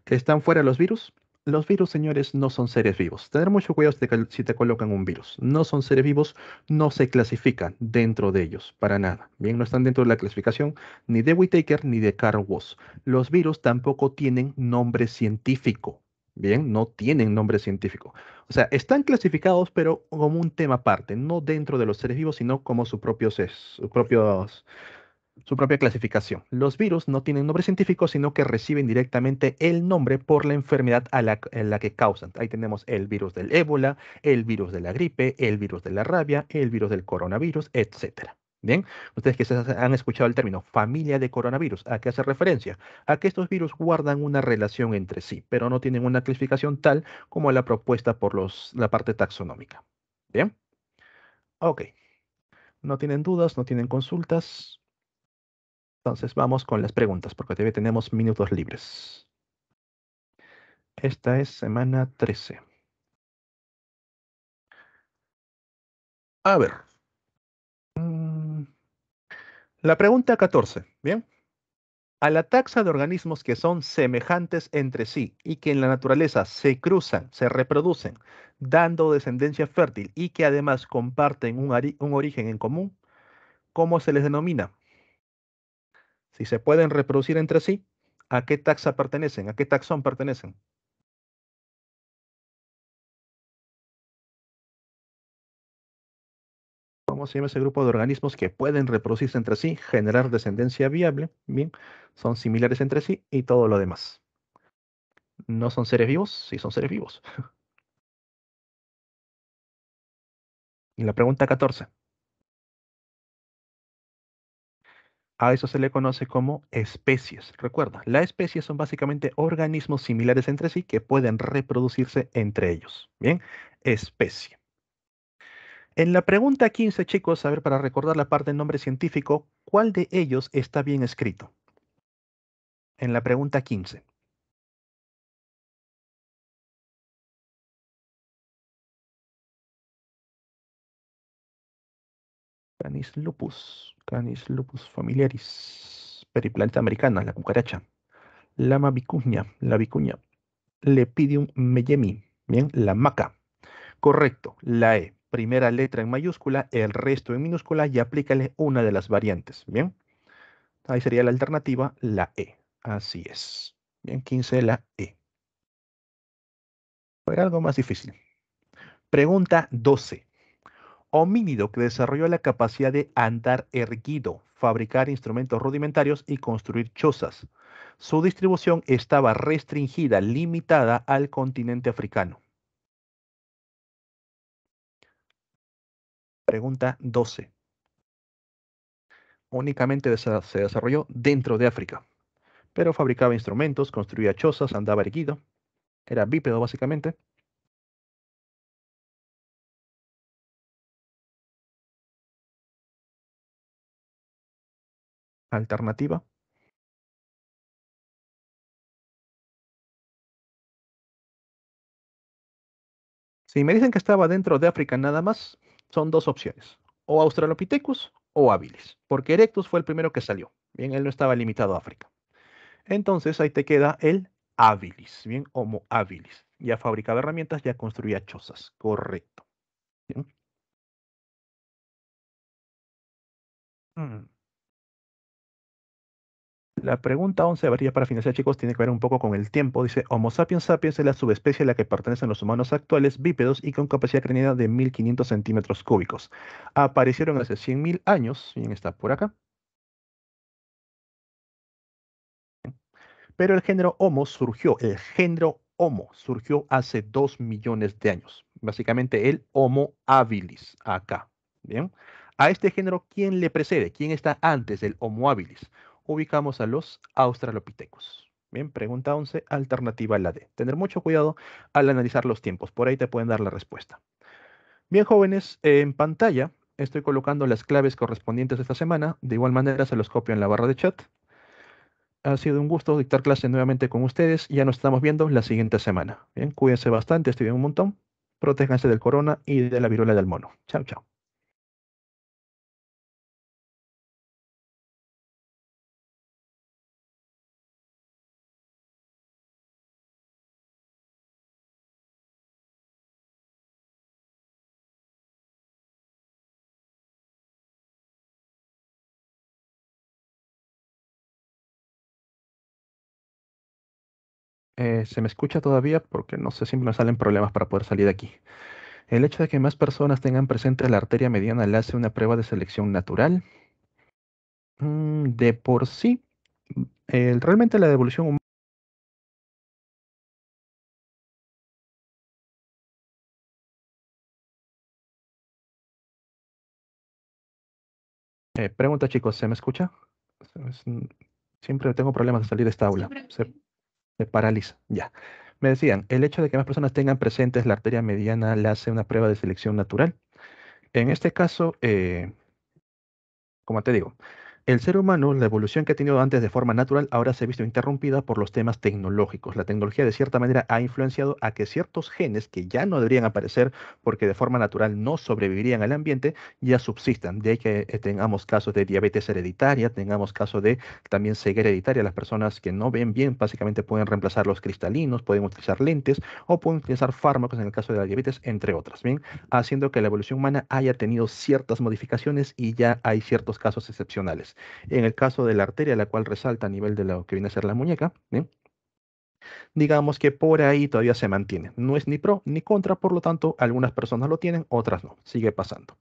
¿Que están fuera los virus? Los virus, señores, no son seres vivos. Tener mucho cuidado si te colocan un virus. No son seres vivos, no se clasifican dentro de ellos, para nada. Bien, no están dentro de la clasificación ni de Whittaker ni de Carl Woese. Los virus tampoco tienen nombre científico. Bien, no tienen nombre científico. O sea, están clasificados, pero como un tema aparte, no dentro de los seres vivos, sino como su propia clasificación. Los virus no tienen nombre científico, sino que reciben directamente el nombre por la enfermedad en la que causan. Ahí tenemos el virus del ébola, el virus de la gripe, el virus de la rabia, el virus del coronavirus, etcétera. Bien, ustedes que han escuchado el término familia de coronavirus, ¿a qué hace referencia? A que estos virus guardan una relación entre sí, pero no tienen una clasificación tal como la propuesta por la parte taxonómica. Bien, ok. No tienen dudas, no tienen consultas. Entonces vamos con las preguntas, porque todavía tenemos minutos libres. Esta es semana 13. A ver, mm, la pregunta 14. Bien. A la taxa de organismos que son semejantes entre sí y que en la naturaleza se cruzan, se reproducen, dando descendencia fértil y que además comparten un origen en común, ¿cómo se les denomina? Si se pueden reproducir entre sí, ¿a qué taxa pertenecen? ¿A qué taxón pertenecen? ¿Cómo se llama ese grupo de organismos que pueden reproducirse entre sí, generar descendencia viable? Bien, son similares entre sí y todo lo demás. ¿No son seres vivos? Sí, son seres vivos. Y la pregunta 14. A eso se le conoce como especies. Recuerda, las especies son básicamente organismos similares entre sí que pueden reproducirse entre ellos. Bien, especie. En la pregunta 15, chicos, a ver, para recordar la parte del nombre científico, ¿cuál de ellos está bien escrito? En la pregunta 15. Canis lupus familiaris, Periplaneta americana, la cucaracha, Lama vicuña, la vicuña, Lepidium mellemi, bien, la maca. Correcto, la E, primera letra en mayúscula, el resto en minúscula y aplícale una de las variantes, bien. Ahí sería la alternativa, la E. Así es. Bien, 15 la E. Fue algo más difícil. Pregunta 12. Homínido que desarrolló la capacidad de andar erguido, fabricar instrumentos rudimentarios y construir chozas. Su distribución estaba restringida, limitada al continente africano. Pregunta 12. Únicamente se desarrolló dentro de África, pero fabricaba instrumentos, construía chozas, andaba erguido, era bípedo básicamente. Alternativa. Si me dicen que estaba dentro de África nada más, son dos opciones, o Australopithecus o habilis, porque Erectus fue el primero que salió. Bien, él no estaba limitado a África. Entonces ahí te queda el habilis, bien, Homo habilis. Ya fabricaba herramientas, ya construía chozas. Correcto. Bien. Mm. La pregunta 11, varía para finalizar, chicos, tiene que ver un poco con el tiempo. Dice, Homo sapiens sapiens es la subespecie a la que pertenecen los humanos actuales, bípedos y con capacidad craneana de 1500 centímetros cúbicos. Aparecieron hace 100.000 años, bien, está por acá. Pero el género Homo surgió hace 2 millones de años. Básicamente el Homo habilis, acá. Bien. A este género, ¿quién le precede? ¿Quién está antes del Homo habilis? Ubicamos a los Australopithecus. Bien, pregunta 11, alternativa la D. Tener mucho cuidado al analizar los tiempos, por ahí te pueden dar la respuesta. Bien, jóvenes, en pantalla estoy colocando las claves correspondientes de esta semana. De igual manera se los copio en la barra de chat. Ha sido un gusto dictar clase nuevamente con ustedes. Ya nos estamos viendo la siguiente semana. Bien, cuídense bastante, estudien un montón. Protéjanse del corona y de la viruela del mono. Chao, chao. ¿Se me escucha todavía? Porque no sé, siempre me salen problemas para poder salir de aquí. El hecho de que más personas tengan presente la arteria mediana le hace una prueba de selección natural. De por sí, realmente la devolución humana. Pregunta, chicos, ¿se me escucha? Es- mm, Siempre tengo problemas de salir de esta aula. Se paraliza. Ya. Me decían, el hecho de que más personas tengan presentes la arteria mediana le hace una prueba de selección natural. En este caso, como te digo, el ser humano, la evolución que ha tenido antes de forma natural, ahora se ha visto interrumpida por los temas tecnológicos. La tecnología de cierta manera ha influenciado a que ciertos genes que ya no deberían aparecer porque de forma natural no sobrevivirían al ambiente, ya subsistan. De ahí que tengamos casos de diabetes hereditaria, tengamos casos de también ceguera hereditaria. Las personas que no ven bien básicamente pueden reemplazar los cristalinos, pueden utilizar lentes o pueden utilizar fármacos en el caso de la diabetes, entre otras. Bien, haciendo que la evolución humana haya tenido ciertas modificaciones y ya hay ciertos casos excepcionales. En el caso de la arteria, la cual resalta a nivel de lo que viene a ser la muñeca, ¿bien? Digamos que por ahí todavía se mantiene. No es ni pro ni contra, por lo tanto, algunas personas lo tienen, otras no. Sigue pasando.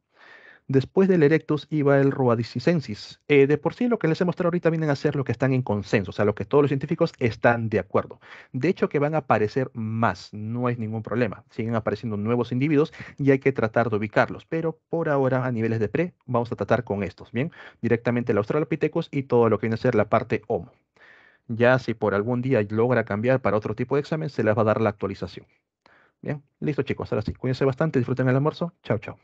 Después del Erectus iba el Rhodesiensis. De por sí lo que les he mostrado ahorita vienen a ser lo que están en consenso, o sea, lo que todos los científicos están de acuerdo. De hecho, que van a aparecer más, no es ningún problema. Siguen apareciendo nuevos individuos y hay que tratar de ubicarlos. Pero por ahora, a niveles de pre, vamos a tratar con estos, ¿bien? Directamente el Australopithecus y todo lo que viene a ser la parte Homo. Ya si por algún día logra cambiar para otro tipo de examen, se les va a dar la actualización. Bien, listo chicos, ahora sí, cuídense bastante, disfruten el almuerzo. Chao, chao.